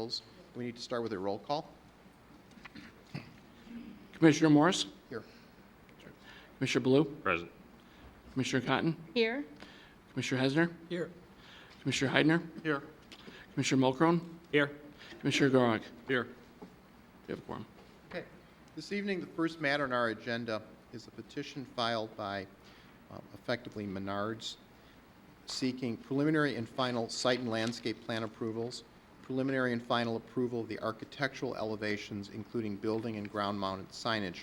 bills. We need to start with a roll call. Commissioner Morris? Here. Commissioner Blue? Present. Commissioner Cotton? Here. Commissioner Hesner? Here. Commissioner Heidner? Here. Commissioner Mulcrone? Here. Commissioner Gorog? Here. We have a quorum. Okay. This evening, the first matter on our agenda is a petition filed by effectively Menards seeking preliminary and final site and landscape plan approvals, preliminary and final approval of the architectural elevations, including building and ground-mounted signage.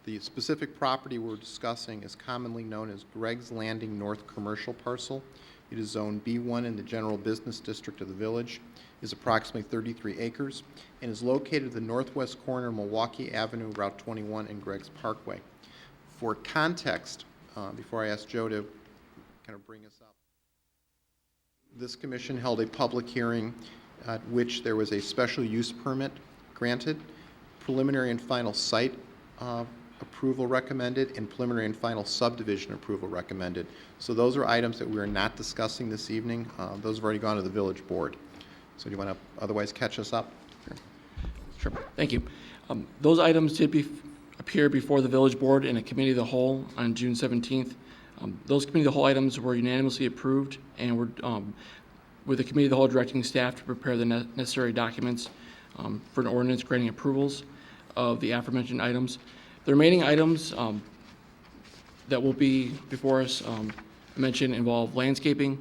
The specific property we're discussing is commonly known as Greg's Landing North Commercial Parcel. It is Zone B1 in the General Business District of the village, is approximately 33 acres, and is located at the northwest corner of Milwaukee Avenue, Route 21, and Greg's Parkway. For context, before I ask Joe to kind of bring us up, this commission held a public hearing at which there was a special use permit granted, preliminary and final site approval recommended, and preliminary and final subdivision approval recommended. So those are items that we are not discussing this evening. Those have already gone to the village board. So do you want to otherwise catch us up? Sure. Thank you. Those items did appear before the village board in a committee of the whole on June 17th. Those committee of the whole items were unanimously approved, and were with the committee of the whole directing staff to prepare the necessary documents for an ordinance granting approvals of the aforementioned items. The remaining items that will be before us mentioned involve landscaping,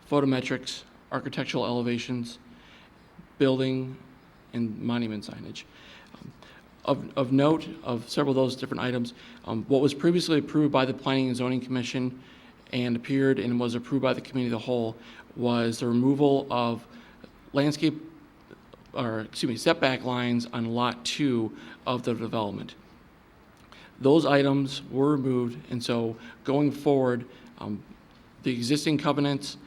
photometrics, architectural elevations, building, and monument signage. Of note, of several of those different items, what was previously approved by the Planning and Zoning Commission and appeared and was approved by the Committee of the Whole was the removal of setback lines on Lot 2 of the development. Those items were removed, and so going forward, the existing covenants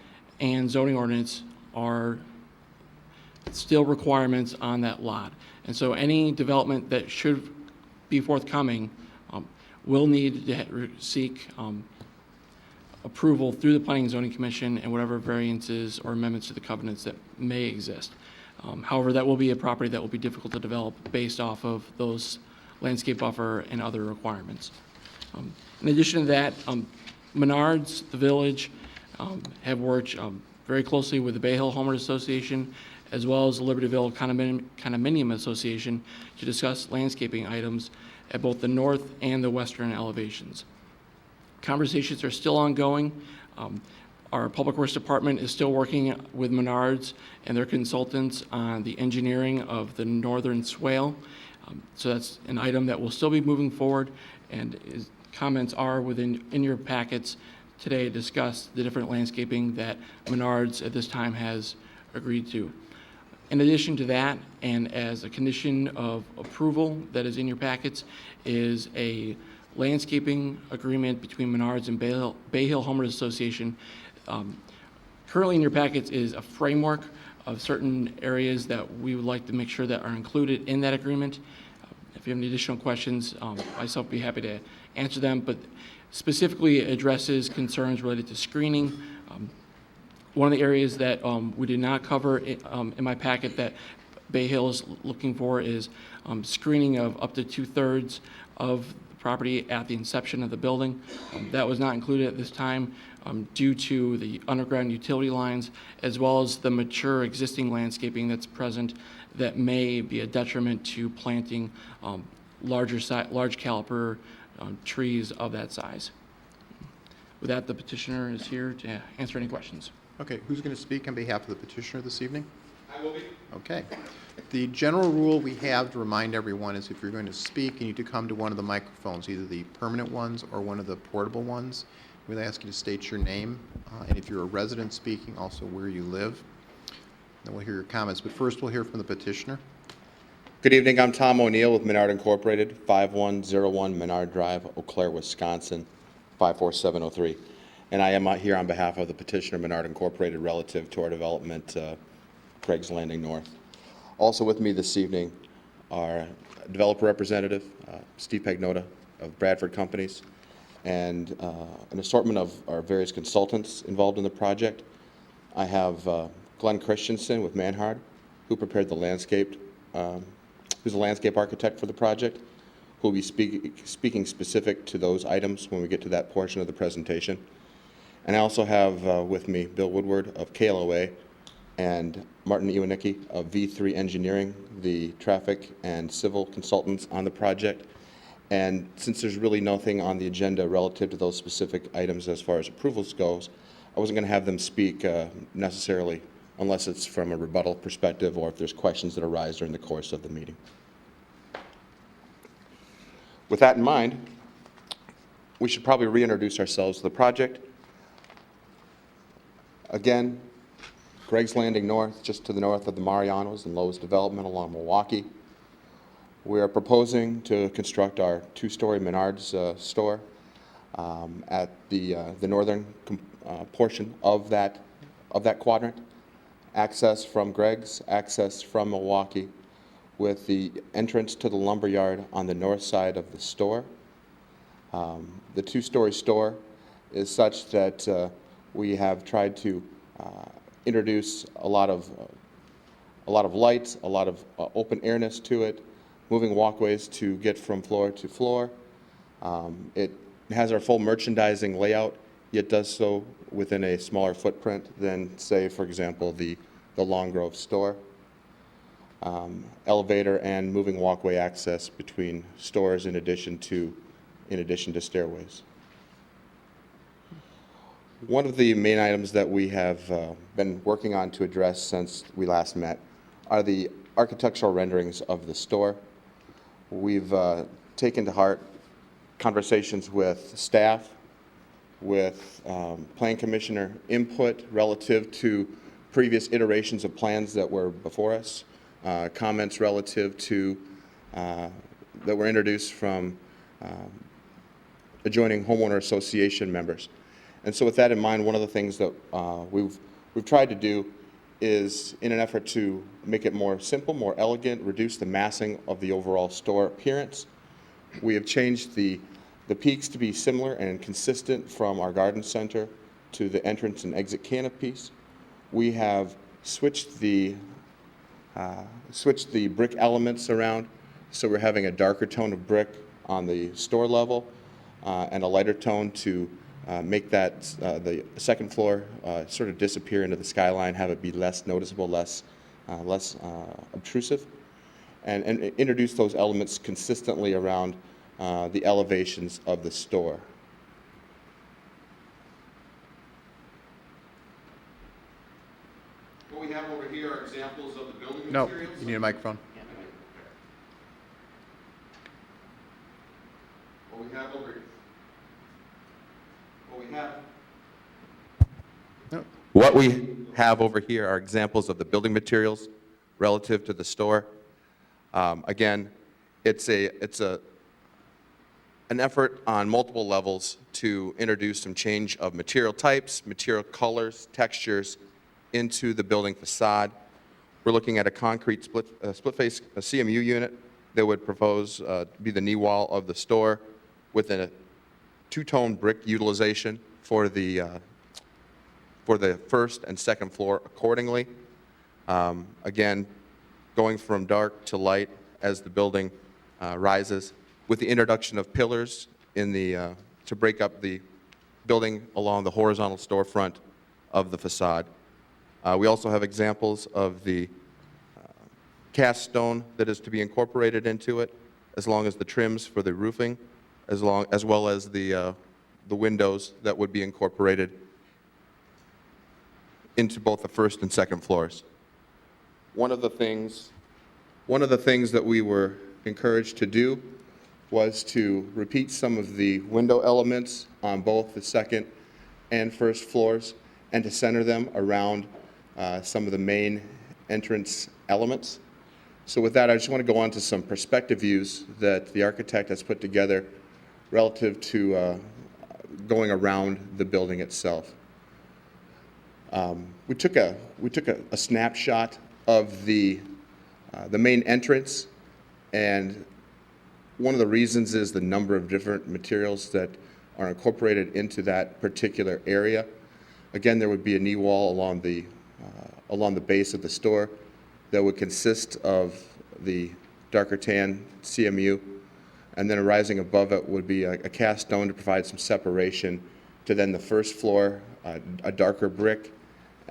and zoning ordinance are still requirements on that lot. And so any development that should be forthcoming will need to seek approval through the Planning and Zoning Commission and whatever variances or amendments to the covenants that may exist. However, that will be a property that will be difficult to develop based off of those landscape buffer and other requirements. In addition to that, Menards, the village, have worked very closely with the Bay Hill Homeowners Association as well as the Libertyville Condominium Association to discuss landscaping items at both the north and the western elevations. Conversations are still ongoing. Our Public Works Department is still working with Menards and their consultants on the engineering of the northern swale. So that's an item that will still be moving forward, and comments are in your packets today to discuss the different landscaping that Menards at this time has agreed to. In addition to that, and as a condition of approval that is in your packets, is a landscaping agreement between Menards and Bay Hill Homeowners Association. Currently in your packets is a framework of certain areas that we would like to make sure that are included in that agreement. If you have any additional questions, myself would be happy to answer them, but specifically addresses concerns related to screening. One of the areas that we did not cover in my packet that Bay Hill is looking for is screening of up to 2/3 of the property at the inception of the building. That was not included at this time due to the underground utility lines as well as the mature existing landscaping that's present that may be a detriment to planting large caliper trees of that size. With that, the petitioner is here to answer any questions. Okay, who's going to speak on behalf of the petitioner this evening? I will be. Okay. The general rule we have to remind everyone is if you're going to speak, you need to come to one of the microphones, either the permanent ones or one of the portable ones. We'll ask you to state your name, and if you're a resident speaking, also where you live. Then we'll hear your comments. But first, we'll hear from the petitioner. Good evening. I'm Tom O'Neill with Menard Incorporated, 5101 Menard Drive, Eau Claire, Wisconsin, 54703. And I am here on behalf of the petitioner, Menard Incorporated, relative to our development, Greg's Landing North. Also with me this evening are developer representative, Steve Pagnota of Bradford Companies, and an assortment of our various consultants involved in the project. I have Glenn Christensen with Manhard, who prepared the landscape, who's a landscape architect for the project, who will be speaking specific to those items when we get to that portion of the presentation. And I also have with me Bill Woodward of KLOA and Martin Iwanicki of V3 Engineering, the traffic and civil consultants on the project. And since there's really nothing on the agenda relative to those specific items as far as approvals goes, I wasn't going to have them speak necessarily unless it's from a rebuttal perspective or if there's questions that arise during the course of the meeting. With that in mind, we should probably reintroduce ourselves to the project. Again, Greg's Landing North, just to the north of the Marianos and Lowe's development along Milwaukee. We are proposing to construct our two-story Menards store at the northern portion of that quadrant. Access from Greg's, access from Milwaukee, with the entrance to the lumberyard on the north side of the store. The two-story store is such that we have tried to introduce a lot of lights, a lot of open airness to it, moving walkways to get from floor to floor. It has our full merchandising layout, yet does so within a smaller footprint than, say, for example, the Long Grove store. Elevator and moving walkway access between stores in addition to stairways. One of the main items that we have been working on to address since we last met are the architectural renderings of the store. We've taken to heart conversations with staff, with Plan Commissioner input relative to previous iterations of plans that were before us, comments relative to that were introduced from adjoining homeowner association members. And so with that in mind, one of the things that we've tried to do is, in an effort to make it more simple, more elegant, reduce the massing of the overall store appearance, we have changed the peaks to be similar and consistent from our garden center to the entrance and exit canopies. We have switched the brick elements around, so we're having a darker tone of brick on the store level and a lighter tone to make that the second floor sort of disappear into the skyline, have it be less noticeable, less obtrusive, and introduce those elements consistently around the elevations of the store. What we have over here are examples of the building No, materials. you need a microphone. What we have over here. What we have over here are examples of the building materials relative to the store. Again, it's an effort on multiple levels to introduce some change of material types, material colors, textures into the building facade. We're looking at a concrete split face CMU unit that would propose be the knee wall of the store with a two-tone brick utilization for the first and second floor accordingly. Again, going from dark to light as the building rises, with the introduction of pillars in the to break up the building along the horizontal storefront of the facade. We also have examples of the cast stone that is to be incorporated into it, as long as the trims for the roofing, as well as the windows that would be incorporated into both the first and second floors. One of the things that we were encouraged to do was to repeat some of the window elements on both the second and first floors and to center them around some of the main entrance elements. So with that, I just want to go on to some perspective views that the architect has put together relative to going around the building itself. We took a snapshot of the main entrance, and one of the reasons is the number of different materials that are incorporated into that particular area. Again, there would be a knee wall along the base of the store. that would consist of the darker tan CMU, and then rising above it would be a cast stone to provide some separation to then the first floor, a darker brick,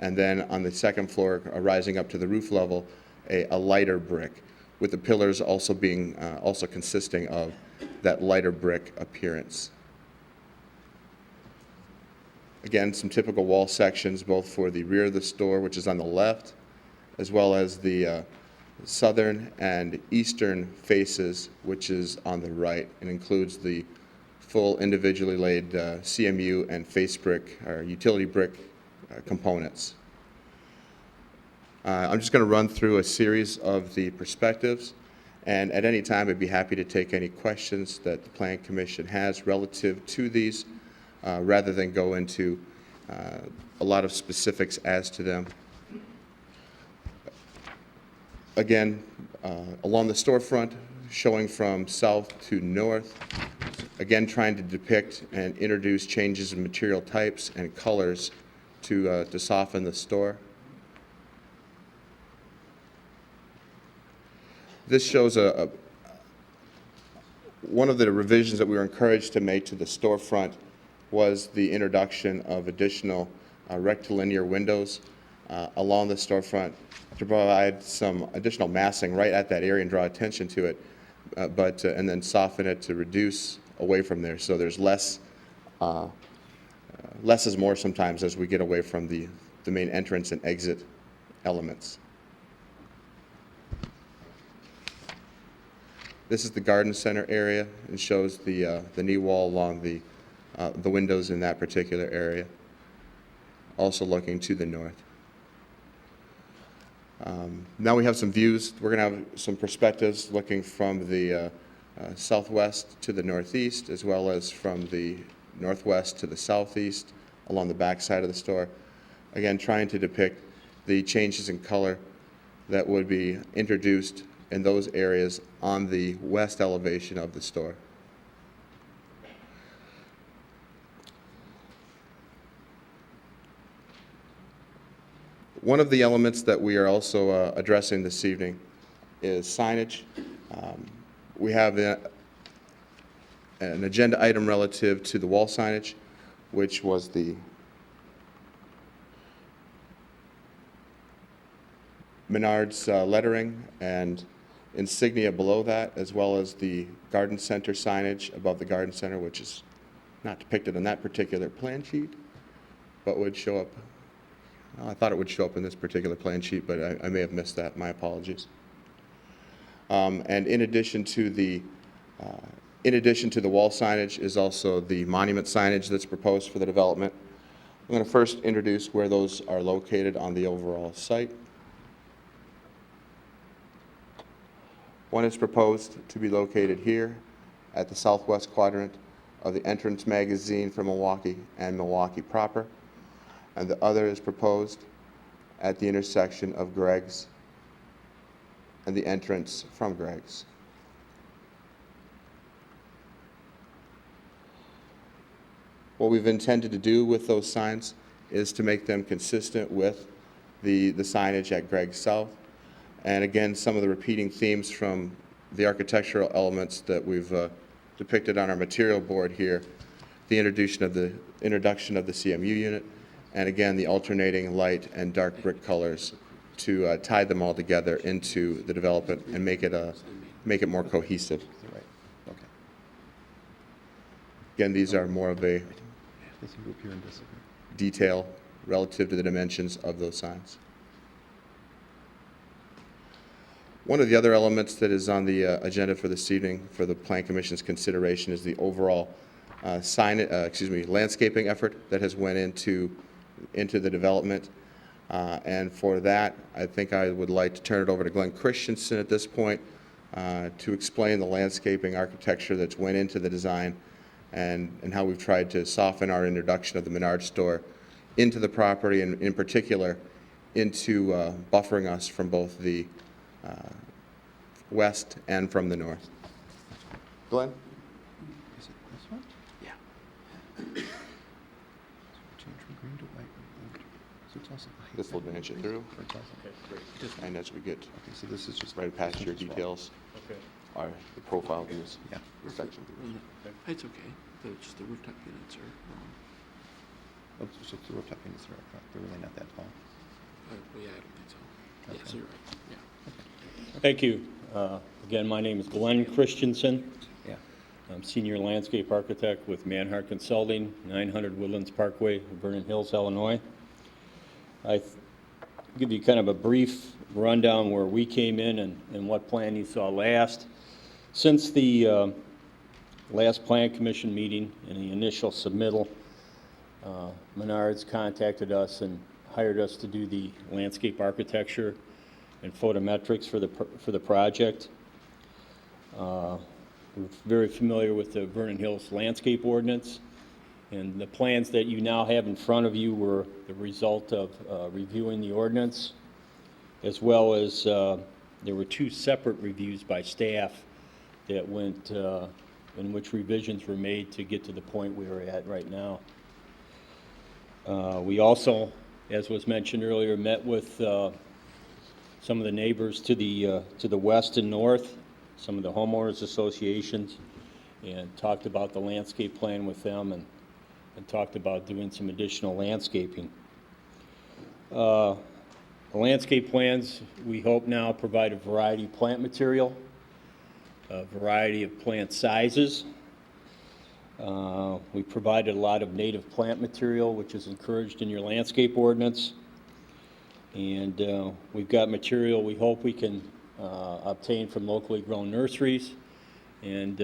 and then on the second floor, rising up to the roof level, a lighter brick, with the pillars also being also consisting of that lighter brick appearance. Again, some typical wall sections, both for the rear of the store, which is on the left, as well as the southern and eastern faces, which is on the right, and includes the full individually laid CMU and face brick or utility brick components. I'm just going to run through a series of the perspectives, and at any time I'd be happy to take any questions that the Plan Commission has relative to these, rather than go into a lot of specifics as to them. Again, along the storefront, showing from south to north, again trying to depict and introduce changes in material types and colors to soften the store. This shows one of the revisions that we were encouraged to make to the storefront was the introduction of additional rectilinear windows along the storefront to provide some additional massing right at that area and draw attention to it, and then soften it to reduce away from there. So there's less is more sometimes as we get away from the main entrance and exit elements. This is the garden center area and shows the knee wall along the windows in that particular area, also looking to the north. Now we have some views. We're going to have some perspectives looking from the southwest to the northeast, as well as from the northwest to the southeast along the back side of the store. Again, trying to depict the changes in color that would be introduced in those areas on the west elevation of the store. One of the elements that we are also addressing this evening is signage. We have an agenda item relative to the wall signage, which was the Menards lettering and insignia below that, as well as the garden center signage above the garden center, which is not depicted on that particular plan sheet, but would show up. I thought it would show up in this particular plan sheet, but I may have missed that. My apologies. And in addition to the wall signage is also the monument signage that's proposed for the development. I'm going to first introduce where those are located on the overall site. One is proposed to be located here at the southwest quadrant of the entrance magazine for Milwaukee and Milwaukee proper, and the other is proposed at the intersection of Greg's and the entrance from Greg's. What we've intended to do with those signs is to make them consistent with the signage at Greg's South. And again, some of the repeating themes from the architectural elements that we've depicted on our material board here, the introduction of the CMU unit, and again, the alternating light and dark brick colors to tie them all together into the development and make it more cohesive. Right. Okay. Again, these are more of a detail relative to the dimensions of those signs. One of the other elements that is on the agenda for this evening for the Plan Commission's consideration is the overall landscaping effort that has went into the development. And for that, I think I would like to turn it over to Glenn Christensen at this point to explain the landscaping architecture that's went into the design and how we've tried to soften our introduction of the Menards store into the property, and in particular into buffering us from both the west and from the north. Glenn? Is it this one? Yeah. Change from green to white. So This will advance you through, and as we get Okay, so this is just. right past your as well. details, Okay. are the profile views, Yeah. the section views. It's okay. Just the rooftop units are wrong. Oh, so the rooftop units are, they're really not that tall. Yeah, I don't think so. Yeah, Okay. so you're right. Yeah. Thank you. Again, my name is Glenn Christensen. Yeah. I'm Senior Landscape Architect with Manhart Consulting, 900 Woodlands Parkway, Vernon Hills, Illinois. Give you kind of a brief rundown where we came in and what plan you saw last. Since the last Plan Commission meeting and the initial submittal, Menards contacted us and hired us to do the landscape architecture and photometrics for the project. We're very familiar with the Vernon Hills Landscape Ordinance, and the plans that you now have in front of you were the result of reviewing the ordinance, as well as there were two separate reviews by staff that went, in which revisions were made to get to the point we are at right now. We also, as was mentioned earlier, met with some of the neighbors to the west and north, some of the homeowners associations, and talked about the landscape plan with them and talked about doing some additional landscaping. The landscape plans, we hope now, provide a variety of plant material, a variety of plant sizes. We provided a lot of native plant material, which is encouraged in your landscape ordinance. And we've got material we hope we can obtain from locally grown nurseries, and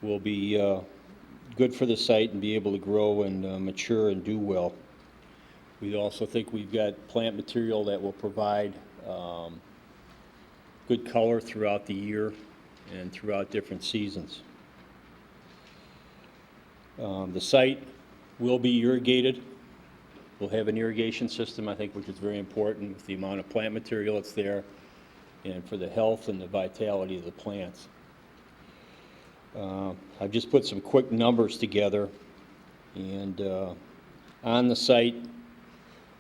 will be good for the site and be able to grow and mature and do well. We also think we've got plant material that will provide good color throughout the year and throughout different seasons. The site will be irrigated. We'll have an irrigation system, I think, which is very important with the amount of plant material that's there and for the health and the vitality of the plants. I've just put some quick numbers together, and on the site,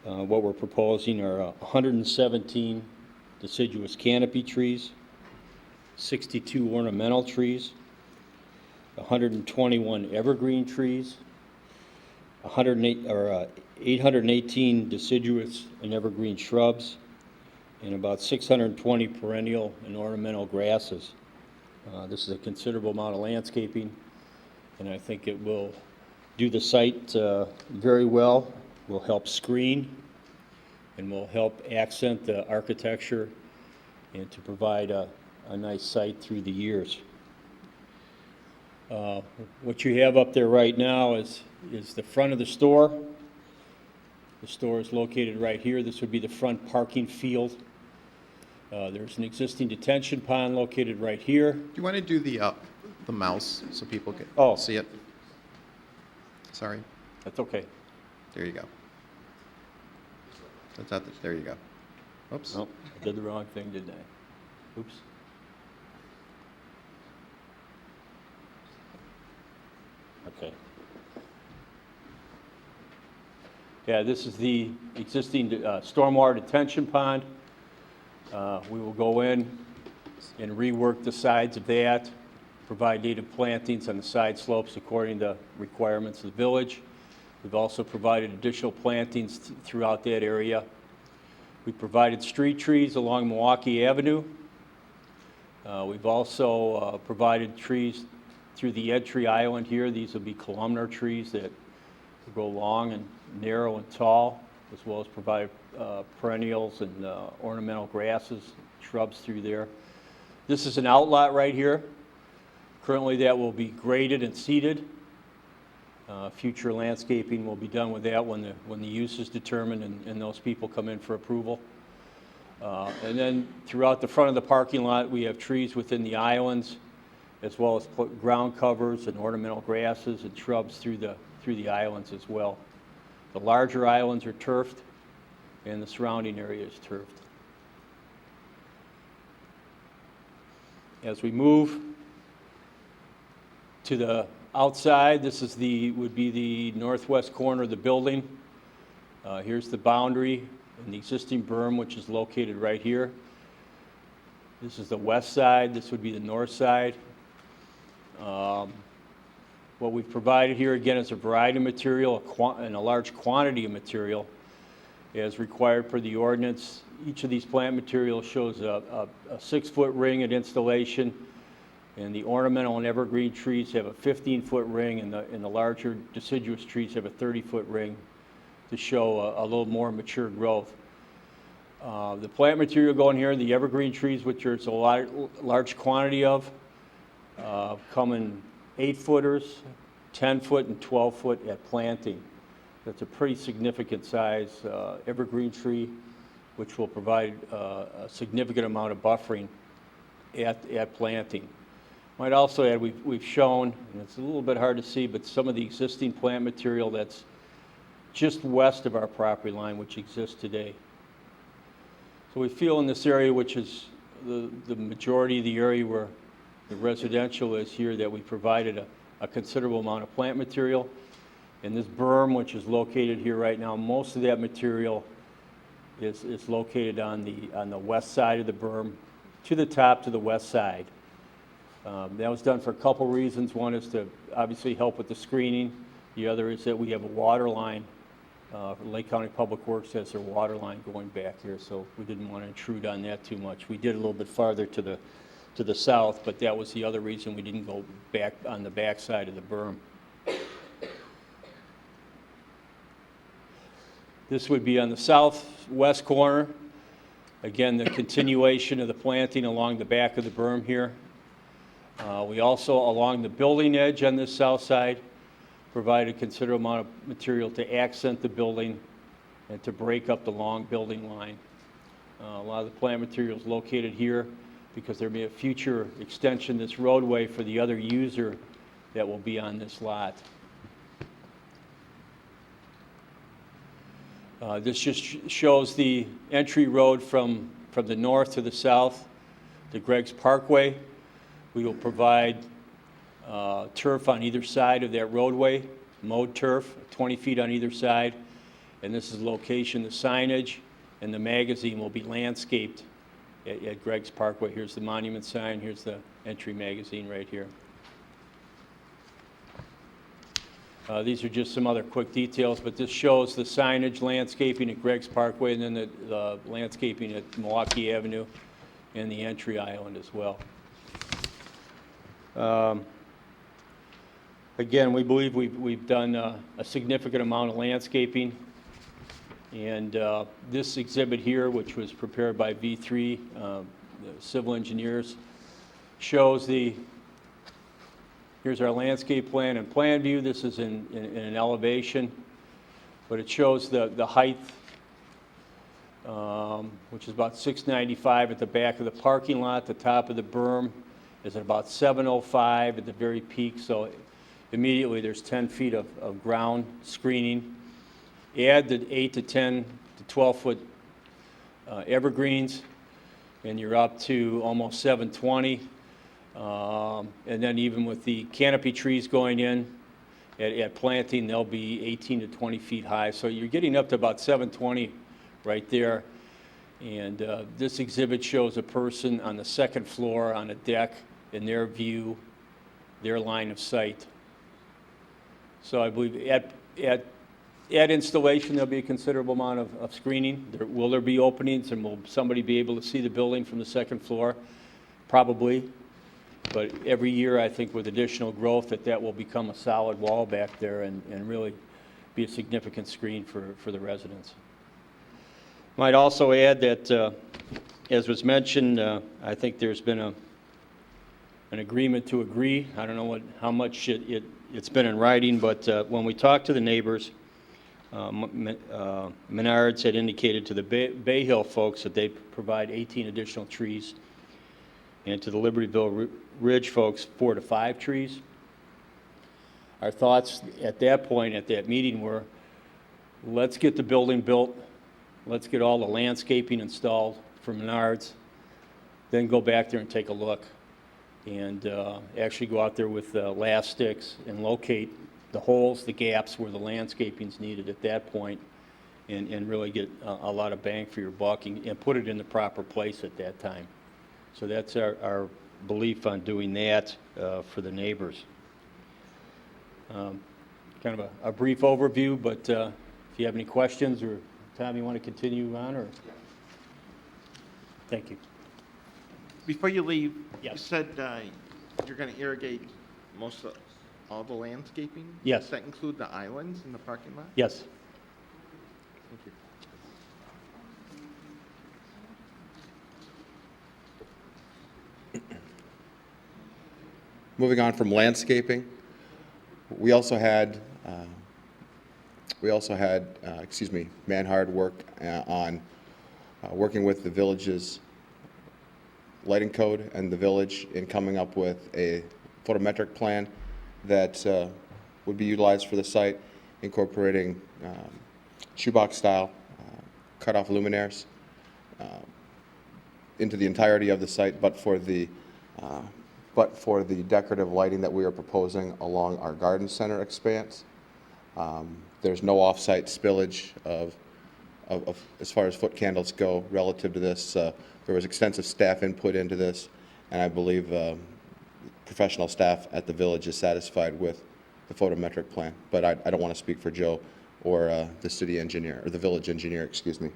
what we're proposing are 117 deciduous canopy trees, 62 ornamental trees, 121 evergreen trees, 818 deciduous and evergreen shrubs, and about 620 perennial and ornamental grasses. This is a considerable amount of landscaping, and I think it will do the site very well, will help screen, and will help accent the architecture and to provide a nice site through the years. What you have up there right now is the front of the store. The store is located right here. This would be the front parking field. There's an existing detention pond located right here. Do you want to do the mouse so people can Oh. see it? Sorry, That's okay. there you go. That's not there you go. Oops. Nope, I did the wrong thing, didn't I? Oops. Okay. Yeah, this is the existing stormwater detention pond. We will go in and rework the sides of that, provide native plantings on the side slopes according to requirements of the village. We've also provided additional plantings throughout that area. We provided street trees along Milwaukee Avenue. We've also provided trees through the entry island here. These will be columnar trees that grow long and narrow and tall, as well as provide perennials and ornamental grasses, shrubs through there. This is an outlot right here. Currently that will be graded and seeded. Future landscaping will be done with that when the use is determined and those people come in for approval. And then throughout the front of the parking lot, we have trees within the islands, as well as ground covers and ornamental grasses and shrubs through the islands as well. The larger islands are turfed, and the surrounding area is turfed. As we move to the outside, this is would be the northwest corner of the building. Here's the boundary and the existing berm, which is located right here. This is the west side, this would be the north side. What we've provided here, again, is a variety of material and a large quantity of material as required per the ordinance. Each of these plant materials shows a 6-foot ring at installation, and the ornamental and evergreen trees have a 15-foot ring, and the larger deciduous trees have a 30-foot ring to show a little more mature growth. The plant material going here, the evergreen trees, which there's a large quantity of, come in 8-footers, 10-foot, and 12-foot at planting. That's a pretty significant size evergreen tree, which will provide a significant amount of buffering at planting. Might also add, we've shown, and it's a little bit hard to see, but some of the existing plant material that's just west of our property line, which exists today. So we feel in this area, which is the majority of the area where the residential is here, that we provided a considerable amount of plant material. And this berm, which is located here right now, most of that material is located on the west side of the berm, to the top, to the west side. That was done for a couple reasons. One is to obviously help with the screening. The other is that we have a water line. Lake County Public Works has their water line going back here, so we didn't want to intrude on that too much. We did a little bit farther to the south, but that was the other reason we didn't go back on the back side of the berm. This would be on the southwest corner. Again, the continuation of the planting along the back of the berm here. We also, along the building edge on this south side, provide a considerable amount of material to accent the building and to break up the long building line. A lot of the plant material is located here because there may be a future extension of this roadway for the other user that will be on this lot. This just shows the entry road from the north to the south, to Greg's Parkway. We will provide turf on either side of that roadway, mowed turf, 20 feet on either side. And this is the location, the signage, and the magazine will be landscaped at Greg's Parkway. Here's the monument sign, here's the entry magazine right here. These are just some other quick details, but this shows the signage, landscaping at Greg's Parkway, and then the landscaping at Milwaukee Avenue and the entry island as well. Again, we believe we've done a significant amount of landscaping, and this exhibit here, which was prepared by V3, the civil engineers, shows here's our landscape plan and plan view. This is in an elevation, but it shows the height, which is about 695 at the back of the parking lot. The top of the berm is at about 705 at the very peak, so immediately there's 10 feet of ground screening. Add the 8 to 10 to 12 foot evergreens, and you're up to almost 720. And then even with the canopy trees going in at planting, they'll be 18 to 20 feet high. So you're getting up to about 720 right there. And this exhibit shows a person on the second floor on a deck in their view, their line of sight. So I believe at installation, there'll be a considerable amount of screening. Will there be openings, and will somebody be able to see the building from the second floor? Probably. But every year, I think with additional growth, that will become a solid wall back there and really be a significant screen for the residents. Might also add that, as was mentioned, I think there's been an agreement to agree. I don't know how much it's been in writing, but when we talked to the neighbors, Menards had indicated to the Bay Hill folks that they'd provide 18 additional trees, and to the Libertyville Ridge folks, 4 to 5 trees. Our thoughts at that point, at that meeting, were let's get the building built, let's get all the landscaping installed for Menards, then go back there and take a look, and actually go out there with lath sticks and locate the holes, the gaps where the landscaping's needed at that point, and really get a lot of bang for your buck and put it in the proper place at that time. So that's our belief on doing that for the neighbors. Kind of a brief overview, but if you have any questions, or Tom, you want to continue on, or? Thank you. Before you leave, you Yes. said you're going to irrigate most of all the landscaping? Yes. Does that include the islands in the parking lot? Yes. Thank you. Moving on from landscaping, we also had, man-hard work on working with the village's lighting code and the village in coming up with a photometric plan that would be utilized for the site, incorporating shoebox-style cutoff luminaires into the entirety of the site, but for the decorative lighting that we are proposing along our garden center expanse. There's no off-site spillage of as far as foot candles go relative to this. There was extensive staff input into this, and I believe professional staff at the village is satisfied with the photometric plan. But I don't want to speak for Joe or the city engineer, or the village engineer, excuse me.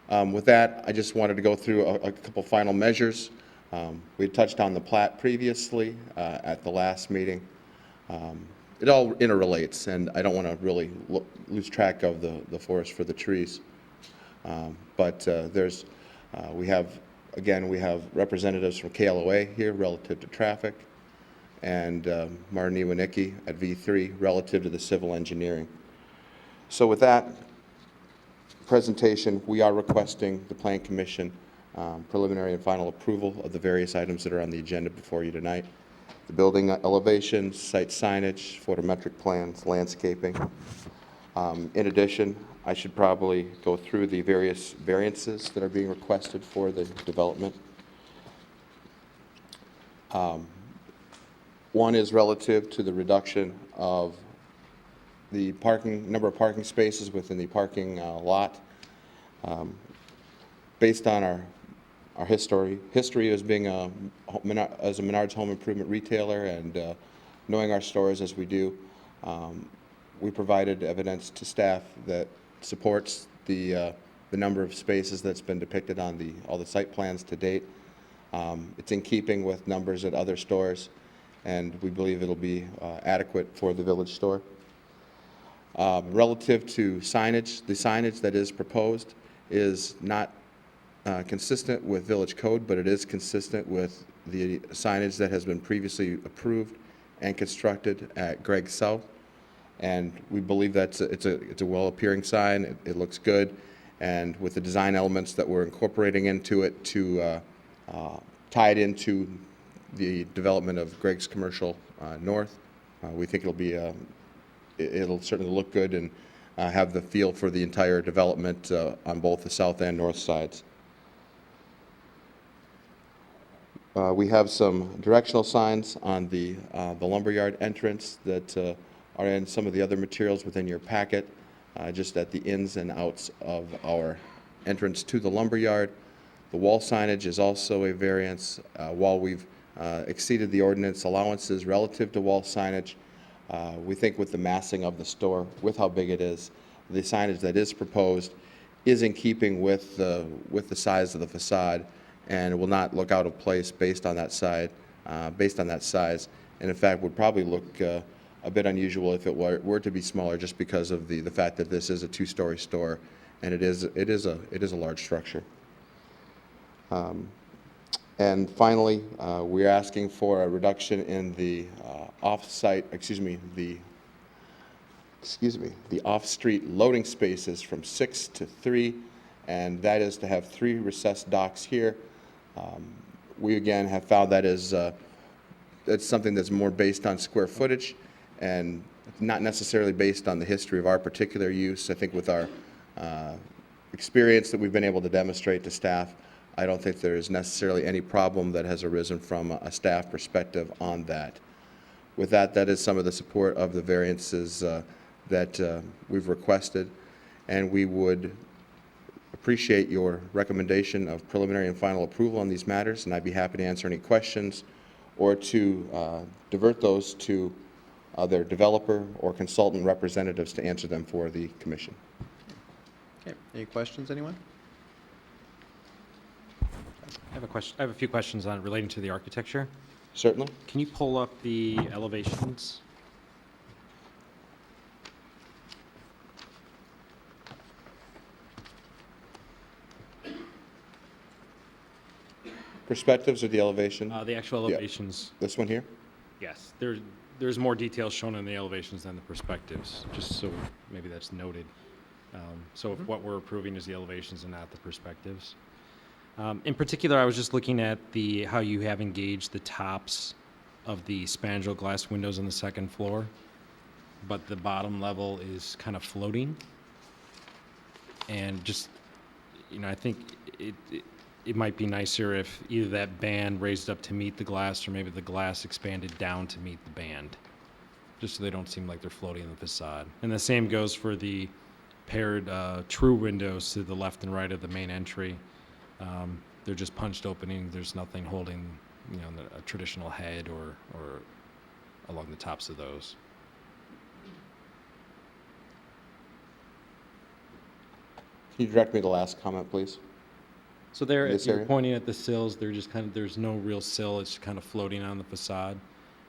With that, I just wanted to go through a couple final measures. We touched on the plat previously at the last meeting. It all interrelates, and I don't want to really lose track of the forest for the trees. But we have representatives from KLOA here relative to traffic, and Martin Iwanicki at V3 relative to the civil engineering. So with that presentation, we are requesting the Plan Commission preliminary and final approval of the various items that are on the agenda before you tonight. The building elevations, site signage, photometric plans, landscaping. In addition, I should probably go through the various variances that are being requested for the development. One is relative to the reduction of the number of parking spaces within the parking lot. Based on our history as being as a Menards home improvement retailer, and knowing our stores as we do, we provided evidence to staff that supports the number of spaces that's been depicted on all the site plans to date. It's in keeping with numbers at other stores, and we believe it'll be adequate for the village store. Relative to signage, the signage that is proposed is not consistent with village code, but it is consistent with the signage that has been previously approved and constructed at Gregg South. And we believe it's a well-appearing sign. It looks good, and with the design elements that we're incorporating into it to tie it into the development of Gregg's Commercial North, we think it'll certainly look good and have the feel for the entire development on both the south and north sides. We have some directional signs on the lumberyard entrance that are in some of the other materials within your packet, just at the ins and outs of our entrance to the lumberyard. The wall signage is also a variance. While we've exceeded the ordinance allowances relative to wall signage, we think with the massing of the store, with how big it is, the signage that is proposed is in keeping with the size of the facade, and will not look out of place based on that size, and in fact would probably look a bit unusual if it were to be smaller, just because of the fact that this is a two-story store, and it is a large structure. And finally, we're asking for a reduction in the the off-street loading spaces from 6 to 3, and that is to have 3 recessed docks here. We again have found that that's something that's more based on square footage and not necessarily based on the history of our particular use. I think with our experience that we've been able to demonstrate to staff, I don't think there is necessarily any problem that has arisen from a staff perspective on that. With that, that is some of the support of the variances that we've requested, and we would appreciate your recommendation of preliminary and final approval on these matters, and I'd be happy to answer any questions or to divert those to their developer or consultant representatives to answer them for the commission. Okay, any questions, anyone? I have a question. I have a few questions on relating to the architecture. Certainly. Can you pull up the elevations? Perspectives or the elevation? The actual Yeah. elevations. This one here? Yes. There's more details shown in the elevations than the perspectives, just so maybe that's noted. So if what we're approving is the elevations and not the perspectives. In particular, I was just looking at how you have engaged the tops of the spandrel glass windows on the second floor, but the bottom level is kind of floating. And just, I think it might be nicer if either that band raised up to meet the glass or maybe the glass expanded down to meet the band, just so they don't seem like they're floating in the facade. And the same goes for the paired true windows to the left and right of the main entry. They're just punched openings. There's nothing holding, a traditional head or along the tops of those. Can you direct me to the last comment, please? So there, This if you're area? pointing at the sills, they're just there's no real sill. It's kind of floating on the facade.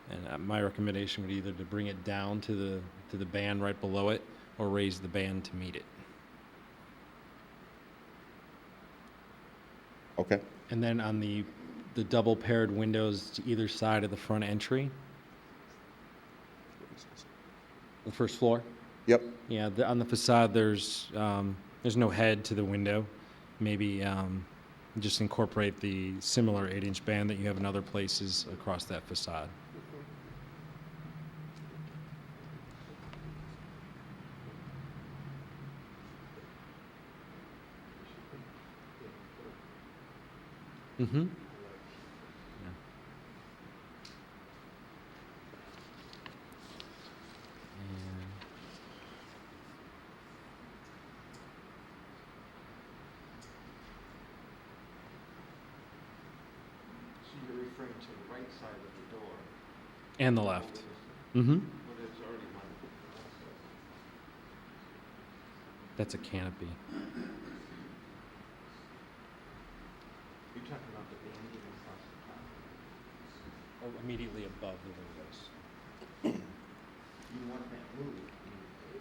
And my recommendation would either to bring it down to the band right below it or raise the band to meet it. Okay. And then on the double paired windows to either side of the front entry, the first floor. Yep. Yeah, on the facade, there's no head to the window. Maybe just incorporate the similar 8-inch band that you have in other places across that facade. Mm-hmm. So you're referring to the right side of the door, And the left. Mm-hmm. but it's already mounted. That's a canopy. You're talking about the banding across the top. Or immediately above the windows. You want that moved.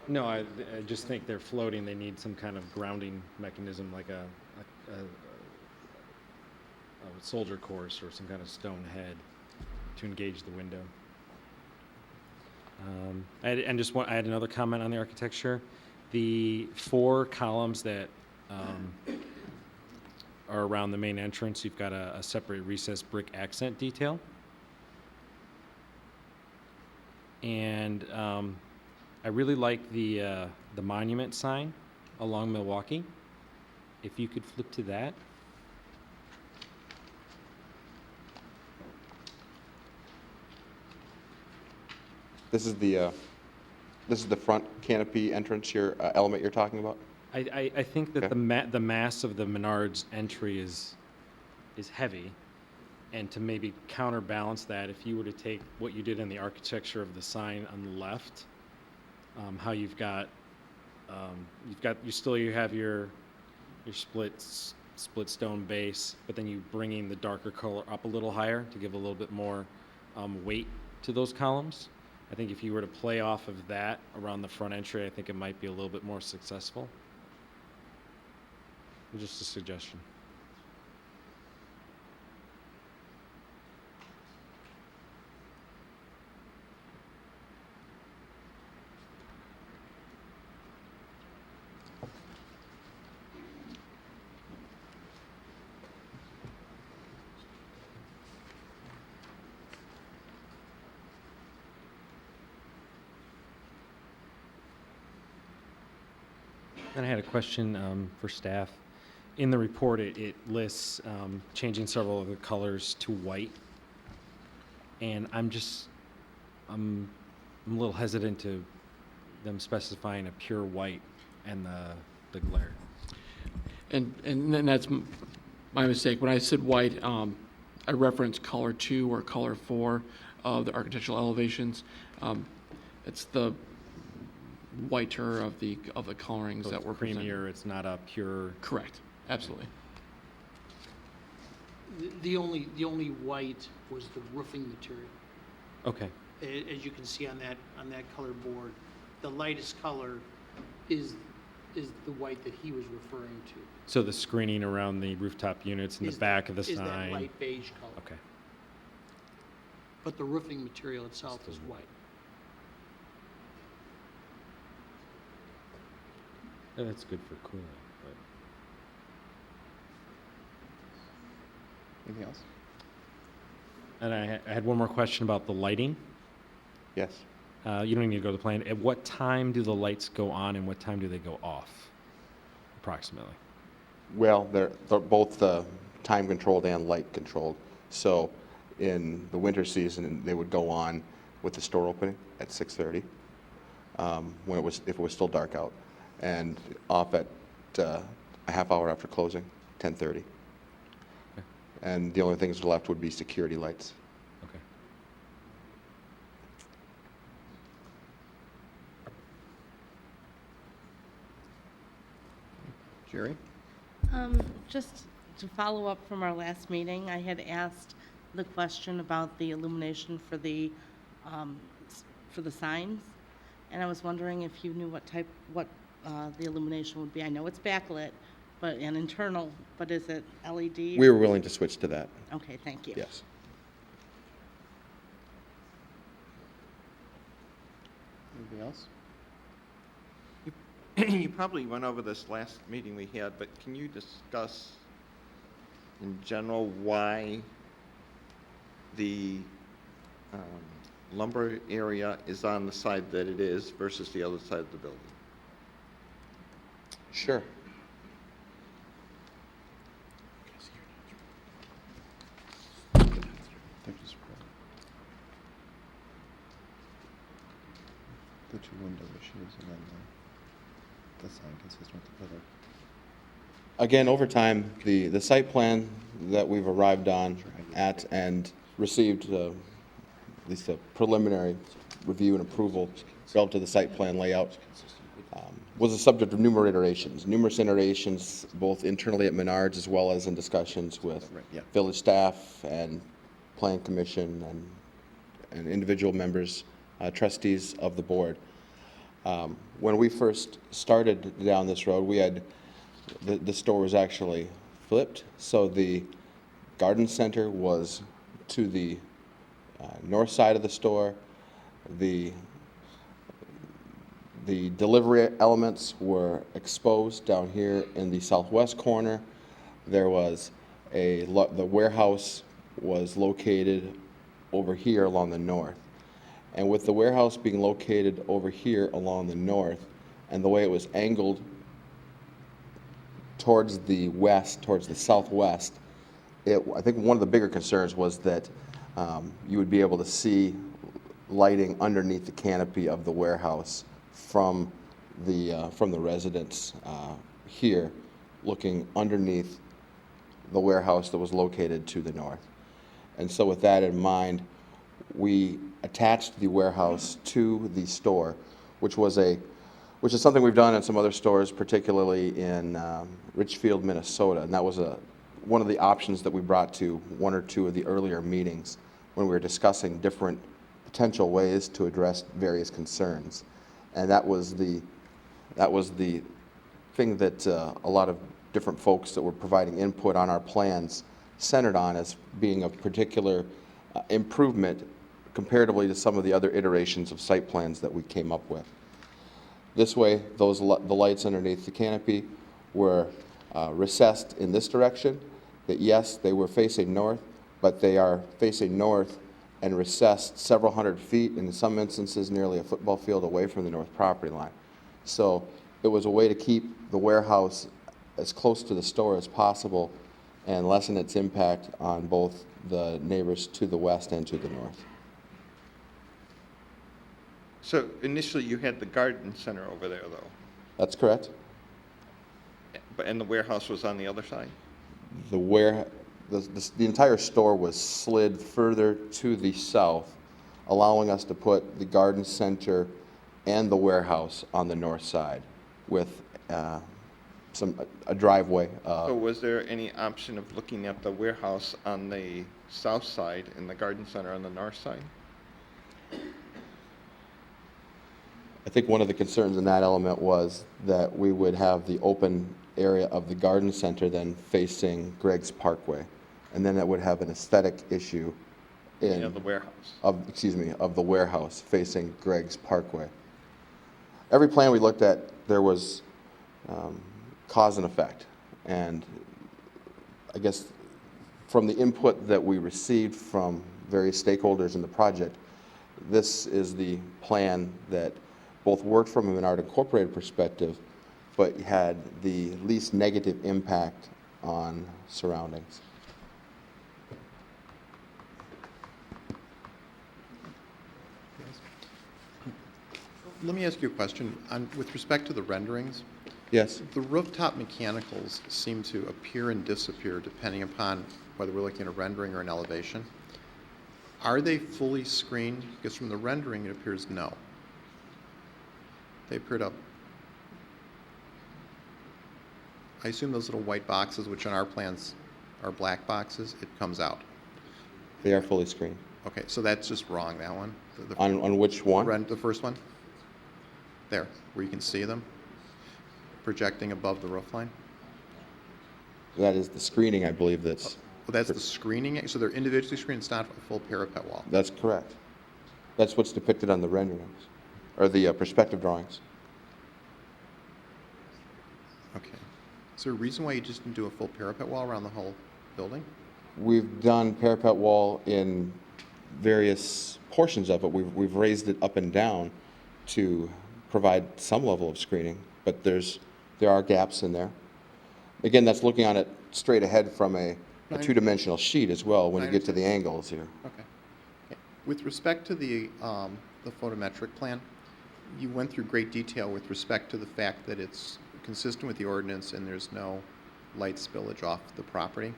No, I just think they're floating. They need some kind of grounding mechanism, like a soldier course or some kind of stone head to engage the window. I had another comment on the architecture. The 4 columns that are around the main entrance, you've got a separate recessed brick accent detail. And I really like the monument sign along Milwaukee. If you could flip to that. This is the front canopy entrance, element you're talking about? I think that Okay. the mass of the Menards entry is heavy, and to maybe counterbalance that, if you were to take what you did in the architecture of the sign on the left, how you have your split stone base, but then you bringing the darker color up a little higher to give a little bit more weight to those columns. I think if you were to play off of that around the front entry, I think it might be a little bit more successful. Just a suggestion. Then I had a question for staff. In the report, it lists changing several of the colors to white. And I'm just I'm a little hesitant to them specifying a pure white and the glare. And then that's my mistake. When I said white, I referenced color 2 or color 4 of the architectural elevations. It's the whiter of the colorings So that it's were presented. creamier, it's not a pure, Correct, absolutely. The only white was the roofing material. okay. As you can see on that color board, the lightest color is the white that he was referring to. So the screening around the rooftop units in the Is back of the Is that sign? light beige color. Okay. But the roofing material itself is white. Yeah, that's good for cooling, but. Anything else? And I had one more question about the lighting. Yes. You don't need to go to the plan. At what time do the lights go on and what time do they go off, approximately? Well, they're both time controlled and light controlled. So in the winter season, they would go on with the store opening at 6:30 if it was still dark out, and off at a half hour after closing, 10:30. Okay. And the only things left would be security lights. Okay. Jerry? Just to follow up from our last meeting, I had asked the question about the illumination for the signs, and I was wondering if you knew what the illumination would be. I know it's backlit, and internal, but is it LED? We were willing to switch to that, Okay, thank you. yes. Anything else? You probably went over this last meeting we had, but can you discuss in general why the lumber area is on the side that it is versus the other side of the building? Sure. The two window issues and then the sign consistent with the pillar. Again, over time, the site plan that we've arrived on at and received, at least a preliminary review and approval relative to the site plan layout, was the subject of numerous iterations, both internally at Menards as well as in discussions with Right, yeah. village staff and plan commission and individual members, trustees of the board. When we first started down this road, we had the store was actually flipped, so the garden center was to the north side of the store. The delivery elements were exposed down here in the southwest corner. There was the warehouse was located over here along the north. And with the warehouse being located over here along the north, and the way it was angled towards the west, towards the southwest, I think one of the bigger concerns was that you would be able to see lighting underneath the canopy of the warehouse from the residence here, looking underneath the warehouse that was located to the north. And so with that in mind, we attached the warehouse to the store, which is something we've done in some other stores, particularly in Richfield, Minnesota. And that was one of the options that we brought to one or two of the earlier meetings when we were discussing different potential ways to address various concerns. And that was the thing that a lot of different folks that were providing input on our plans centered on as being a particular improvement comparatively to some of the other iterations of site plans that we came up with. This way, the lights underneath the canopy were recessed in this direction, that yes, they were facing north, but they are facing north and recessed several hundred feet, in some instances nearly a football field away from the north property line. So it was a way to keep the warehouse as close to the store as possible and lessen its impact on both the neighbors to the west and to the north. So initially you had the garden center over there though, That's correct. and the warehouse was on the other side? The entire store was slid further to the south, allowing us to put the garden center and the warehouse on the north side with a driveway. So was there any option of looking at the warehouse on the south side and the garden center on the north side? I think one of the concerns in that element was that we would have the open area of the garden center then facing Greg's Parkway. And then that would have an aesthetic issue Yeah, the warehouse. of the warehouse facing Greg's Parkway. Every plan we looked at, there was cause and effect. And I guess from the input that we received from various stakeholders in the project, this is the plan that both worked from a Menard Incorporated perspective, but had the least negative impact on surroundings. Let me ask you a question. With respect to the renderings, Yes, the rooftop mechanicals seem to appear and disappear depending upon whether we're looking at a rendering or an elevation. Are they fully screened? Because from the rendering, it appears no. They appear to, I assume those little white boxes, which on our plans are black boxes, it comes out. they are fully screened. Okay, so that's just wrong, that one. On which one? The first one? There, where you can see them projecting above the roof line? That is the screening, I believe, Well, that's the screening, so they're individually screened, it's not a full parapet wall. that's correct. That's what's depicted on the renderings, or the perspective drawings. Okay. Is there a reason why you just didn't do a full parapet wall around the whole building? We've done parapet wall in various portions of it. We've raised it up and down to provide some level of screening, but there are gaps in there. Again, that's looking on it straight ahead from a two-dimensional sheet as well when you get to the angles here. Okay. Okay. With respect to the photometric plan, you went through great detail with respect to the fact that it's consistent with the ordinance and there's no light spillage off the property.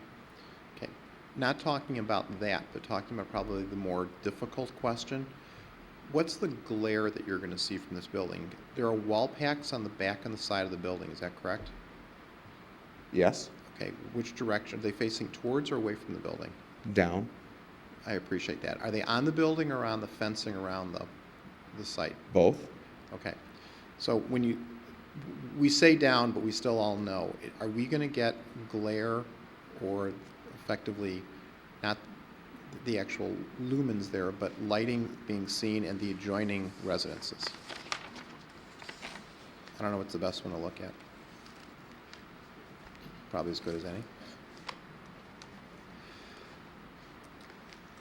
Okay. Not talking about that, but talking about probably the more difficult question. What's the glare that you're going to see from this building? There are wall packs on the back and the side of the building, is that correct? Yes, Okay, which direction? Are they facing towards or away from the building? down, I appreciate that. Are they on the building or on the fencing around the site? both. Okay. So we say down, but we still all know, are we going to get glare or effectively not the actual lumens there, but lighting being seen in the adjoining residences? I don't know what's the best one to look at. Probably as good as any.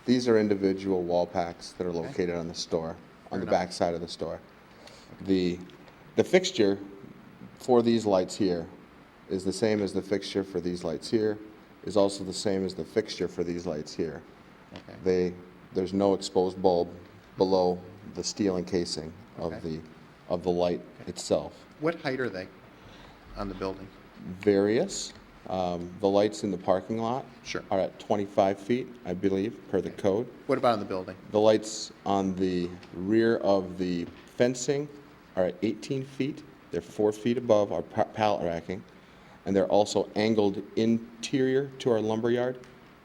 These are individual wall packs that are located on the store, on the enough. back side of the store. The fixture for these lights here is the same as the fixture for these lights here, is also the same as the fixture for these lights here. Okay. There's no exposed bulb below the steel encasing Okay. of the light itself. What height are they on the building? Various. The lights in the parking lot Sure. are at 25 feet, I believe, per the code. What about in the building? The lights on the rear of the fencing are at 18 feet. They're 4 feet above our pallet racking, and they're also angled interior to our lumber yard.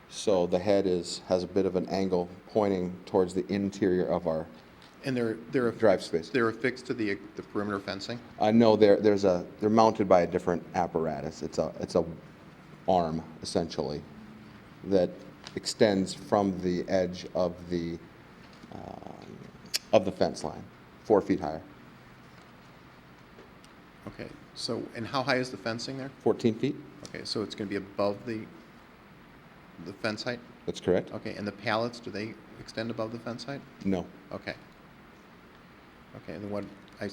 So the head has a bit of an angle pointing towards the interior of our And they're drive space. they're affixed to the perimeter fencing? No, they're mounted by a different apparatus. It's a arm, essentially, that extends from the edge of the fence line, 4 feet higher. Okay. So, and how high is the fencing there? 14 feet? Okay, so it's going to be above the fence height? That's correct? Okay, and the pallets, do they extend above the fence height? No. Okay. Okay, and then what, I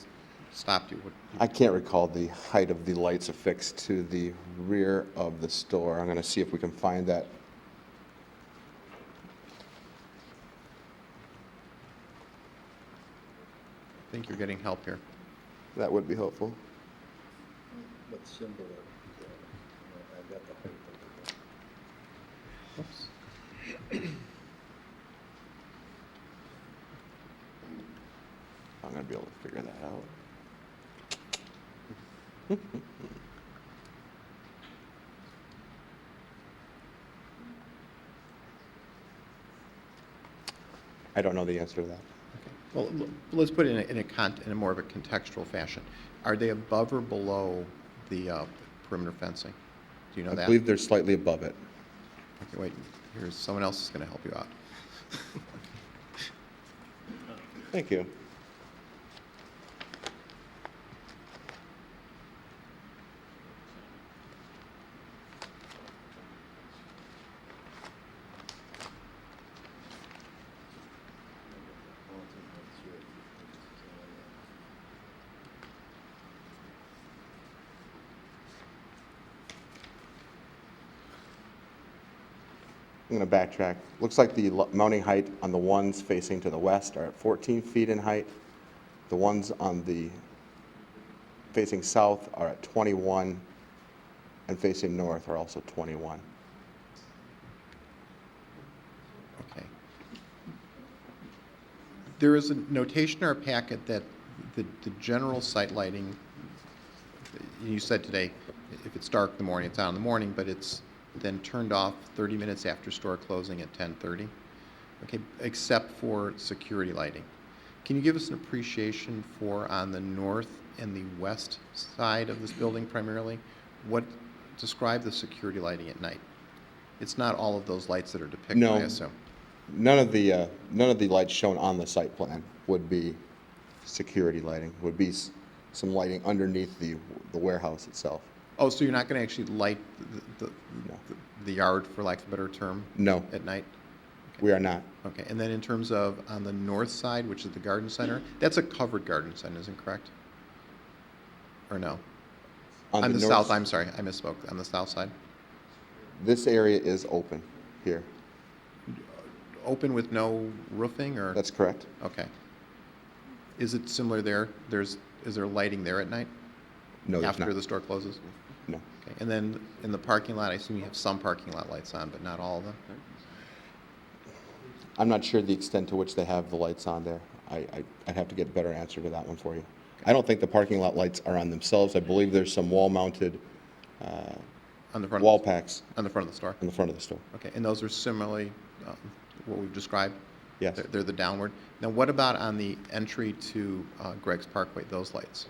stopped you. What? I can't recall the height of the lights affixed to the rear of the store. I'm going to see if we can find that. think you're getting help here. That would be helpful. What symbol, I've got the height of the Oops. I'm gonna be able to figure that out. I don't know the answer to that. Well, let's put it in a more of a contextual fashion. Are they above or below the perimeter fencing? Do you know I that? believe they're slightly above it. Okay, wait, here's someone else is going to help you out. Thank you. I'm going to backtrack. Looks like the mounting height on the ones facing to the west are at 14 feet in height. The ones on the facing south are at 21, and facing north are also 21. Okay. There is a notation in our packet that the general site lighting, you said today, if it's dark in the morning, it's on in the morning, but it's then turned off 30 minutes after store closing at 10:30, okay, except for security lighting. Can you give us an appreciation for, on the north and the west side of this building primarily, describe the security lighting at night? It's not all of those lights that are depicted, No. I assume. None of the lights shown on the site plan would be security lighting. Would be some lighting underneath the warehouse itself. Oh, so you're not going to actually light the No. yard, for lack of a better term? No. At night? We are not. Okay, and then in terms of on the north side, which is the garden center, that's a covered garden center, isn't correct? Or no? On the north- south, I'm sorry, I misspoke. On the south side? This area is open here. Open with no roofing, or? That's correct. Okay. Is it similar there? Is there lighting there at night? No, there's After not. the store closes? No. Okay, and then in the parking lot, I assume you have some parking lot lights on, but not all of them? I'm not sure the extent to which they have the lights on there. I'd have to get a better answer to that one for you. I don't think the parking lot lights are on themselves. I believe there's some wall-mounted On the front? wall packs On the front of the store? in the front of the store. Okay, and those are similarly what we've described? Yes. They're the downward. Now, what about on the entry to Greg's Parkway, those lights?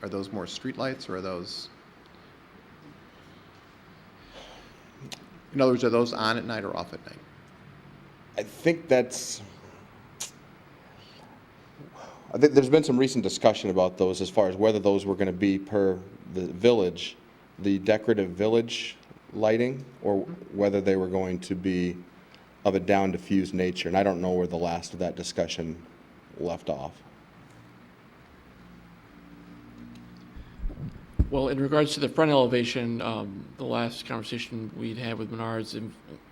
Are those more street lights, or are those? In other words, are those on at night or off at night? I think there's been some recent discussion about those as far as whether those were going to be per the village, the decorative village lighting, or whether they were going to be of a down diffused nature. And I don't know where the last of that discussion left off. Well, in regards to the front elevation, the last conversation we'd had with Menards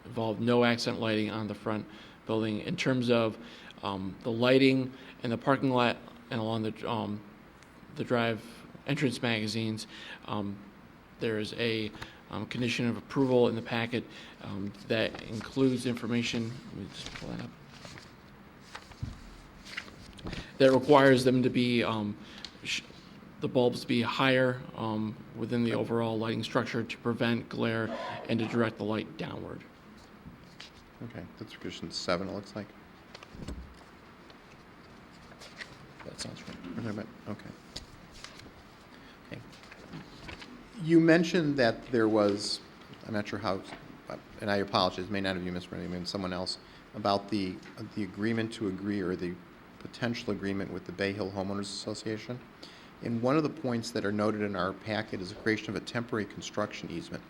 involved no accent lighting on the front building. In terms of the lighting in the parking lot and along the drive entrance magazines, there's a condition of approval in the packet that includes information. Let me just pull that up. That requires them to be the bulbs to be higher within the overall lighting structure to prevent glare and to direct the light downward. Okay, that's condition 7, it looks like. That sounds right. Okay. Okay. You mentioned that there was, I'm not sure how, and I apologize, may not have you, Mr. Rennie, maybe someone else, about the agreement to agree, or the potential agreement with the Bay Hill Homeowners Association. And one of the points that are noted in our packet is the creation of a temporary construction easement.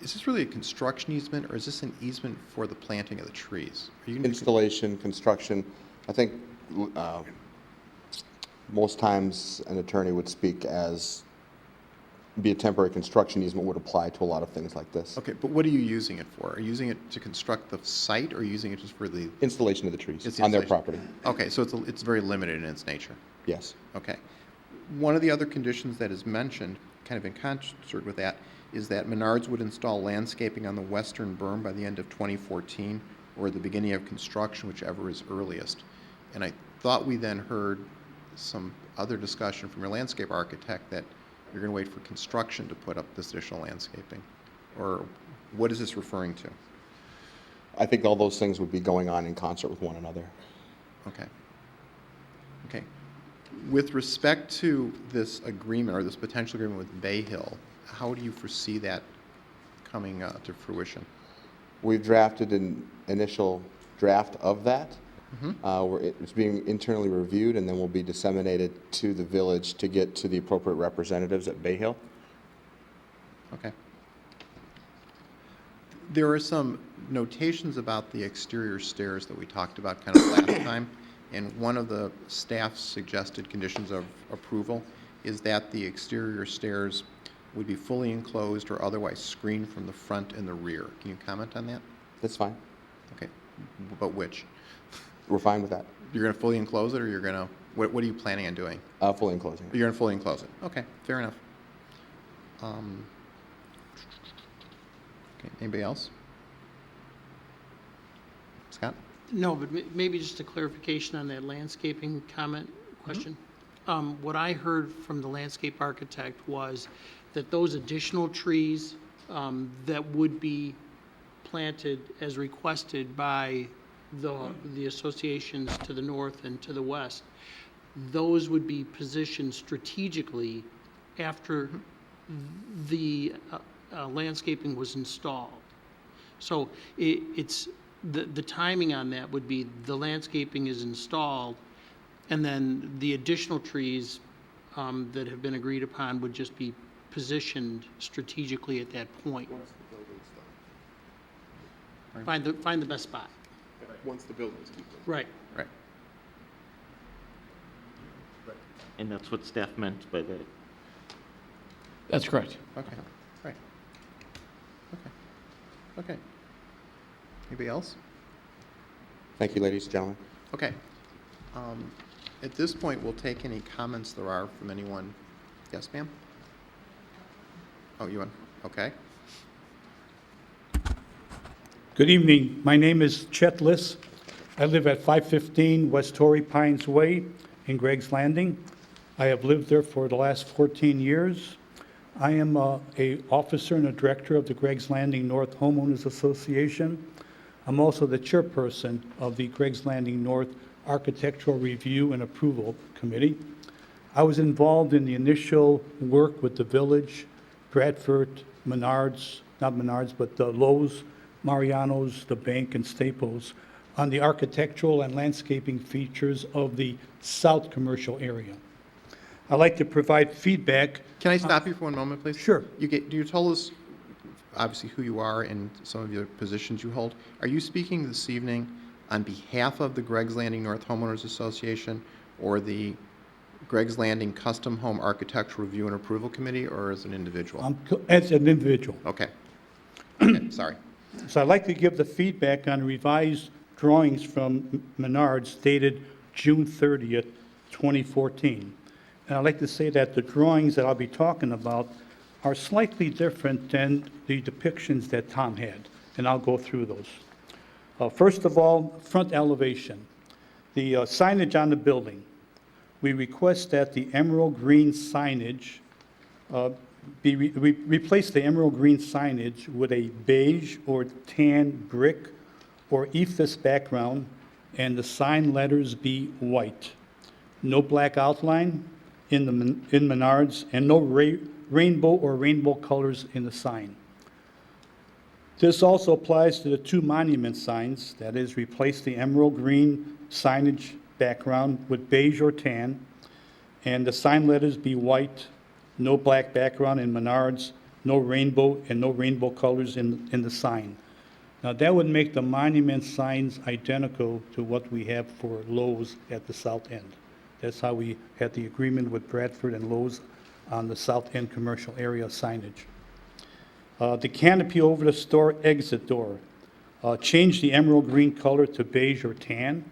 Is this really a construction easement, or is this an easement for the planting of the trees? Are you gonna be- Installation, construction, I think most times an attorney would speak as be a temporary construction easement would apply to a lot of things like this. Okay, but what are you using it for? Are you using it to construct the site, or are you using it just for the? Installation of the trees It's the on their installation. property. Okay, so it's very limited in its nature. Yes. Okay. One of the other conditions that is mentioned, kind of in concert with that, is that Menards would install landscaping on the western berm by the end of 2014 or the beginning of construction, whichever is earliest. And I thought we then heard some other discussion from your landscape architect that you're going to wait for construction to put up this additional landscaping. Or what is this referring to? I think all those things would be going on in concert with one another. Okay. Okay. With respect to this agreement or this potential agreement with Bay Hill, how do you foresee that coming to fruition? We've drafted an initial draft of that. Where it's being internally reviewed, and then will be disseminated to the village to get to the appropriate representatives at Bay Hill. Okay. There are some notations about the exterior stairs that we talked about kind of last time, and one of the staff's suggested conditions of approval is that the exterior stairs would be fully enclosed or otherwise screened from the front and the rear. Can you comment on that? That's fine. Okay, but which? We're fine with that. You're going to fully enclose it, or you're going to, what are you planning on doing? Fully enclosing it. You're going to fully enclose it. Okay, fair enough. Okay, anybody else? Scott? No, but maybe just a clarification on that landscaping comment question. What I heard from the landscape architect was that those additional trees that would be planted as requested by the associations to the north and to the west, those would be positioned strategically after the landscaping was installed. So it's the timing on that would be the landscaping is installed, and then the additional trees that have been agreed upon would just be positioned strategically at that point. Once the building's done. Find the best spot. Once the building's complete. Right. Right. And that's what staff meant by that. That's correct. Okay, right. Okay. Okay. Anybody else? Thank you, ladies and gentlemen. Okay. At this point, we'll take any comments there are from anyone. Yes, ma'am? Oh, you want, okay. Good evening. My name is Chet Liss. I live at 515 West Torrey Pines Way in Greg's Landing. I have lived there for the last 14 years. I am a officer and a director of the Greg's Landing North Homeowners Association. I'm also the chairperson of the Greg's Landing North Architectural Review and Approval Committee. I was involved in the initial work with the village, Bradford, Menards, not Menards, but the Lowe's, Mariano's, the bank, and Staples on the architectural and landscaping features of the south commercial area. I'd like to provide feedback. Can I stop you for one moment, please? Sure. You told us, obviously, who you are and some of your positions you hold. Are you speaking this evening on behalf of the Greg's Landing North Homeowners Association or the Greg's Landing Custom Home Architectural Review and Approval Committee, or as an individual? As an individual. Okay. Okay, sorry. So I'd like to give the feedback on revised drawings from Menards dated June 30th, 2014. And I'd like to say that the drawings that I'll be talking about are slightly different than the depictions that Tom had, and I'll go through those. First of all, front elevation. The signage on the building. We request that the emerald green signage replace the emerald green signage with a beige or tan brick or ephes background, and the sign letters be white. No black outline in Menards, and no rainbow or rainbow colors in the sign. This also applies to the two monument signs, that is, replace the emerald green signage background with beige or tan, and the sign letters be white, no black background in Menards, no rainbow, and no rainbow colors in the sign. Now, that would make the monument signs identical to what we have for Lowe's at the south end. That's how we had the agreement with Bradford and Lowe's on the south end commercial area signage. The canopy over the store exit door, change the emerald green color to beige or tan.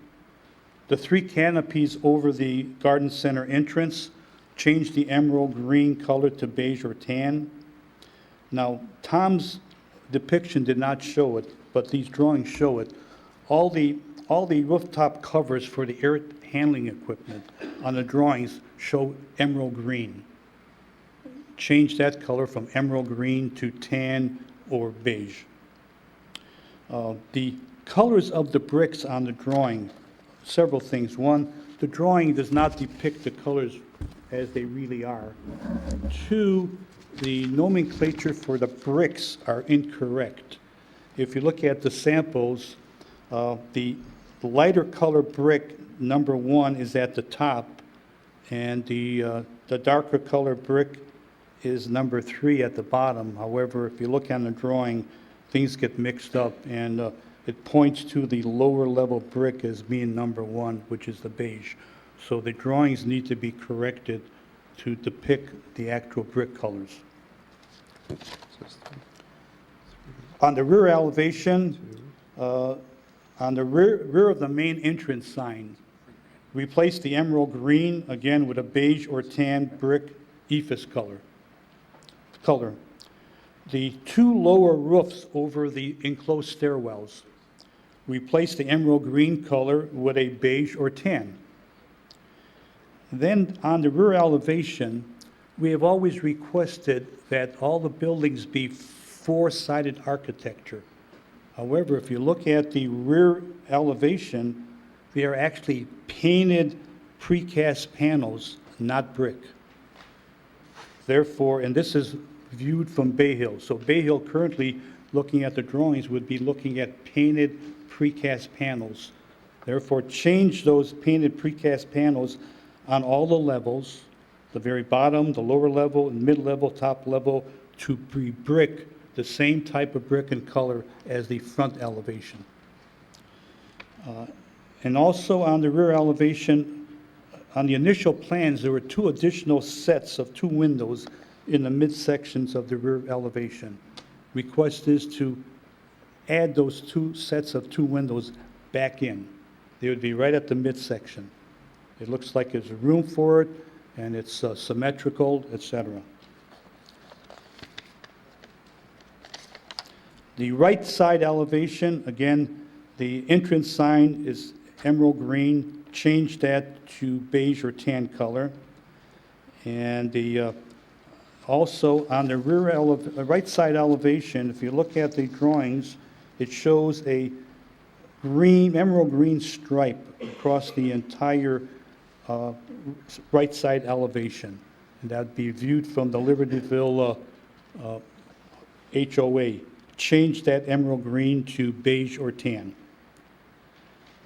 The 3 canopies over the garden center entrance, change the emerald green color to beige or tan. Now, Tom's depiction did not show it, but these drawings show it. All the rooftop covers for the air handling equipment on the drawings show emerald green. Change that color from emerald green to tan or beige. The colors of the bricks on the drawing, several things. One, the drawing does not depict the colors as they really are. 2, the nomenclature for the bricks are incorrect. If you look at the samples, the lighter color brick, number 1, is at the top, and the darker color brick is number 3 at the bottom. However, if you look on the drawing, things get mixed up, and it points to the lower level brick as being number 1, which is the beige. So the drawings need to be corrected to depict the actual brick colors. On the rear elevation, on the rear of the main entrance sign, replace the emerald green, again with a beige or tan brick ephes color. The 2 lower roofs over the enclosed stairwells, replace the emerald green color with a beige or tan. Then on the rear elevation, we have always requested that all the buildings be 4-sided architecture. However, if you look at the rear elevation, they are actually painted precast panels, not brick. Therefore, and this is viewed from Bay Hill. So Bay Hill currently, looking at the drawings, would be looking at painted precast panels. Therefore, change those painted precast panels on all the levels, the very bottom, the lower level, mid-level, top level, to be brick, the same type of brick and color as the front elevation. And also on the rear elevation, on the initial plans, there were 2 additional sets of 2 windows in the midsections of the rear elevation. Request is to add those 2 sets of 2 windows back in. They would be right at the midsection. It looks like there's room for it, and it's symmetrical, etc. The right side elevation, again, the entrance sign is emerald green. Change that to beige or tan color. And the also on the right side elevation, if you look at the drawings, it shows a green, emerald green stripe across the entire right side elevation. And that'd be viewed from the Libertyville HOA. Change that emerald green to beige or tan.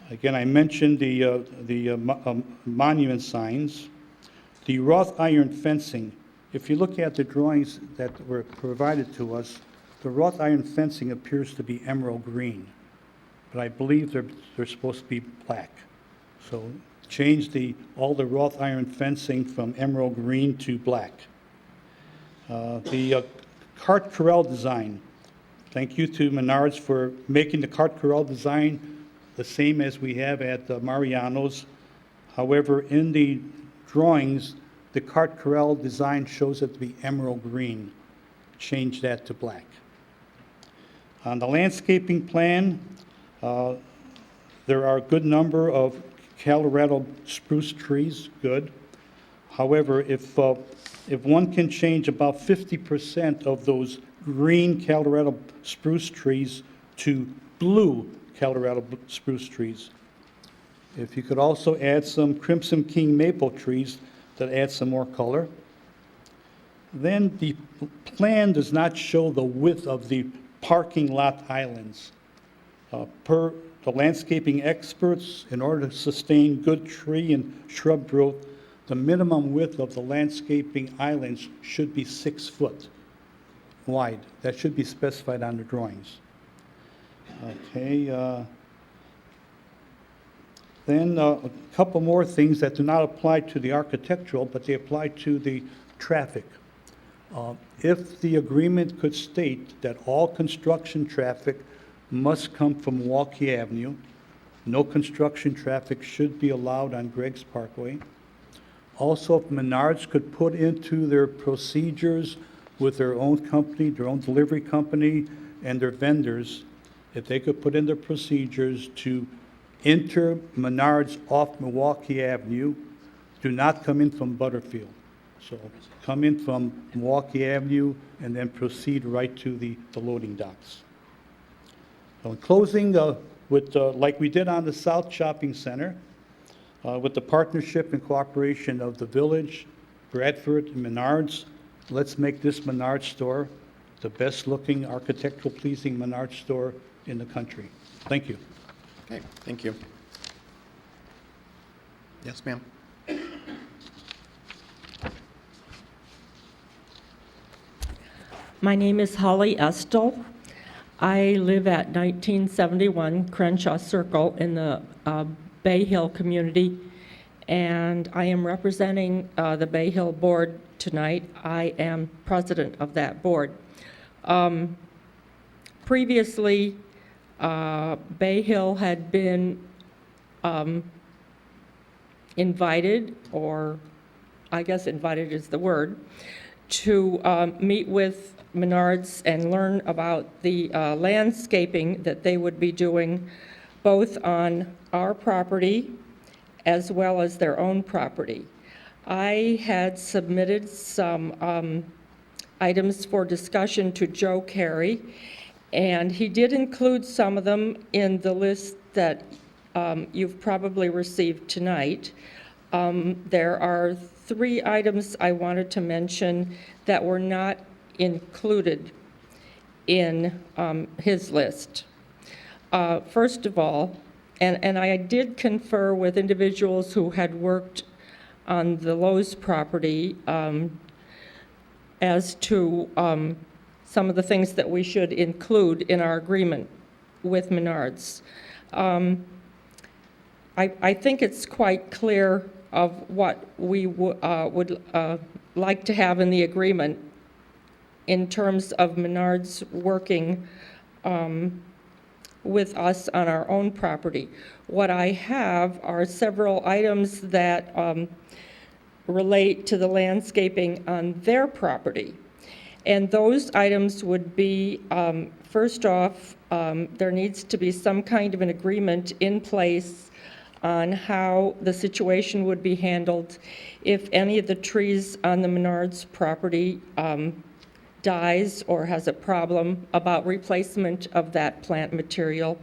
Again, I mentioned the monument signs. The wrought iron fencing, if you look at the drawings that were provided to us, the wrought iron fencing appears to be emerald green, but I believe they're supposed to be black. So change all the wrought iron fencing from emerald green to black. The cart corral design, thank you to Menards for making the cart corral design the same as we have at Mariano's. However, in the drawings, the cart corral design shows it to be emerald green. Change that to black. On the landscaping plan, there are a good number of Colorado spruce trees, good. However, if one can change about 50% of those green Colorado spruce trees to blue Colorado spruce trees. If you could also add some Crimson King maple trees that add some more color. Then the plan does not show the width of the parking lot islands. Per the landscaping experts, in order to sustain good tree and shrub growth, the minimum width of the landscaping islands should be 6 foot wide. That should be specified on the drawings. Okay. Then a couple more things that do not apply to the architectural, but they apply to the traffic. If the agreement could state that all construction traffic must come from Milwaukee Avenue, no construction traffic should be allowed on Greg's Parkway. Also, if Menards could put into their procedures with their own company, their own delivery company, and their vendors, if they could put in their procedures to enter Menards off Milwaukee Avenue, do not come in from Butterfield. So come in from Milwaukee Avenue and then proceed right to the loading docks. So in closing, like we did on the South Shopping Center, with the partnership and cooperation of the Village, Bradford, and Menards, let's make this Menards store the best-looking, architectural pleasing Menards store in the country. Thank you. Okay, thank you. Yes, ma'am. My name is Holly Estel. I live at 1971 Crenshaw Circle in the Bay Hill community, and I am representing the Bay Hill Board tonight. I am president of that board. Previously, Bay Hill had been invited, or I guess invited is the word, to meet with Menards and learn about the landscaping that they would be doing both on our property as well as their own property. I had submitted some items for discussion to Joe Carey, and he did include some of them in the list that you've probably received tonight. There are 3 items I wanted to mention that were not included in his list. First of all, and I did confer with individuals who had worked on the Lowe's property as to some of the things that we should include in our agreement with Menards. I think it's quite clear of what we would like to have in the agreement in terms of Menards working with us on our own property. What I have are several items that relate to the landscaping on their property. And those items would be, first off, there needs to be some kind of an agreement in place on how the situation would be handled if any of the trees on the Menards property dies or has a problem, about replacement of that plant material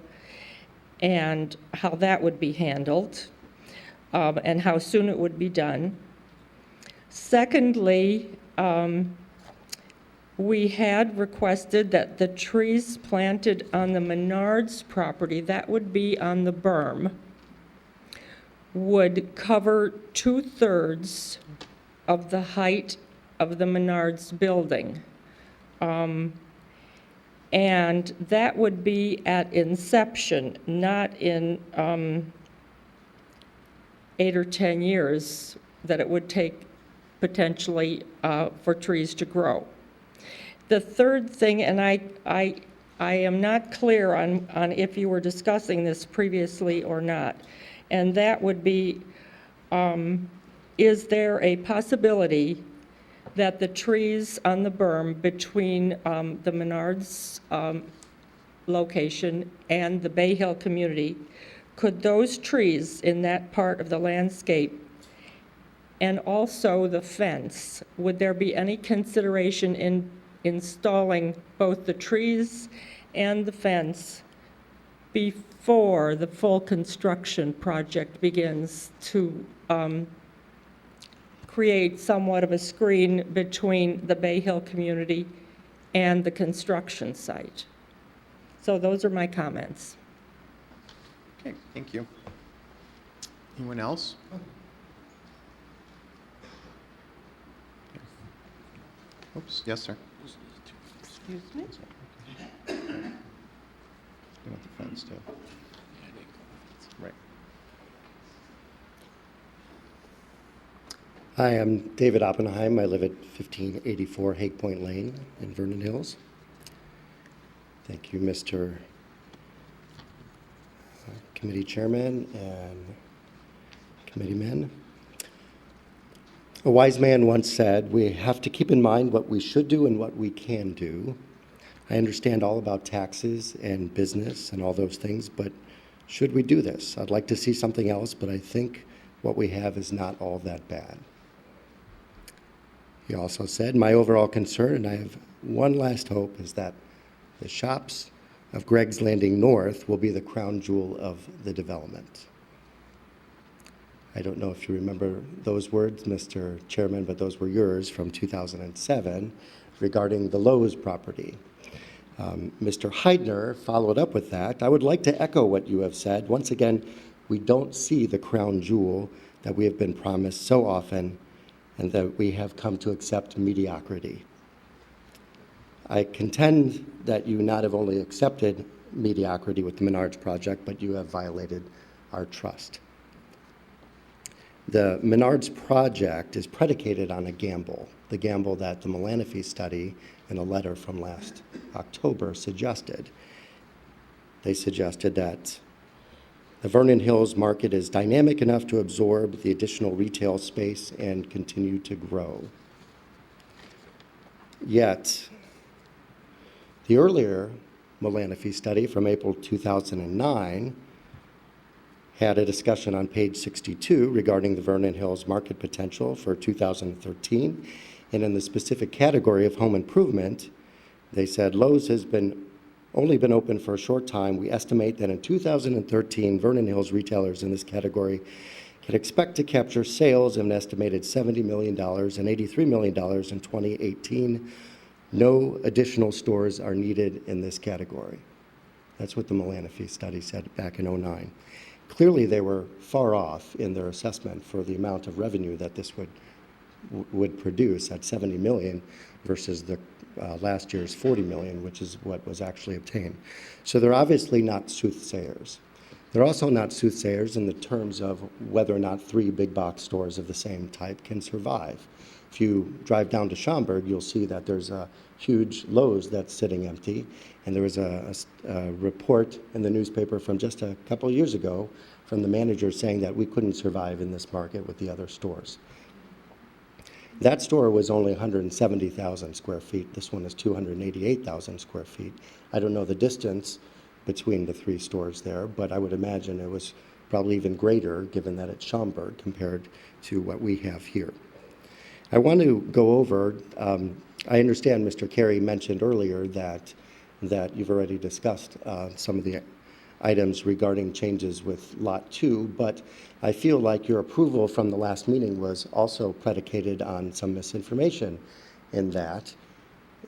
and how that would be handled and how soon it would be done. Secondly, we had requested that the trees planted on the Menards property, that would be on the berm, would cover 2/3 of the height of the Menards building. And that would be at inception, not in 8 or 10 years that it would take potentially for trees to grow. The third thing, and I am not clear on if you were discussing this previously or not, and that would be, is there a possibility that the trees on the berm between the Menards location and the Bay Hill community, could those trees in that part of the landscape and also the fence, would there be any consideration in installing both the trees and the fence before the full construction project begins to create somewhat of a screen between the Bay Hill community and the construction site? So those are my comments. Okay, thank you. Anyone else? Oops, yes, sir. Excuse me? You want the fence too? Right. Hi, I'm David Oppenheim. I live at 1584 Hague Point Lane in Vernon Hills. Thank you, Mr. Committee Chairman and committeemen. A wise man once said, we have to keep in mind what we should do and what we can do. I understand all about taxes and business and all those things, but should we do this? I'd like to see something else, but I think what we have is not all that bad. He also said, my overall concern, and I have one last hope, is that the shops of Greg's Landing North will be the crown jewel of the development. I don't know if you remember those words, Mr. Chairman, but those were yours from 2007 regarding the Lowe's property. Mr. Heidner followed up with that. I would like to echo what you have said. Once again, we don't see the crown jewel that we have been promised so often and that we have come to accept mediocrity. I contend that you not have only accepted mediocrity with the Menards project, but you have violated our trust. The Menards project is predicated on a gamble, the gamble that the Melanophy study in a letter from last October suggested. They suggested that the Vernon Hills market is dynamic enough to absorb the additional retail space and continue to grow. Yet, the earlier Melanophy study from April 2009 had a discussion on page 62 regarding the Vernon Hills market potential for 2013. And in the specific category of home improvement, they said Lowe's has only been open for a short time. We estimate that in 2013, Vernon Hills retailers in this category can expect to capture sales of an estimated $70 million and $83 million in 2018. No additional stores are needed in this category. That's what the Melanophy study said back in 2009. Clearly, they were far off in their assessment for the amount of revenue that this would produce at $70 million versus the last year's $40 million, which is what was actually obtained. So they're obviously not soothsayers. They're also not soothsayers in the terms of whether or not 3 big box stores of the same type can survive. If you drive down to Schaumburg, you'll see that there's a huge Lowe's that's sitting empty, and there was a report in the newspaper from just a couple years ago from the manager saying that we couldn't survive in this market with the other stores. That store was only 170,000 square feet. This one is 288,000 square feet. I don't know the distance between the 3 stores there, but I would imagine it was probably even greater given that it's Schaumburg compared to what we have here. I want to go over, I understand Mr. Carey mentioned earlier that you've already discussed some of the items regarding changes with Lot 2, but I feel like your approval from the last meeting was also predicated on some misinformation in that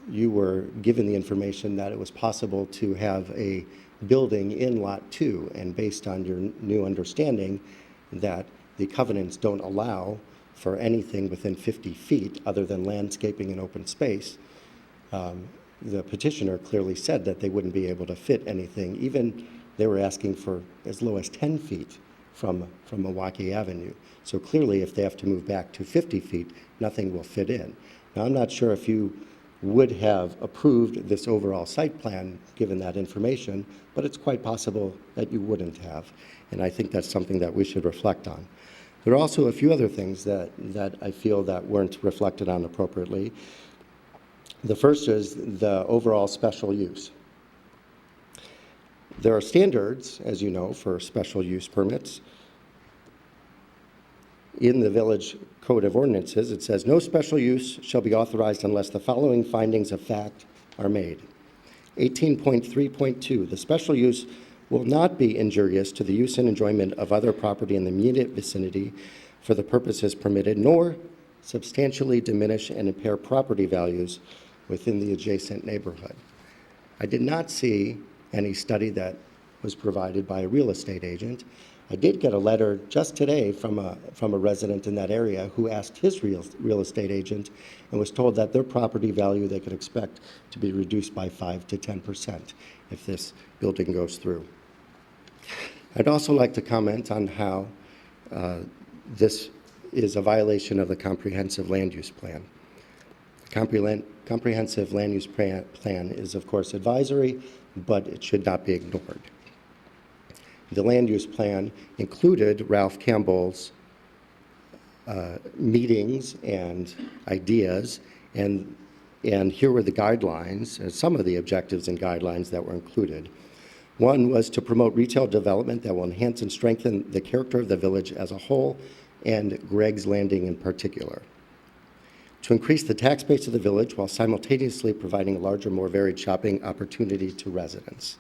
you were given the information that it was possible to have a building in Lot 2, and based on your new understanding that the covenants don't allow for anything within 50 feet other than landscaping and open space, the petitioner clearly said that they wouldn't be able to fit anything. Even they were asking for as low as 10 feet from Milwaukee Avenue. So clearly, if they have to move back to 50 feet, nothing will fit in. Now, I'm not sure if you would have approved this overall site plan given that information, but it's quite possible that you wouldn't have. And I think that's something that we should reflect on. There are also a few other things that I feel that weren't reflected on appropriately. The first is the overall special use. There are standards, as you know, for special use permits. In the Village Code of Ordinances, it says, no special use shall be authorized unless the following findings of fact are made. 18.3.2, the special use will not be injurious to the use and enjoyment of other property in the immediate vicinity for the purposes permitted, nor substantially diminish and impair property values within the adjacent neighborhood. I did not see any study that was provided by a real estate agent. I did get a letter just today from a resident in that area who asked his real estate agent and was told that their property value they could expect to be reduced by 5 to 10% if this building goes through. I'd also like to comment on how this is a violation of the comprehensive land use plan. Comprehensive land use plan is, of course, advisory, but it should not be ignored. The land use plan included Ralph Campbell's meetings and ideas, and here were the guidelines, some of the objectives and guidelines that were included. One was to promote retail development that will enhance and strengthen the character of the village as a whole, and Greg's Landing in particular. To increase the tax base of the village while simultaneously providing a larger, more varied shopping opportunity to residents.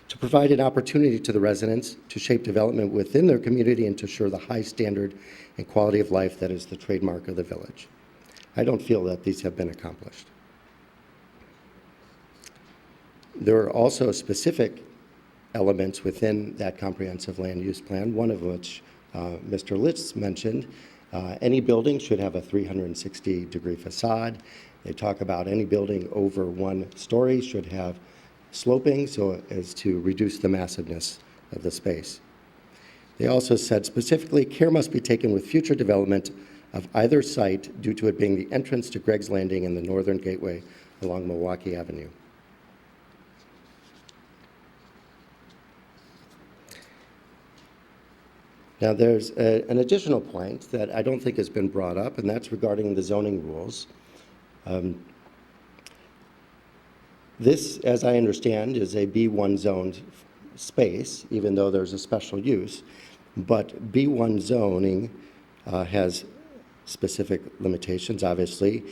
To provide an opportunity to the residents to shape development within their community and to assure the high standard and quality of life that is the trademark of the village. I don't feel that these have been accomplished. There are also specific elements within that comprehensive land use plan, one of which Mr. Litz mentioned. Any building should have a 360-degree facade. They talk about any building over 1 story should have sloping so as to reduce the massiveness of the space. They also said specifically, care must be taken with future development of either site due to it being the entrance to Greg's Landing and the northern gateway along Milwaukee Avenue. Now, there's an additional point that I don't think has been brought up, and that's regarding the zoning rules. This, as I understand, is a B1 zoned space, even though there's a special use. But B1 zoning has specific limitations, obviously.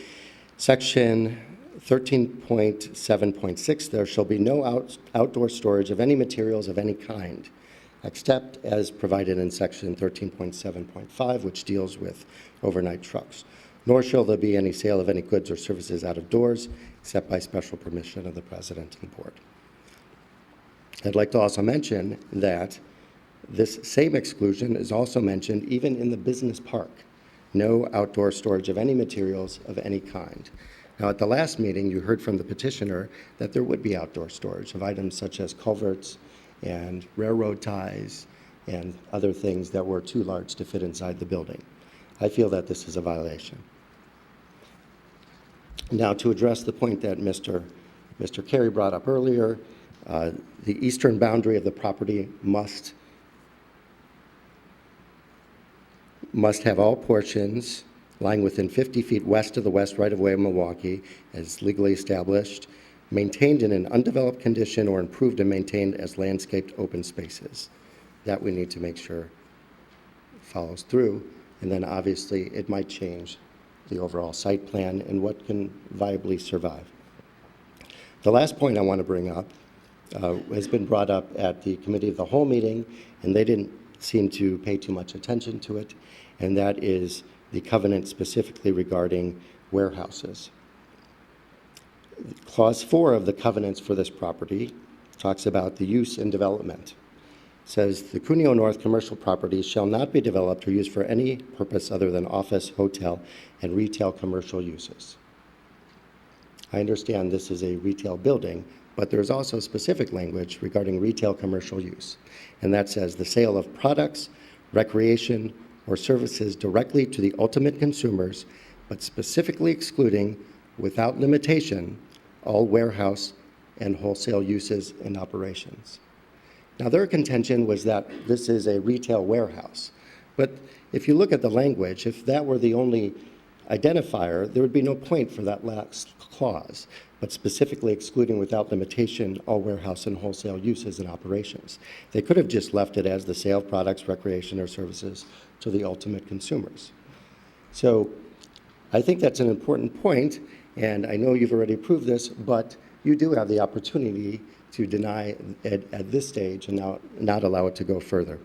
Section 13.7.6, there shall be no outdoor storage of any materials of any kind, except as provided in section 13.7.5, which deals with overnight trucks. Nor shall there be any sale of any goods or services out of doors, except by special permission of the president and board. I'd like to also mention that this same exclusion is also mentioned even in the business park. No outdoor storage of any materials of any kind. Now, at the last meeting, you heard from the petitioner that there would be outdoor storage of items such as culverts and railroad ties and other things that were too large to fit inside the building. I feel that this is a violation. Now, to address the point that Mr. Carey brought up earlier, the eastern boundary of the property must have all portions lying within 50 feet west of the west right-of-way of Milwaukee as legally established, maintained in an undeveloped condition, or improved and maintained as landscaped open spaces. That we need to make sure follows through. And then obviously it might change the overall site plan and what can viably survive. The last point I want to bring up has been brought up at the Committee of the Whole meeting, and they didn't seem to pay too much attention to it, and that is the covenant specifically regarding warehouses. Clause 4 of the covenants for this property talks about the use and development. It says, the Cuneo North commercial property shall not be developed or used for any purpose other than office, hotel, and retail commercial uses. I understand this is a retail building, but there's also specific language regarding retail commercial use. And that says the sale of products, recreation, or services directly to the ultimate consumers, but specifically excluding, without limitation, all warehouse and wholesale uses and operations. Now, their contention was that this is a retail warehouse. But if you look at the language, if that were the only identifier, there would be no point for that last clause, but specifically excluding without limitation all warehouse and wholesale uses and operations. They could have just left it as the sale of products, recreation, or services to the ultimate consumers. So I think that's an important point, and I know you've already approved this, but you do have the opportunity to deny it at this stage and now not allow it to go further.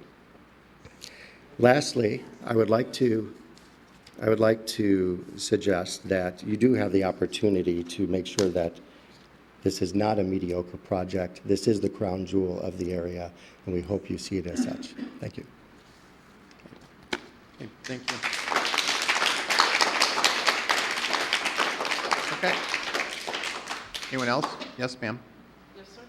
Lastly, I would like to suggest that you do have the opportunity to make sure that this is not a mediocre project. This is the crown jewel of the area, and we hope you see it as such. Thank you. Okay, thank you. Okay. Anyone else? Yes, ma'am. Yes, sir.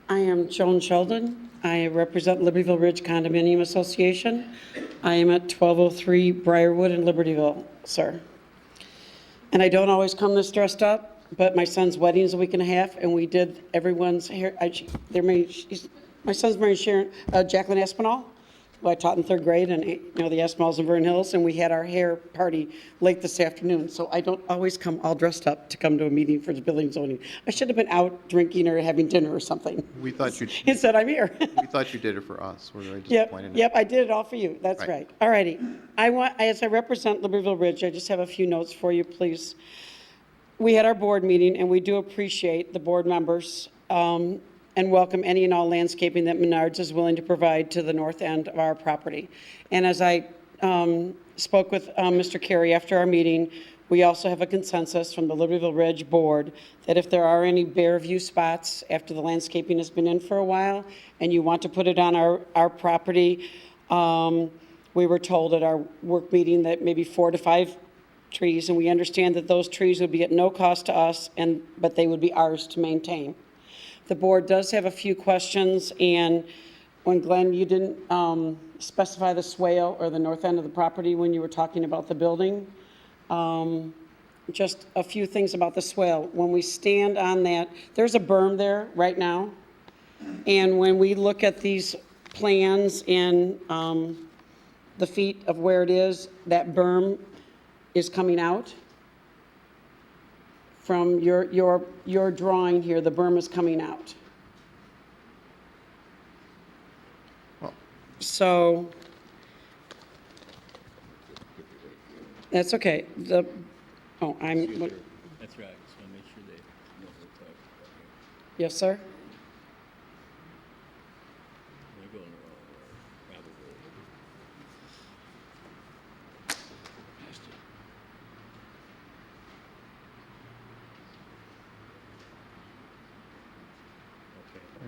I am Joan Sheldon. I represent Libertyville Ridge Condominium Association. I am at 1203 Briarwood in Libertyville, sir. And I don't always come this dressed up, but my son's wedding is a week and a half, and we did everyone's hair. My son's married Jacqueline Espinal, who I taught in 3rd grade, and the Espinals in Vernon Hills, and we had our hair party late this afternoon. So I don't always come all dressed up to come to a meeting for the building zoning. I should have been out drinking or having dinner or something. We thought you, Instead, I'm here. we thought you did it for us. We're very Yep, disappointed. yep, I did it all for you. That's Right. right. All righty. As I represent Libertyville Ridge, I just have a few notes for you, please. We had our board meeting, and we do appreciate the board members and welcome any and all landscaping that Menards is willing to provide to the north end of our property. And as I spoke with Mr. Carey after our meeting, we also have a consensus from the Libertyville Ridge Board that if there are any bare view spots after the landscaping has been in for a while and you want to put it on our property, we were told at our work meeting that maybe 4 to 5 trees, and we understand that those trees would be at no cost to us, but they would be ours to maintain. The board does have a few questions, and when Glenn, you didn't specify the swale or the north end of the property when you were talking about the building. Just a few things about the swale. When we stand on that, there's a berm there right now, and when we look at these plans and the feet of where it is, that berm is coming out. From your drawing here, the berm is coming out. So, that's okay. That's right, just want to make sure they know what we're talking about here. Yes, sir? Am I going the wrong way? Probably.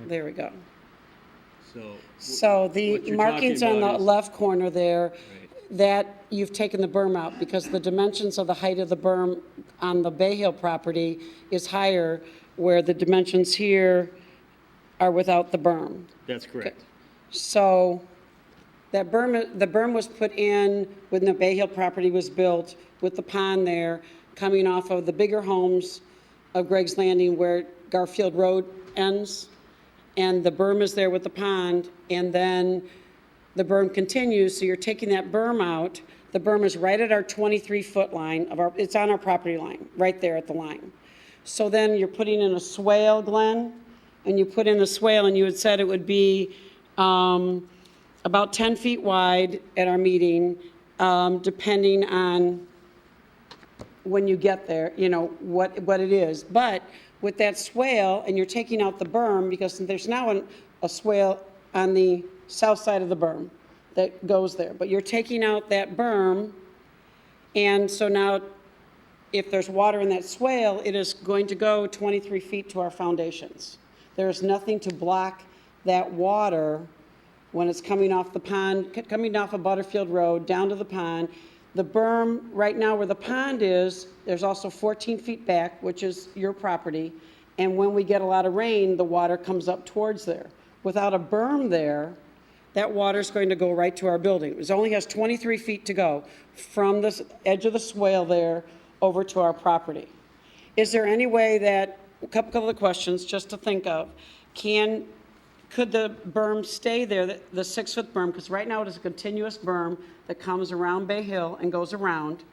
There we go. So. So the what you're markings talking on the about is- left corner there, Right. that you've taken the berm out because the dimensions of the height of the berm on the Bay Hill property is higher, where the dimensions here are without the berm. That's correct. So that berm, the berm was put in when the Bay Hill property was built with the pond there coming off of the bigger homes of Greg's Landing where Garfield Road ends. And the berm is there with the pond, and then the berm continues, so you're taking that berm out. The berm is right at our 23-foot line it's on our property line, right there at the line. So then you're putting in a swale, Glenn, and you put in the swale, and you had said it would be about 10 feet wide at our meeting, depending on when you get there, what it is. But with that swale, and you're taking out the berm, because there's now a swale on the south side of the berm that goes there. But you're taking out that berm, and so now if there's water in that swale, it is going to go 23 feet to our foundations. There's nothing to block that water when it's coming off the pond, coming off of Butterfield Road, down to the pond. The berm, right now where the pond is, there's also 14 feet back, which is your property, and when we get a lot of rain, the water comes up towards there. Without a berm there, that water's going to go right to our building. It only has 23 feet to go from the edge of the swale there over to our property. Is there any way that, a couple of questions just to think of, could the berm stay there, the 6-foot berm, because right now it is a continuous berm that comes around Bay Hill and goes around.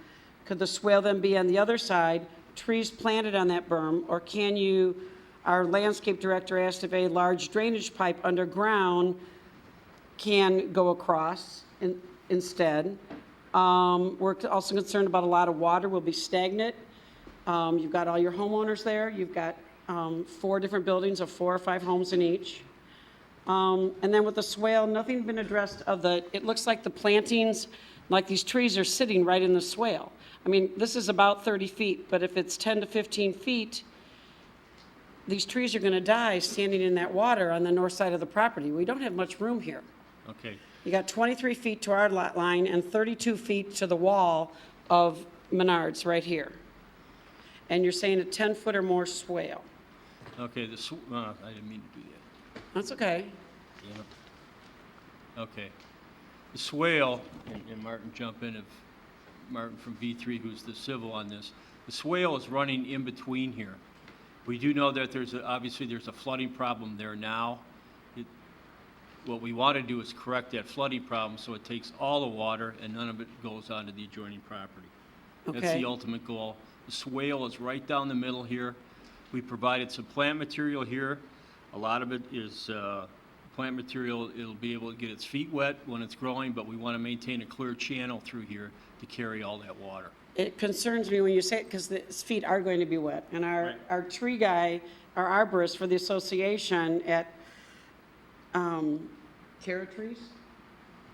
Could the swale then be on the other side, trees planted on that berm, or can you, our landscape director asked if a large drainage pipe underground can go across instead. We're also concerned about a lot of water will be stagnant. You've got all your homeowners there. You've got 4 different buildings of 4 or 5 homes in each. And then with the swale, nothing's been addressed it looks like the plantings, like these trees are sitting right in the swale. I mean, this is about 30 feet, but if it's 10 to 15 feet, these trees are going to die standing in that water on the north side of the property. We don't have much room here. Okay. You got 23 feet to our lot line and 32 feet to the wall of Menards right here. And you're saying a 10-foot or more swale. Okay, I didn't mean to do that. That's okay. Okay. The swale, and Martin jump in if, Martin from V3, who's the civil on this. The swale is running in between here. We do know that obviously there's a flooding problem there now. What we want to do is correct that flooding problem so it takes all the water and none of it goes onto the adjoining property. That's Okay. the ultimate goal. The swale is right down the middle here. We provided some plant material here. A lot of it is plant material. It'll be able to get its feet wet when it's growing, but we want to maintain a clear channel through here to carry all that water. It concerns me when you say it, because the feet are going to be wet. And our tree guy, our arborist for the association at, Carrot trees?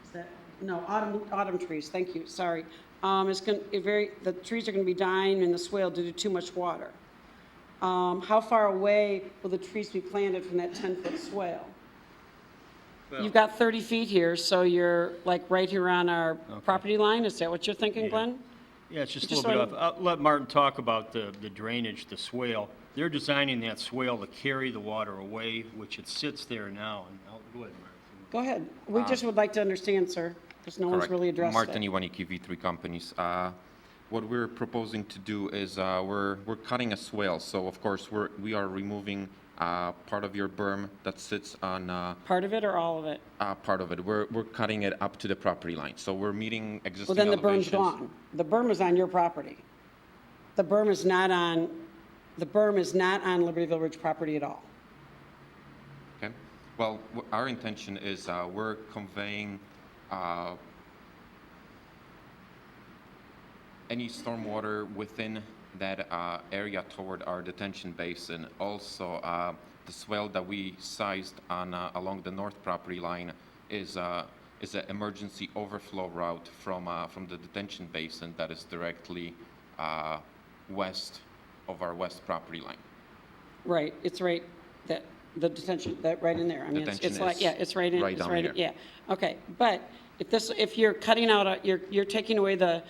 Is that, no, autumn trees, thank you, sorry. The trees are gonna be dying in the swale due to too much water. How far away will the trees be planted from that 10-foot swale? You've got 30 feet here, so you're like right here on our property line, is that what you're thinking, Glenn? Yeah, it's just a Just little bit so off. I'll let Martin talk about the drainage, the swale. They're designing that swale to carry the water away, which it sits there now. And go ahead, Martin. Go ahead, we just would like to understand, sir, because no one's really addressed Martin it. Iwaniki, V3 Companies. What we're proposing to do is we're cutting a swale. So of course we are removing part of your berm that sits on Part of it or all of it? part of it. We're cutting it up to the property line. So we're meeting existing Well, then the berm's elevations. gone. The berm is on your property. The berm is not on Libertyville Ridge property at all. Okay. Well, our intention is we're conveying any stormwater within that area toward our detention basin. Also, the swale that we sized on along the north property line is an emergency overflow route from the detention basin that is directly west of our west property line. Right, it's right, the detention, that right in there. I mean, Detention it's like, is yeah, it's right in, right it's down right, here. yeah. Okay, but if you're cutting out, you're taking away the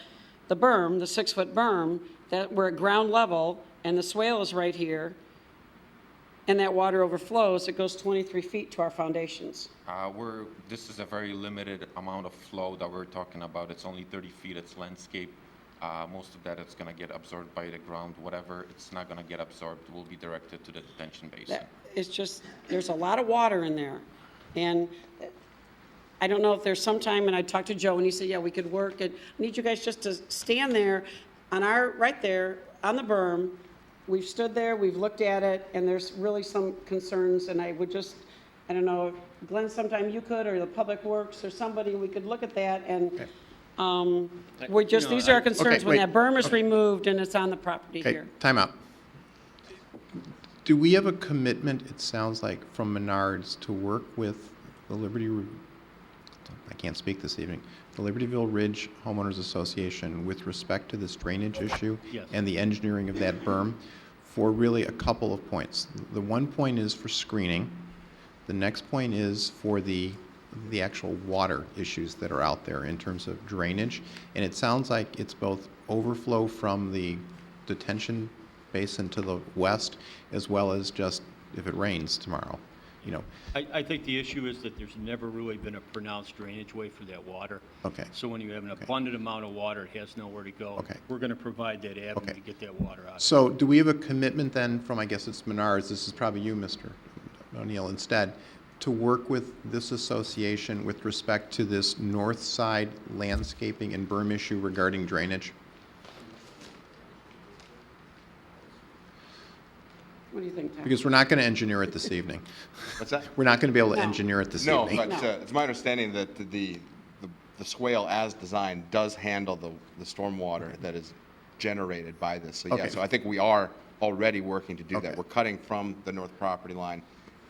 berm, the 6-foot berm, that we're at ground level, and the swale is right here, and that water overflows, it goes 23 feet to our foundations. This is a very limited amount of flow that we're talking about. It's only 30 feet. It's landscape. Most of that is going to get absorbed by the ground. Whatever it's not going to get absorbed will be directed to the detention basin. It's just, there's a lot of water in there. And I don't know if there's some time, and I talked to Joe, and he said, yeah, we could work, and I need you guys just to stand there right there on the berm. We've stood there, we've looked at it, and there's really some concerns, and I would just, I don't know, Glenn, sometime you could, or the Public Works, or somebody, we could look at that, and these are our concerns when that berm is removed and it's on the property Okay, here. time out. Do we have a commitment, it sounds like, from Menards to work with the I can't speak this evening, the Libertyville Ridge Homeowners Association with respect to this drainage issue? Yes. And the engineering of that berm for really a couple of points. The one point is for screening. The next point is for the actual water issues that are out there in terms of drainage. And it sounds like it's both overflow from the detention basin to the west, as well as just if it rains tomorrow, you know. I think the issue is that there's never really been a pronounced drainage way for that water. Okay. So when you have an abundant amount of water, it has nowhere to go. Okay. We're going to provide that avenue Okay. to get that water out. So do we have a commitment then from, I guess it's Menards, this is probably you, Mr. O'Neill, instead, to work with this association with respect to this north side landscaping and berm issue regarding drainage? What do you think, Tom? Because we're not going to engineer it this evening. What's that? We're not going to be able to No. engineer it this No, evening. but it's my understanding that the swale as designed does handle the stormwater that is generated by this. So yeah, Okay. so I think we are already working to do Okay. that. We're cutting from the north property line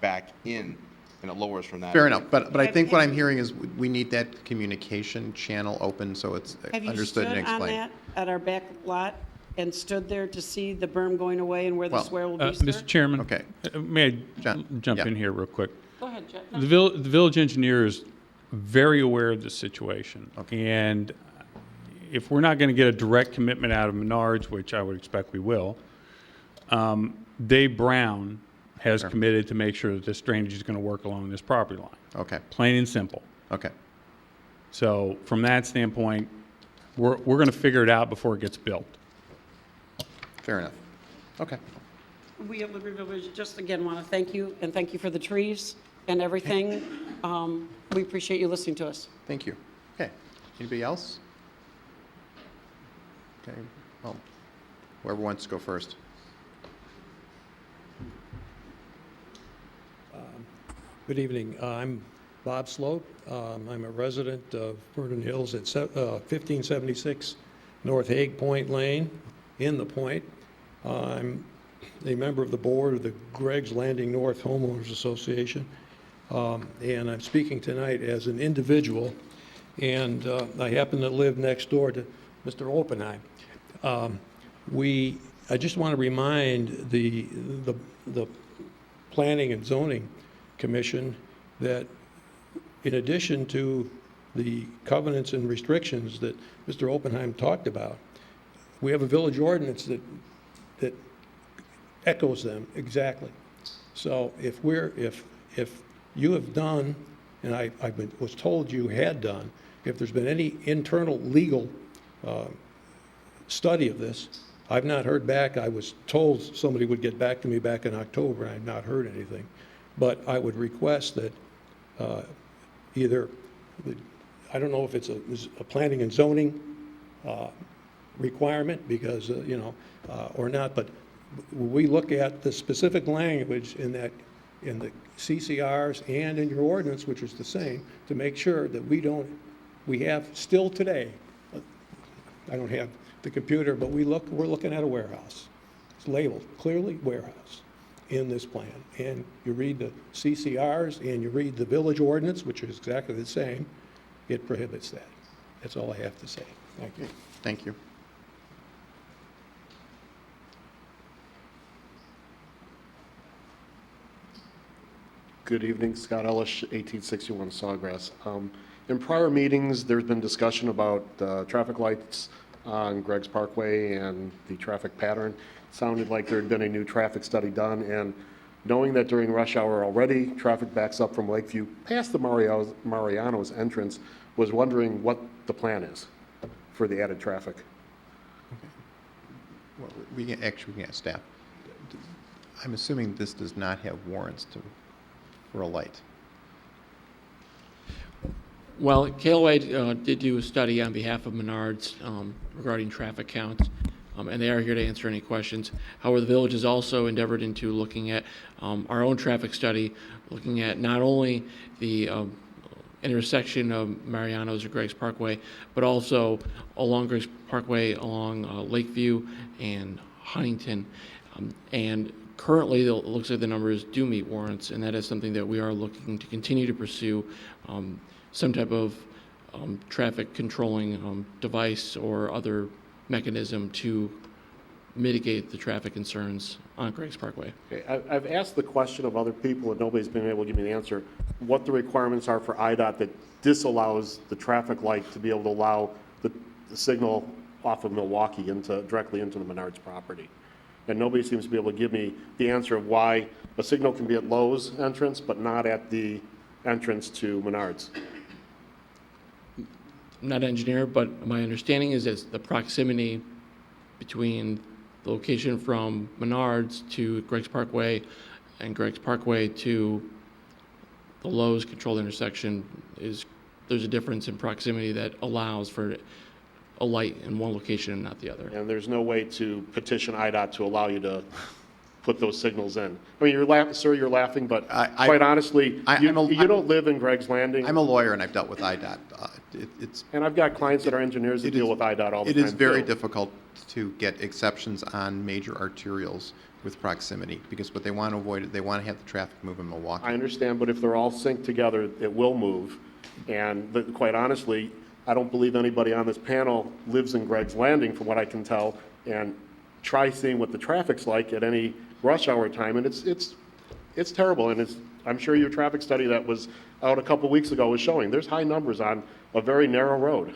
back in, and it lowers from that. Fair enough, but I think what I'm hearing is we need that communication channel open so it's Have you understood and stood on explained. that at our back lot and stood there to see the berm going away and where the Well, swale will be, sir? Mr. Chairman? Okay. May I John, jump yeah. in here real quick? Go ahead, Jeff. The village engineer is very aware of the situation. And if we're not going to get a direct commitment out of Menards, which I would expect we will, Dave Brown has Sure. committed to make sure that this drainage is going to work along this property line. Okay, Plain and simple. okay. So from that standpoint, we're going to figure it out before it gets built. Fair enough. Okay. We at Libertyville Vision just again want to thank you, and thank you for the trees and everything. We appreciate you listening to us. Thank you. Okay. Anybody else? Okay. Well, whoever wants to go first. Good evening. I'm Bob Slope. I'm a resident of Vernon Hills at 1576 North Hague Point Lane, in the Point. I'm a member of the board of the Greg's Landing North Homeowners Association, and I'm speaking tonight as an individual, and I happen to live next door to Mr. Oppenheim. I just want to remind the Planning and Zoning Commission that in addition to the covenants and restrictions that Mr. Oppenheim talked about, we have a village ordinance that echoes them exactly. So if you have done, and I was told you had done, if there's been any internal legal study of this, I've not heard back. I was told somebody would get back to me back in October, and I've not heard anything. But I would request that either, I don't know if it's a planning and zoning requirement, because, or not, but we look at the specific language in the CCRs and in your ordinance, which is the same, to make sure that we have still today, I don't have the computer, but we're looking at a warehouse. It's labeled clearly warehouse in this plan. And you read the CCRs and you read the village ordinance, which is exactly the same, it prohibits that. That's all I have to say. Thank you. Thank you. Good evening, Scott Ellis, 1861 Sawgrass. In prior meetings, there's been discussion about traffic lights on Greg's Parkway and the traffic pattern. Sounded like there had been a new traffic study done, and knowing that during rush hour already, traffic backs up from Lakeview past the Mariano's entrance, was wondering what the plan is for the added traffic. Well, we can ask staff. I'm assuming this does not have warrants for a light. Well, KLA did do a study on behalf of Menards regarding traffic counts, and they are here to answer any questions. However, the village has also endeavored into looking at our own traffic study, looking at not only the intersection of Mariano's or Greg's Parkway, but also along Greg's Parkway, along Lakeview and Huntington. And currently, it looks like the numbers do meet warrants, and that is something that we are looking to continue to pursue, some type of traffic controlling device or other mechanism to mitigate the traffic concerns on Greg's Parkway. Okay, I've asked the question of other people and nobody's been able to give me the answer, what the requirements are for IDOT that disallows the traffic light to be able to allow the signal off of Milwaukee directly into the Menards property. And nobody seems to be able to give me the answer of why a signal can be at Lowe's entrance, but not at the entrance to Menards. I'm not an engineer, but my understanding is that the proximity between the location from Menards to Greg's Parkway and Greg's Parkway to the Lowe's controlled intersection there's a difference in proximity that allows for a light in one location and not the other. And there's no way to petition IDOT to allow you to put those signals in. I mean, you're laughing, sir, you're laughing, but quite honestly, you don't live in Greg's Landing. I'm a lawyer and I've dealt with IDOT. And I've got clients that are engineers that deal with IDOT all the time. It is very too. difficult to get exceptions on major arterials with proximity, because what they want to avoid, they want to have the traffic move in Milwaukee. I understand, but if they're all synced together, it will move. And quite honestly, I don't believe anybody on this panel lives in Greg's Landing, from what I can tell, and try seeing what the traffic's like at any rush hour time, and it's terrible. And I'm sure your traffic study that was out a couple weeks ago was showing there's high numbers on a very narrow road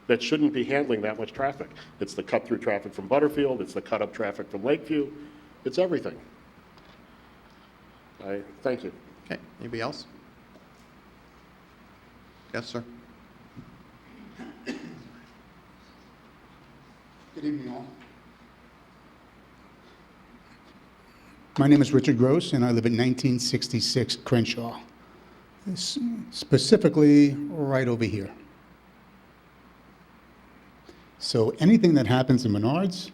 that shouldn't be handling that much traffic. It's the cut-through traffic from Butterfield, it's the cut-up traffic from Lakeview, it's everything. Thank you. Okay, anybody else? Yes, sir. Good evening, all. My name is Richard Gross, and I live at 1966 Crenshaw, specifically right over here. So anything that happens in Menards,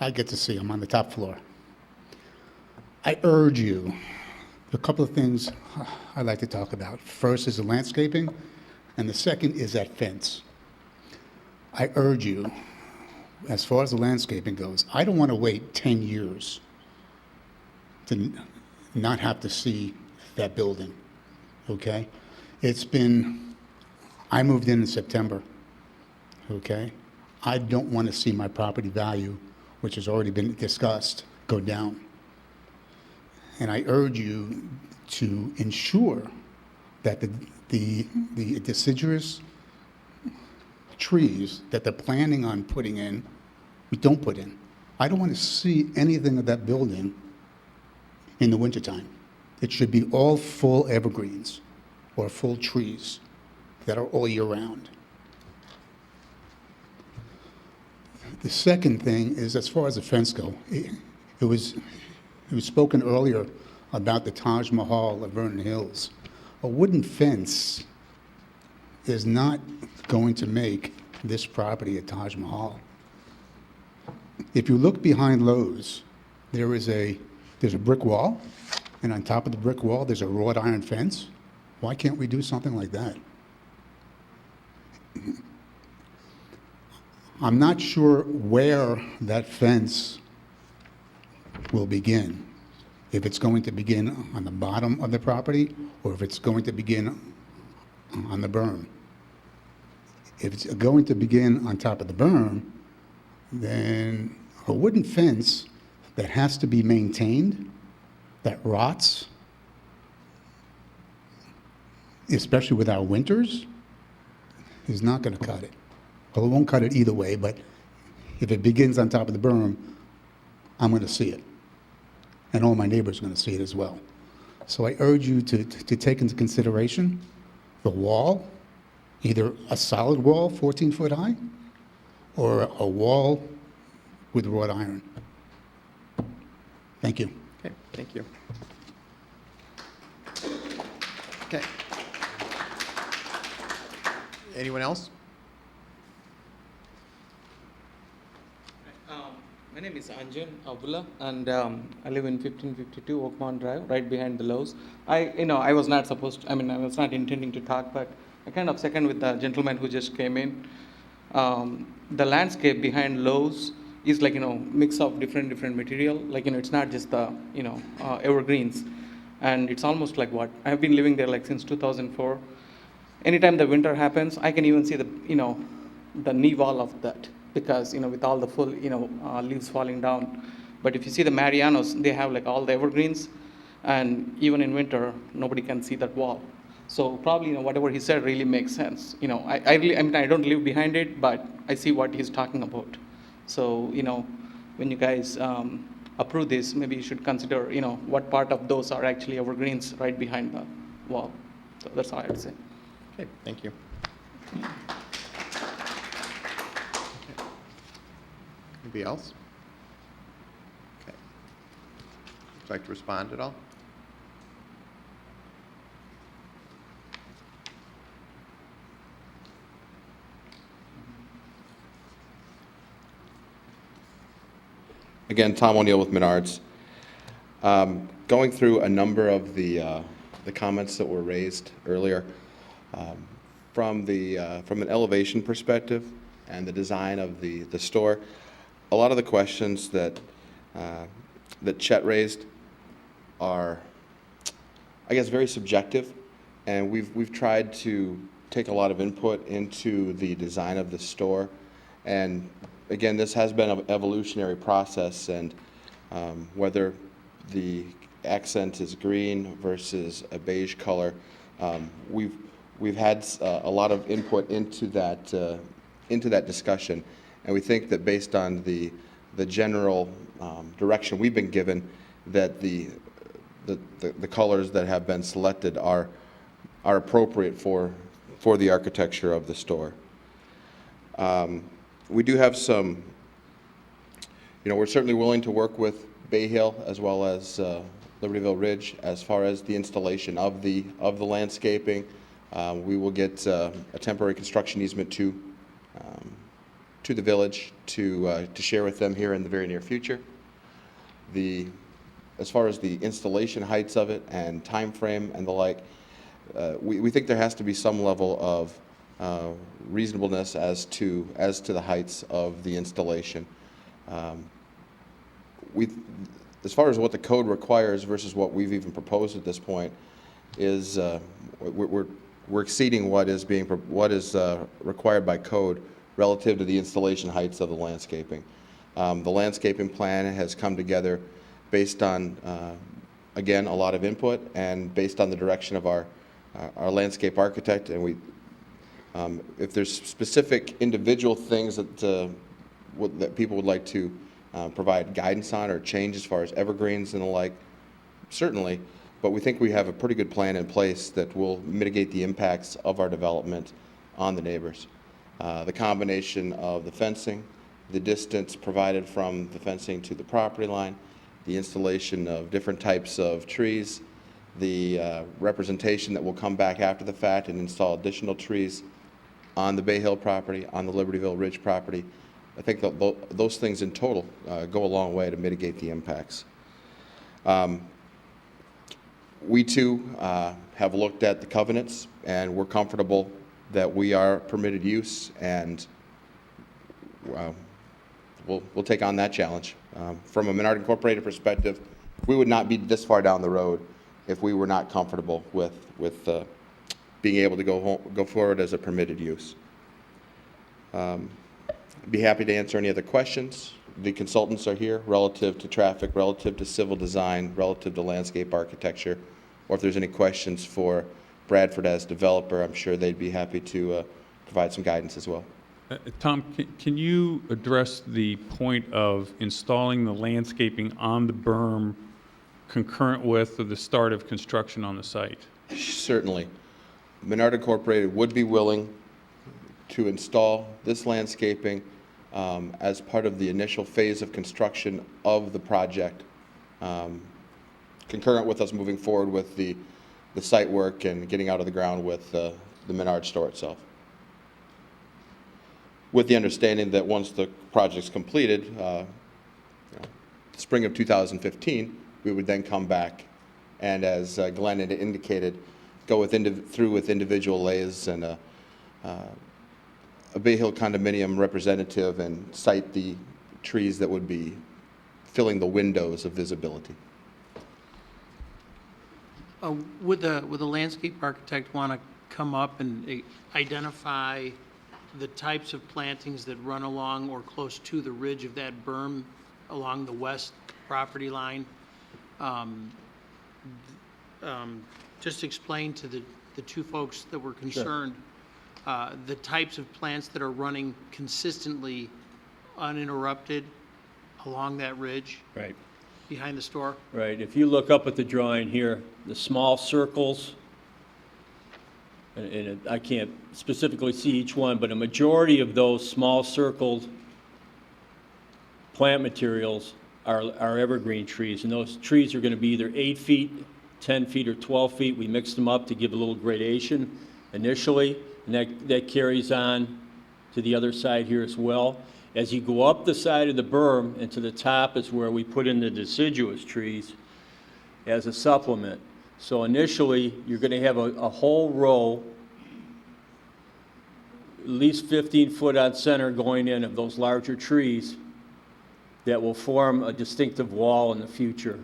I get to see. I'm on the top floor. I urge you, a couple of things I'd like to talk about. First is the landscaping, and the second is that fence. I urge you, as far as the landscaping goes, I don't want to wait 10 years to not have to see that building, okay? I moved in September, okay? I don't want to see my property value, which has already been discussed, go down. And I urge you to ensure that the deciduous trees that they're planning on putting in, we don't put in. I don't want to see anything of that building in the wintertime. It should be all full evergreens or full trees that are all year round. The second thing is, as far as the fence go, it was spoken earlier about the Taj Mahal of Vernon Hills. A wooden fence is not going to make this property a Taj Mahal. If you look behind Lowe's, there's a brick wall, and on top of the brick wall, there's a wrought iron fence. Why can't we do something like that? I'm not sure where that fence will begin. If it's going to begin on the bottom of the property, or if it's going to begin on the berm. If it's going to begin on top of the berm, then a wooden fence that has to be maintained, that rots, especially with our winters, is not going to cut it. Well, it won't cut it either way, but if it begins on top of the berm, I'm going to see it. And all my neighbors are going to see it as well. So I urge you to take into consideration the wall, either a solid wall 14 foot high, or a wall with wrought iron. Thank you. Okay, thank you. Okay. Anyone else? My name is Anjan Abdullah, and I live in 1552 Oakmont Drive, right behind the Lowe's. I was not I was not intending to talk, but I kind of second with the gentleman who just came in. The landscape behind Lowe's is like, mix of different material. Like, it's not just the, evergreens. And it's almost like what? I've been living there like since 2004. Anytime the winter happens, I can even see the, the knee wall of that. Because, with all the full, leaves falling down. But if you see the Marianos, they have like all the evergreens, and even in winter, nobody can see that wall. So probably, whatever he said really makes sense. I don't live behind it, but I see what he's talking about. So, when you guys approve this, maybe you should consider, what part of those are actually evergreens right behind the wall. So that's all I would say. Okay, thank you. Anybody else? Okay. Would you like to respond at all? Again, Tom O'Neill with Menards. Going through a number of the comments that were raised earlier, from an elevation perspective and the design of the store, a lot of the questions that Chet raised are, I guess, very subjective, and we've tried to take a lot of input into the design of the store. And again, this has been an evolutionary process, and whether the accent is green versus a beige color, we've had a lot of input into that discussion, and we think that based on the general direction we've been given, that the the colors that have been selected are appropriate for the architecture of the store. We do have some, we're certainly willing to work with Bay Hill as well as Libertyville Ridge as far as the installation of the landscaping. We will get a temporary construction easement to the village to share with them here in the very near future. As far as the installation heights of it and time frame and the like, we think there has to be some level of reasonableness as to the heights of the installation. As far as what the code requires versus what we've even proposed at this point is we're exceeding what is required by code relative to the installation heights of the landscaping. The landscaping plan has come together based on, again, a lot of input and based on the direction of our landscape architect. And if there's specific individual things that people would like to provide guidance on or change as far as evergreens and the like, certainly. But we think we have a pretty good plan in place that will mitigate the impacts of our development on the neighbors. The combination of the fencing, the distance provided from the fencing to the property line, the installation of different types of trees, the representation that will come back after the fact and install additional trees on the Bay Hill property, on the Libertyville Ridge property. I think those things in total go a long way to mitigate the impacts. We too have looked at the covenants, and we're comfortable that we are permitted use, and we'll take on that challenge. From a Menard Incorporated perspective, we would not be this far down the road if we were not comfortable with being able to go forward as a permitted use. I'd be happy to answer any other questions. The consultants are here relative to traffic, relative to civil design, relative to landscape architecture, or if there's any questions for Bradford as developer, I'm sure they'd be happy to provide some guidance as well. Tom, can you address the point of installing the landscaping on the berm concurrent with the start of construction on the site? Certainly. Menard Incorporated would be willing to install this landscaping as part of the initial phase of construction of the project, concurrent with us moving forward with the site work and getting out of the ground with the Menard store itself. With the understanding that once the project's completed, spring of 2015, we would then come back and, as Glenn had indicated, go through with individual lays and a Bay Hill condominium representative and cite the trees that would be filling the windows of visibility. Would the landscape architect want to come up and identify the types of plantings that run along or close to the ridge of that berm along the west property line? Just explain to the two folks that were concerned the types of plants that are running consistently uninterrupted along that ridge. Right. Behind the store. Right. If you look up at the drawing here, the small circles, and I can't specifically see each one, but a majority of those small circled plant materials are evergreen trees, and those trees are going to be either 8 feet, 10 feet, or 12 feet. We mix them up to give a little gradation initially, and that carries on to the other side here as well. As you go up the side of the berm and to the top is where we put in the deciduous trees as a supplement. So initially, you're going to have a whole row, at least 15 foot on center going in of those larger trees that will form a distinctive wall in the future.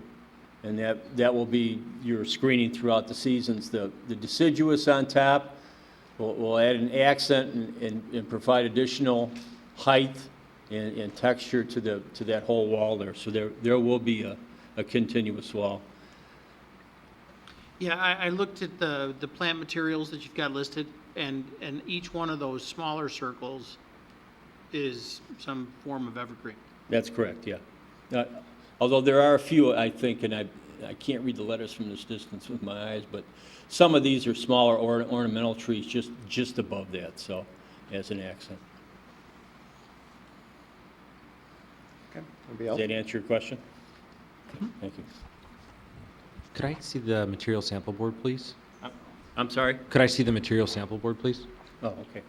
And that will be your screening throughout the seasons. The deciduous on top will add an accent and provide additional height and texture to that whole wall there. So there will be a continuous wall. Yeah, I looked at the plant materials that you've got listed, and each one of those smaller circles is some form of evergreen. That's correct, yeah. Although there are a few, I think, and I can't read the letters from this distance with my eyes, but some of these are smaller ornamental trees just above that, so as an accent. Okay, anybody Does else? that answer your question? Thank you. Could I see the material sample board, please? I'm sorry? Could I see the material sample board, please? Oh, okay.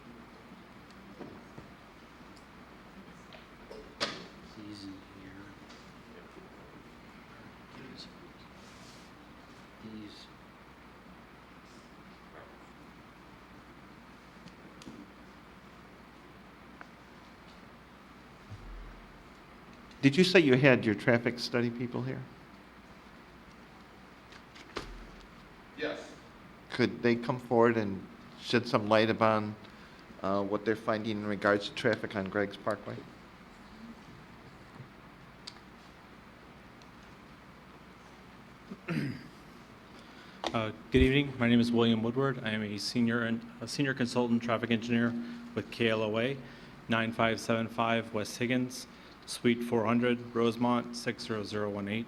Did you say you had your traffic study people here? Yes. Could they come forward and shed some light upon what they're finding in regards to traffic on Greg's Parkway? Good evening. My name is William Woodward. I am a senior consultant traffic engineer with KLOA, 9575 West Higgins, Suite 400, Rosemont, 60018.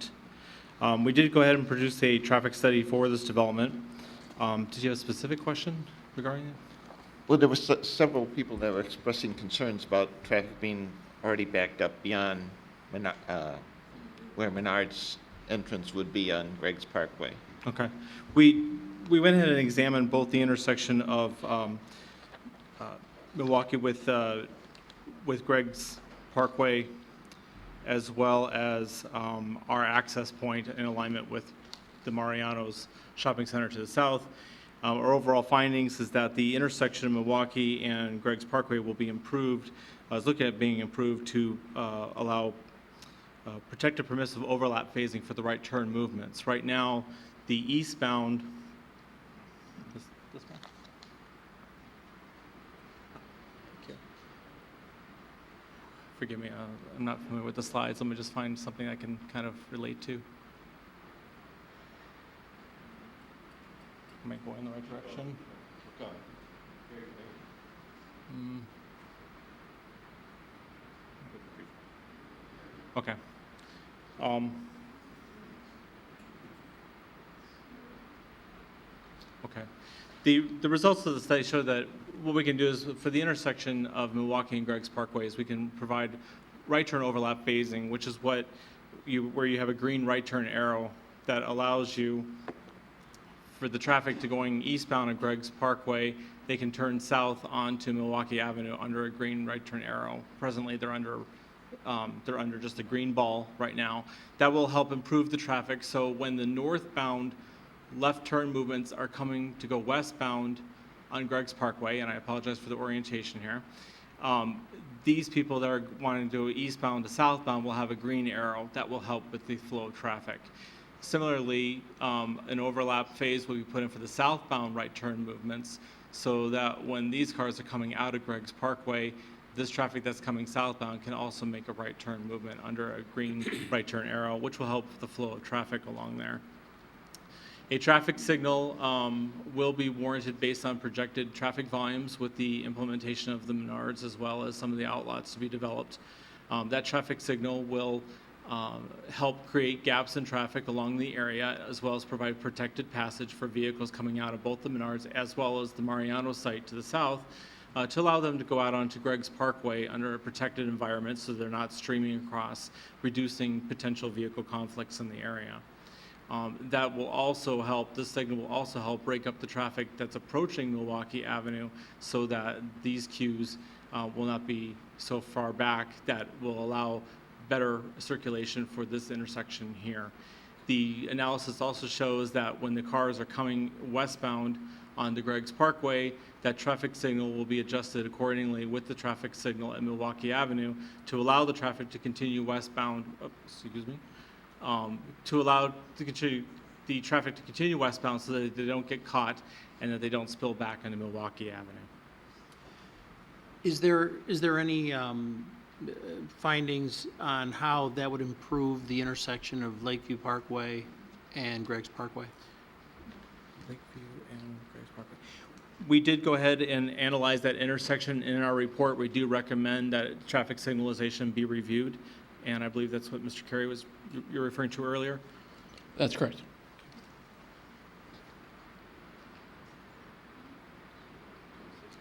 We did go ahead and produce a traffic study for this development. Did you have a specific question regarding it? Well, there were several people that were expressing concerns about traffic being already backed up beyond where Menard's entrance would be on Greg's Parkway. Okay. We went ahead and examined both the intersection of Milwaukee with Greg's Parkway, as well as our access point in alignment with the Mariano's shopping center to the south. Our overall findings is that the intersection of Milwaukee and Greg's Parkway will be improved. I was looking at being improved to allow protected permissive overlap phasing for the right turn movements. Right now, the eastbound, this one? Okay. Forgive me, I'm not familiar with the slides. Let me just find something I can kind of relate to. Am I going in the right direction? Okay. Okay. The results of the study show that what we can do is for the intersection of Milwaukee and Greg's Parkways, we can provide right turn overlap phasing, which is where you have a green right turn arrow that allows you for the traffic to going eastbound on Greg's Parkway, they can turn south onto Milwaukee Avenue under a green right turn arrow. Presently, they're under just a green ball right now. That will help improve the traffic. So when the northbound left turn movements are coming to go westbound on Greg's Parkway, and I apologize for the orientation here, these people that are wanting to go eastbound to southbound will have a green arrow that will help with the flow of traffic. Similarly, an overlap phase will be put in for the southbound right turn movements so that when these cars are coming out of Greg's Parkway, this traffic that's coming southbound can also make a right turn movement under a green right turn arrow, which will help with the flow of traffic along there. A traffic signal will be warranted based on projected traffic volumes with the implementation of the Menards as well as some of the outlots to be developed. That traffic signal will help create gaps in traffic along the area as well as provide protected passage for vehicles coming out of both the Menards as well as the Mariano site to the south to allow them to go out onto Greg's Parkway under a protected environment so they're not streaming across, reducing potential vehicle conflicts in the area. That will also help, this signal will also help break up the traffic that's approaching Milwaukee Avenue so that these queues will not be so far back that will allow better circulation for this intersection here. The analysis also shows that when the cars are coming westbound onto Greg's Parkway, that traffic signal will be adjusted accordingly with the traffic signal at Milwaukee Avenue to allow the traffic to continue westbound, to allow the traffic to continue westbound so that they don't get caught and that they don't spill back onto Milwaukee Avenue. Is there any findings on how that would improve the intersection of Lakeview Parkway and Greg's Parkway? Lakeview and Greg's Parkway. We did go ahead and analyze that intersection in our report. We do recommend that traffic signalization be reviewed, and I believe that's what Mr. Carey you're referring to earlier. That's correct.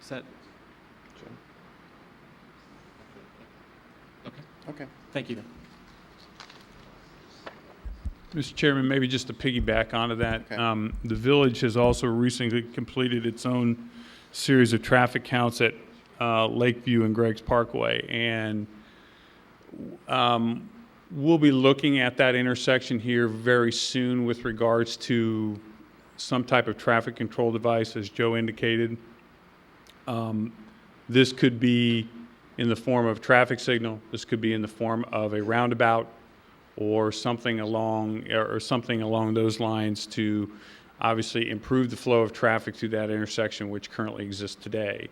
Is that, Okay. thank you. Mr. Chairman, maybe just to piggyback onto that, Okay. the village has also recently completed its own series of traffic counts at Lakeview and Greggs Parkway, and we'll be looking at that intersection here very soon with regards to some type of traffic control device, as Joe indicated. This could be in the form of a traffic signal. This could be in the form of a roundabout or something along those lines to obviously improve the flow of traffic through that intersection, which currently exists today.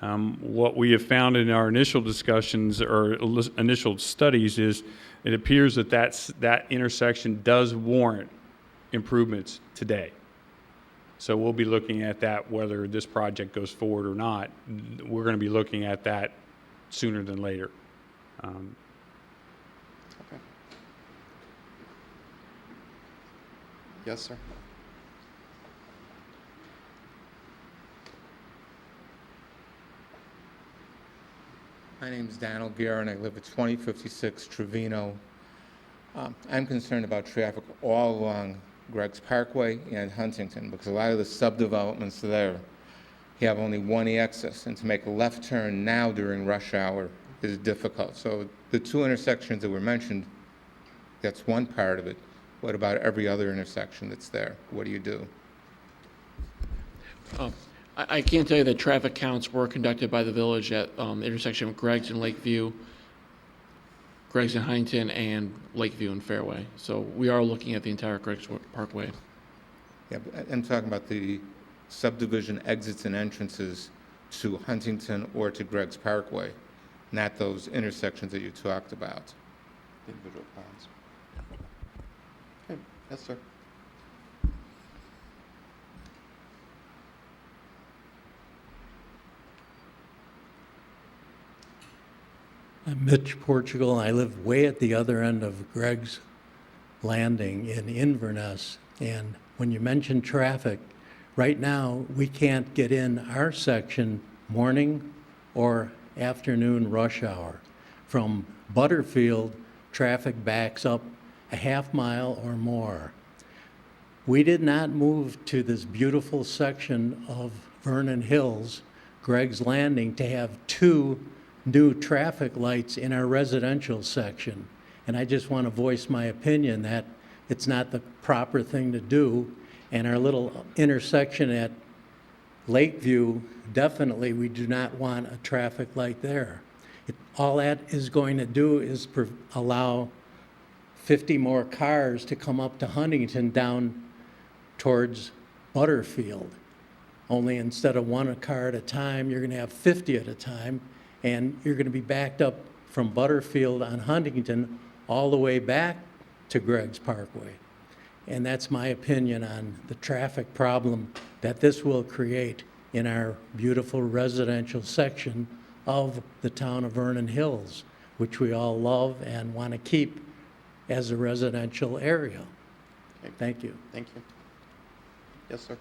What we have found in our initial discussions or initial studies is it appears that that intersection does warrant improvements today. So we'll be looking at that whether this project goes forward or not. We're going to be looking at that sooner than later. Okay. Yes, sir. My name is Donald Guerra, and I live at 2056 Trevino. I'm concerned about traffic all along Greggs Parkway and Huntington, because a lot of the subdevelopments there have only one access, and to make a left turn now during rush hour is difficult. So the two intersections that were mentioned, that's one part of it. What about every other intersection that's there? What do you do? I can tell you that traffic counts were conducted by the village at intersection of Greggs and Lakeview, Greggs and Huntington, and Lakeview and Fairway. So we are looking at the entire Greggs Parkway. Yeah, but I'm talking about the subdivision exits and entrances to Huntington or to Greggs Parkway, not those intersections that you talked about. Individual plans. Okay. Yes, sir. I'm Mitch Portugal, and I live way at the other end of Greg's Landing in Inverness. And when you mention traffic, right now, we can't get in our section morning or afternoon rush hour. From Butterfield, traffic backs up a half mile or more. We did not move to this beautiful section of Vernon Hills, Greg's Landing, to have two new traffic lights in our residential section. And I just want to voice my opinion that it's not the proper thing to do. And our little intersection at Lakeview, definitely we do not want a traffic light there. All that is going to do is allow 50 more cars to come up to Huntington down towards Butterfield. Only instead of one car at a time, you're going to have 50 at a time, and you're going to be backed up from Butterfield on Huntington all the way back to Greggs Parkway. And that's my opinion on the traffic problem that this will create in our beautiful residential section of the town of Vernon Hills, which we all love and want to keep as a residential area. Okay. Thank you. Thank you. Yes, sir.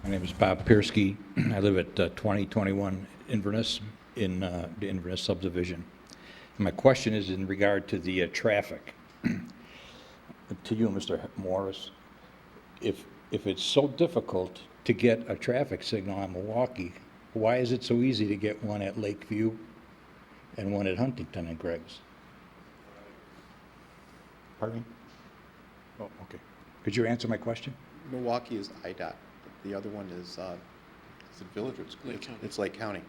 My name is Bob Piersky. I live at 2021 Inverness in the Inverness subdivision. And my question is in regard to the traffic. To you, Mr. Morris, if it's so difficult to get a traffic signal on Milwaukee, why is it so easy to get one at Lakeview and one at Huntington and Greggs? Pardon me? Oh, okay. Could you answer my question? Milwaukee is IDOT. The other one is it's a village. It's Lake County.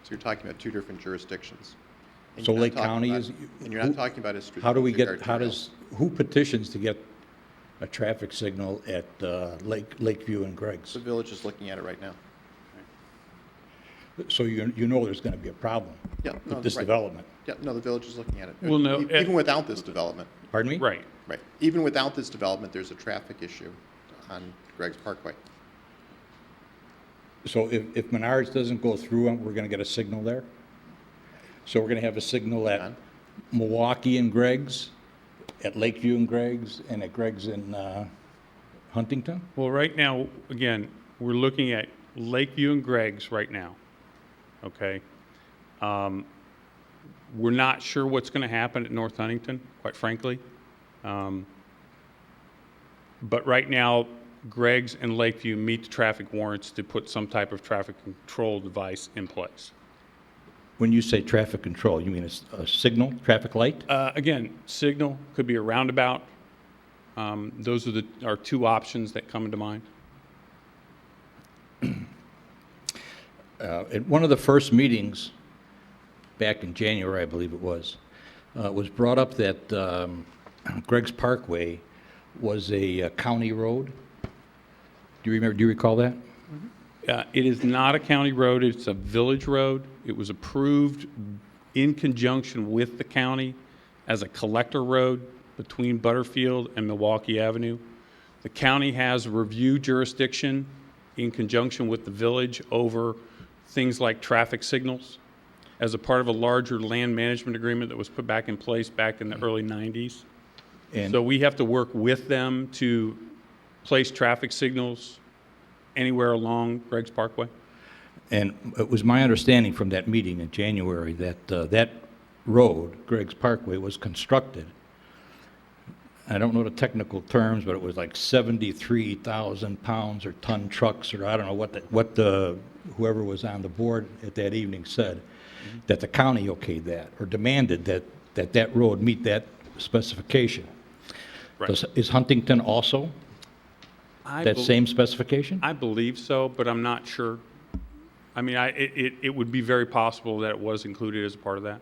So you're talking about two different jurisdictions. And So you're not Lake talking County about- is. And you're not talking about a strategic. How do we get, arterials. who petitions to get a traffic signal at Lakeview and Greggs? The village is looking at it right now. So you know there's going to be a problem Yeah, no, with this right. development? Yeah, no, the village is looking at it. Well, no, Even without this development. Pardon me? Right. Right. Even without this development, there's a traffic issue on Greggs Parkway. So if Menards doesn't go through, we're going to get a signal there? So we're going to have a signal at Milwaukee and Greg's, at Lakeview and Greg's, and at Greg's in Huntington? Well, right now, again, we're looking at Lakeview and Greg's right now, okay? We're not sure what's going to happen at North Huntington, quite frankly. But right now, Greg's and Lakeview meet the traffic warrants to put some type of traffic control device in place. When you say traffic control, you mean a signal, traffic light? Again, signal, could be a roundabout. Those are our two options that come into mind. At one of the first meetings, back in January, I believe it was brought up that Greg's Parkway was a county road. Do you recall that? It is not a county road, it's a village road. It was approved in conjunction with the county as a collector road between Butterfield and Milwaukee Avenue. The county has review jurisdiction in conjunction with the village over things like traffic signals as a part of a larger land management agreement that was put back in place back in the early 90s. And so we have to work with them to place traffic signals anywhere along Greg's Parkway. And it was my understanding from that meeting in January that that road, Greg's Parkway, was constructed. I don't know the technical terms, but it was like 73,000 pounds or ton trucks, or I don't know what the whoever was on the board at that evening said, that the county okayed that or demanded that road meet that specification. Right. Is Huntington also that same specification? I believe so, but I'm not sure. I mean, it would be very possible that it was included as a part of that.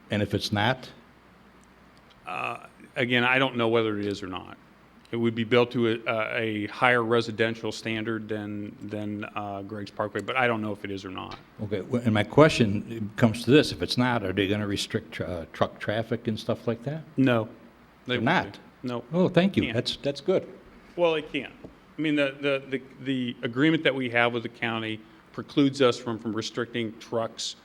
And if it's not? Again, I don't know whether it is or not. It would be built to a higher residential standard than Greg's Parkway, but I don't know if it is or not. Okay, and my question comes to this: if it's not, are they going to restrict truck traffic and stuff like that? No, they're not. No. Oh, thank you. Can't. That's good. Well, it can't. I mean, the agreement that we have with the county precludes us from restricting trucks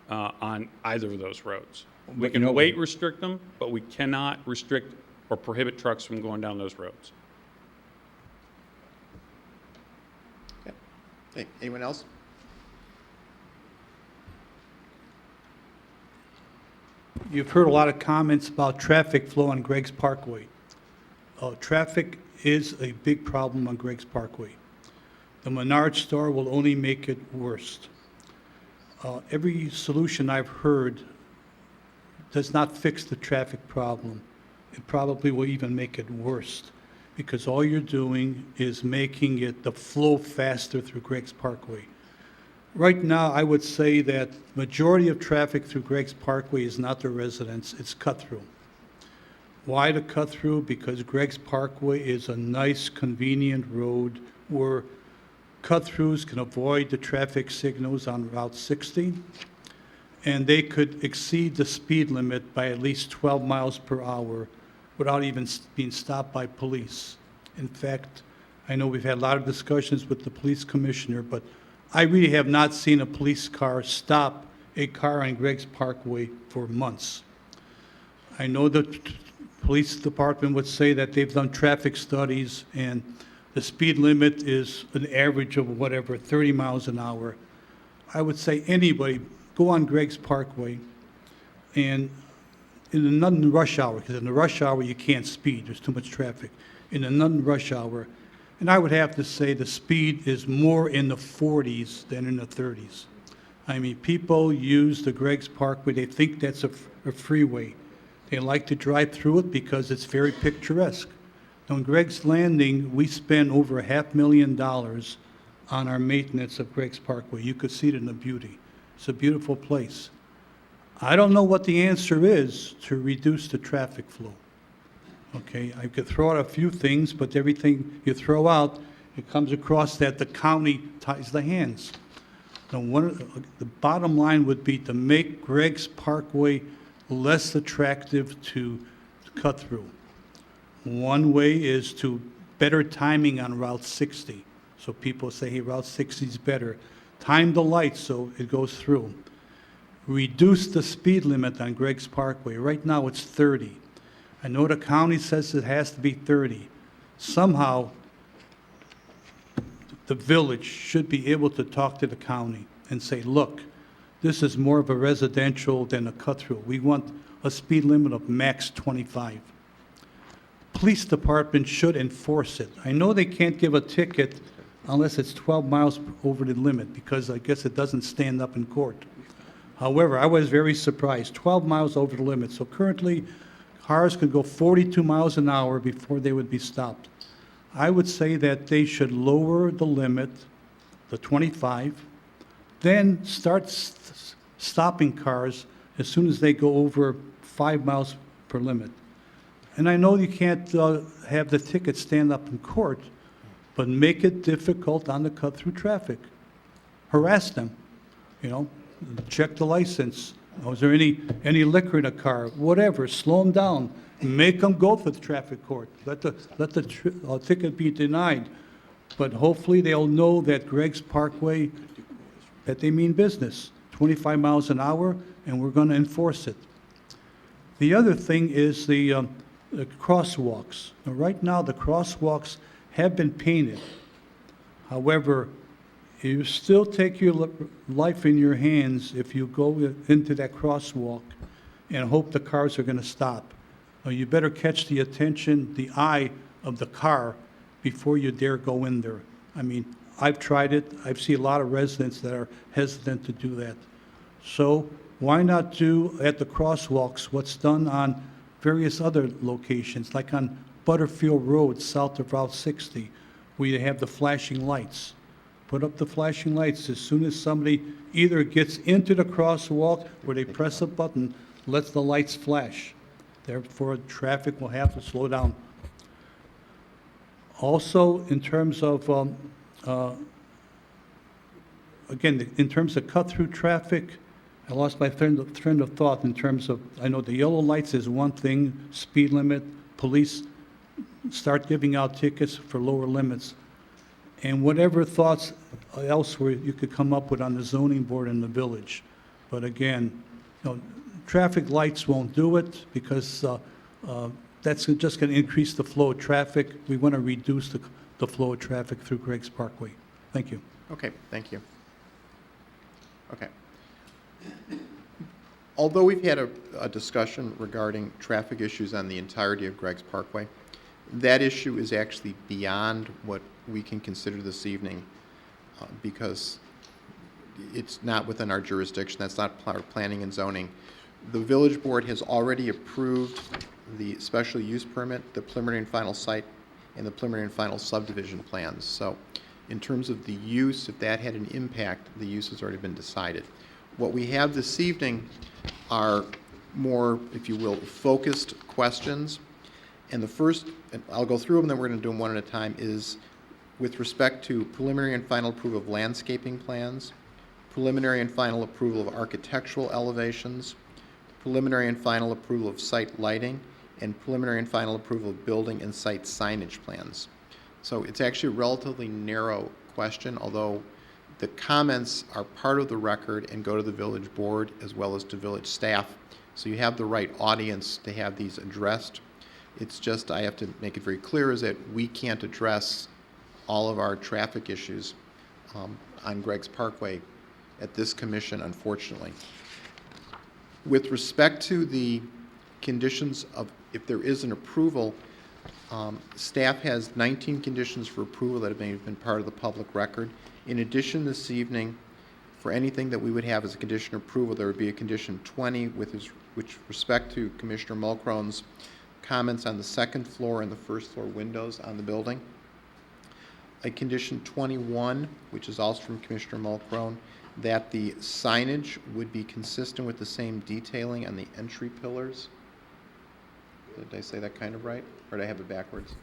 on either of those roads. We can restrict them, but we cannot restrict or prohibit trucks from going down those roads. Okay, anyone else? You've heard a lot of comments about traffic flow on Greg's Parkway. Traffic is a big problem on Greg's Parkway. The Menards store will only make it worse. Every solution I've heard does not fix the traffic problem. It probably will even make it worse, because all you're doing is making it the flow faster through Greg's Parkway. Right now, I would say that majority of traffic through Greg's Parkway is not the residents, it's cut-through. Why the cut-through? Because Greg's Parkway is a nice, convenient road where cut-throughs can avoid the traffic signals on Route 60, and they could exceed the speed limit by at least 12 miles per hour without even being stopped by police. In fact, I know we've had a lot of discussions with the police commissioner, but I really have not seen a police car stop a car on Greg's Parkway for months. I know the police department would say that they've done traffic studies and the speed limit is an average of whatever, 30 miles an hour. I would say anybody, go on Greg's Parkway, and in the non-rush hour, because in the rush hour you can't speed, there's too much traffic. In the non-rush hour, and I would have to say the speed is more in the 40s than in the 30s. I mean, people use the Greg's Parkway, they think that's a freeway. They like to drive through it because it's very picturesque. On Greg's Landing, we spend over $500,000 on our maintenance of Greg's Parkway. You could see it in the beauty. It's a beautiful place. I don't know what the answer is to reduce the traffic flow. Okay, I could throw out a few things, but everything you throw out, it comes across that the county ties the hands. Now, the bottom line would be to make Greg's Parkway less attractive to cut through. One way is to better timing on Route 60, So people say, hey, Route 60 is better. Time the lights so it goes through. Reduce the speed limit on Greg's Parkway. Right now, it's 30. I know the county says it has to be 30. Somehow, the village should be able to talk to the county and say, look, this is more of a residential than a cut-through. We want a speed limit of max 25. Police department should enforce it. I know they can't give a ticket unless it's 12 miles over the limit, because I guess it doesn't stand up in court. However, I was very surprised, 12 miles over the limit. So currently, cars could go 42 miles an hour before they would be stopped. I would say that they should lower the limit to 25, then start stopping cars as soon as they go over 5 miles per limit. And I know you can't have the ticket stand up in court, but make it difficult on the cut-through traffic. Harass them, check the license. Is there any liquor in a car? Whatever, slow them down. Make them go to the traffic court. Let the ticket be denied. But hopefully they'll know that Greg's Parkway, that they mean business. 25 miles an hour, and we're going to enforce it. The other thing is the crosswalks. Now, right now, the crosswalks have been painted. However, you still take your life in your hands if you go into that crosswalk and hope the cars are going to stop. You better catch the attention, the eye of the car before you dare go in there. I mean, I've tried it. I've seen a lot of residents that are hesitant to do that. So why not do at the crosswalks what's done on various other locations, like on Butterfield Road, south of Route 60, where you have the flashing lights. Put up the flashing lights as soon as somebody either gets into the crosswalk or they press a button, lets the lights flash. Therefore, traffic will have to slow down. Also, in terms of, again, in terms of cut-through traffic, I lost my train of thought in terms of, I know the yellow lights is one thing, speed limit, police start giving out tickets for lower limits. And whatever thoughts elsewhere you could come up with on the zoning board in the village. But again, traffic lights won't do it because that's just going to increase the flow of traffic. We want to reduce the flow of traffic through Greg's Parkway. Thank you. Okay, thank you. Okay. Although we've had a discussion regarding traffic issues on the entirety of Greg's Parkway, that issue is actually beyond what we can consider this evening because it's not within our jurisdiction. That's not our planning and zoning. The village board has already approved the special use permit, the preliminary and final site, and the preliminary and final subdivision plans. So in terms of the use, if that had an impact, the use has already been decided. What we have this evening are more, if you will, focused questions. And the first, and I'll go through them, then we're going to do them one at a time, is with respect to preliminary and final approval of landscaping plans, preliminary and final approval of architectural elevations, preliminary and final approval of site lighting, and preliminary and final approval of building and site signage plans. So it's actually a relatively narrow question, although the comments are part of the record and go to the village board as well as to village staff. So you have the right audience to have these addressed. It's just, I have to make it very clear, is that we can't address all of our traffic issues on Greg's Parkway at this commission, unfortunately. With respect to the conditions of, if there is an approval, staff has 19 conditions for approval that have been part of the public record. In addition, this evening, for anything that we would have as a condition of approval, there would be a condition 20 with respect to Commissioner Mulcrone's comments on the second floor and the first floor windows on the building. A condition 21, which is also from Commissioner Mulcrone, that the signage would be consistent with the same detailing on the entry pillars. Did I say that kind of right, or did I have it backwards?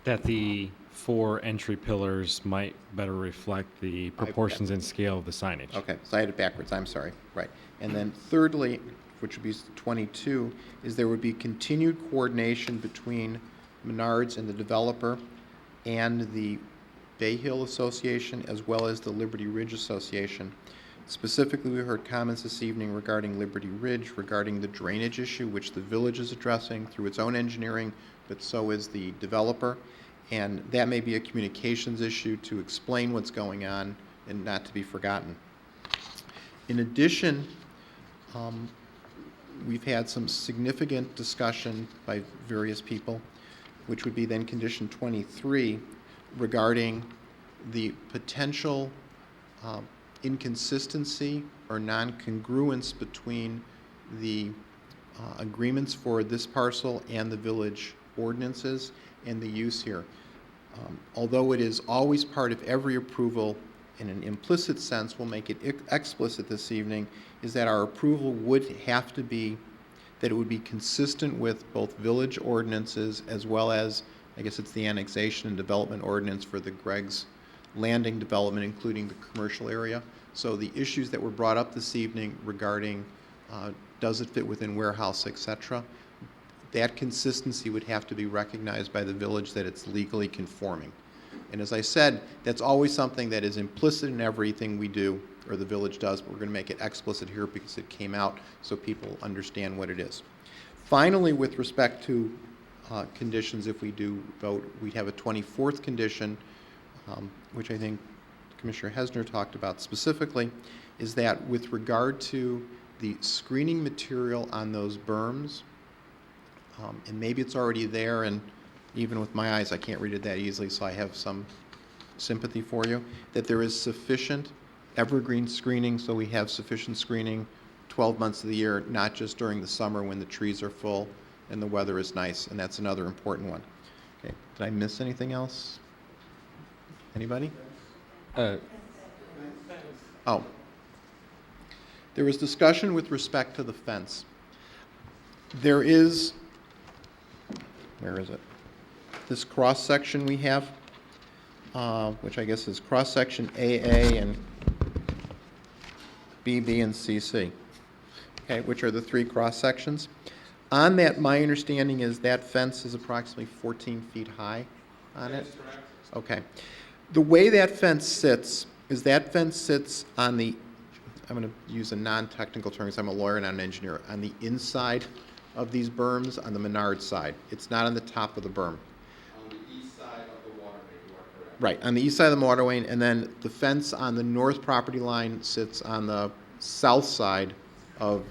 That the 4 entry pillars might better reflect the proportions and scale of the signage. Okay, so I had it backwards, I'm sorry, right. And then thirdly, which would be 22, is there would be continued coordination between Menards and the developer and the Bay Hill Association as well as the Liberty Ridge Association. Specifically, we heard comments this evening regarding Liberty Ridge, regarding the drainage issue, which the village is addressing through its own engineering, but so is the developer. And that may be a communications issue to explain what's going on and not to be forgotten. In addition, we've had some significant discussion by various people, which would be then condition 23, regarding the potential inconsistency or non-congruence between the agreements for this parcel and the village ordinances and the use here. Although it is always part of every approval, in an implicit sense, we'll make it explicit this evening, is that our approval would have to be that it would be consistent with both village ordinances as well as, I guess it's the annexation and development ordinance for the Greg's Landing development, including the commercial area. So the issues that were brought up this evening regarding does it fit within warehouse, etc., that consistency would have to be recognized by the village that it's legally conforming. And as I said, that's always something that is implicit in everything we do, or the village does, but we're going to make it explicit here because it came out so people understand what it is. Finally, with respect to conditions, if we do vote, we have a 24th condition, which I think Commissioner Hesner talked about specifically, is that with regard to the screening material on those berms, and maybe it's already there, and even with my eyes I can't read it that easily, so I have some sympathy for you, that there is sufficient evergreen screening, so we have sufficient screening 12 months of the year, not just during the summer when the trees are full and the weather is nice, and that's another important one. Okay. Did I miss anything else? Anybody? Oh. There was discussion with respect to the fence. There is, where is it? This cross-section we have, which I guess is cross-section AA and BB and CC, okay, which are the three cross-sections. On that, my understanding is that fence is approximately 14 feet high on it? Okay. The way that fence sits is that fence sits on the, I'm going to use a non-technical term because I'm a lawyer, not an engineer, on the inside of these berms on the Menard side. It's not on the top of the berm. On the east side of the waterway, you are correct. Right, on the east side of the waterway, and then the fence on the north property line sits on the south side of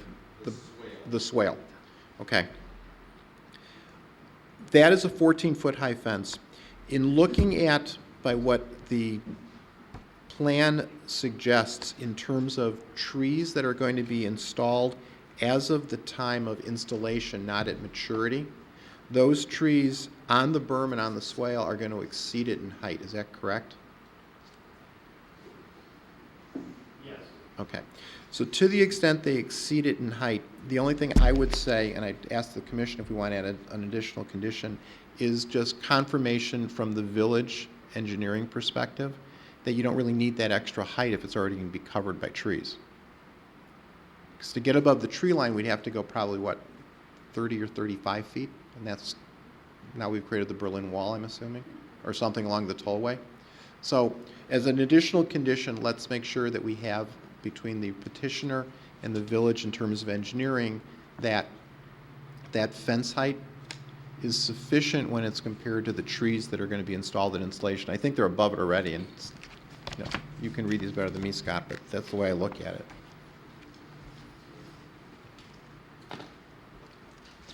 the swale. Okay. That is a 14-foot high fence. In looking at by what the plan suggests in terms of trees that are going to be installed as of the time of installation, not at maturity, those trees on the berm and on the swale are going to exceed it in height. Is that correct? Yes. Okay. So to the extent they exceed it in height, the only thing I would say, and I'd ask the commission if we want to add an additional condition, is just confirmation from the village engineering perspective that you don't really need that extra height if it's already going to be covered by trees. Because to get above the tree line, we'd have to go probably, what, 30 or 35 feet? And that's, now we've created the Berlin Wall, I'm assuming, or something along the tollway. So as an additional condition, let's make sure that we have between the petitioner and the village in terms of engineering that that fence height is sufficient when it's compared to the trees that are going to be installed in installation. I think they're above it already, and you know, you can read these better than me, Scott, but that's the way I look at it.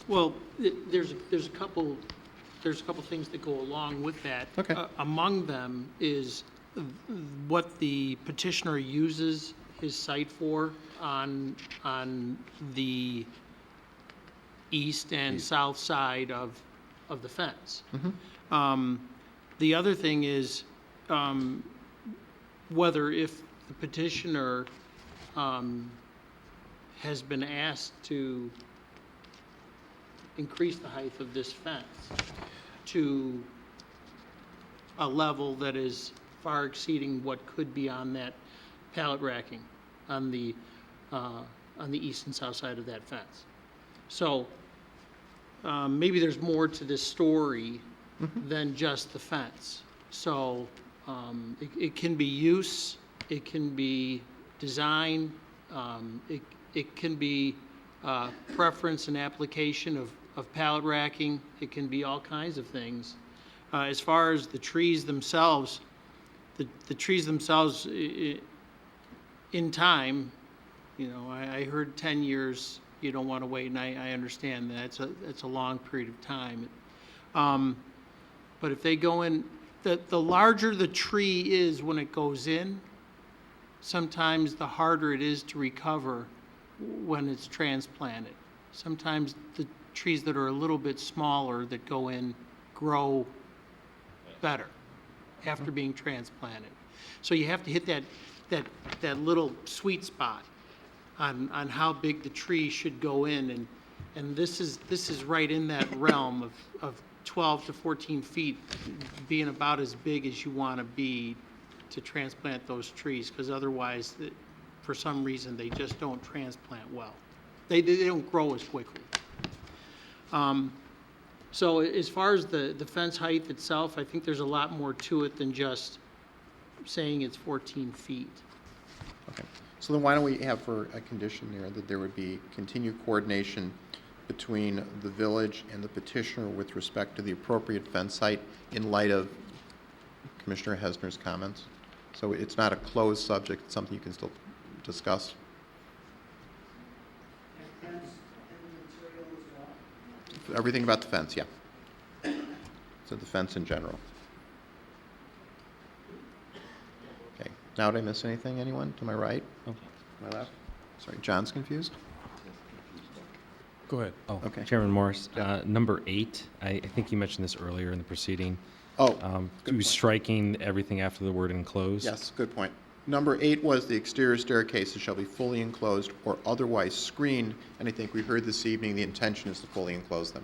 Well, there's a couple things that go along with that. Okay. Among them is what the petitioner uses his site for on the east and south side of the fence. Mm-hmm. The other thing is whether if the petitioner has been asked to increase the height of this fence to a level that is far exceeding what could be on that pallet racking on the east and south side of that fence. So maybe there's more to this story than just the fence. So It can be use, it can be design, it can be preference and application of pallet racking. It can be all kinds of things. As far as the trees themselves, the trees themselves, in time, you know, I heard 10 years, you don't want to wait, and I understand that. It's a long period of time. But if they go in, the larger the tree is when it goes in, sometimes the harder it is to recover when it's transplanted. Sometimes the trees that are a little bit smaller that go in grow better after being transplanted. So you have to hit that little sweet spot on how big the tree should go in, and this is right in that realm of 12 to 14 feet being about as big as you want to be to transplant those trees, because otherwise, for some reason, they just don't transplant well. They don't grow as quickly. So as far as the fence height itself, I think there's a lot more to it than just saying it's 14 feet. Okay. So then why don't we have for a condition there that there would be continued coordination between the village and the petitioner with respect to the appropriate fence height in light of Commissioner Hesner's comments? So it's not a closed subject, it's something you can still discuss. Everything about the fence, yeah. So the fence in general. Okay. Now did I miss anything, anyone? To my right? Oh, my left? Sorry, John's confused? Go ahead. Oh, Okay. Chairman Morris, number 8, I think you mentioned this earlier in the proceeding. Oh, good To point. striking everything after the word enclosed. Yes, good point. Number 8 was the exterior staircases shall be fully enclosed or otherwise screened, and I think we heard this evening the intention is to fully enclose them.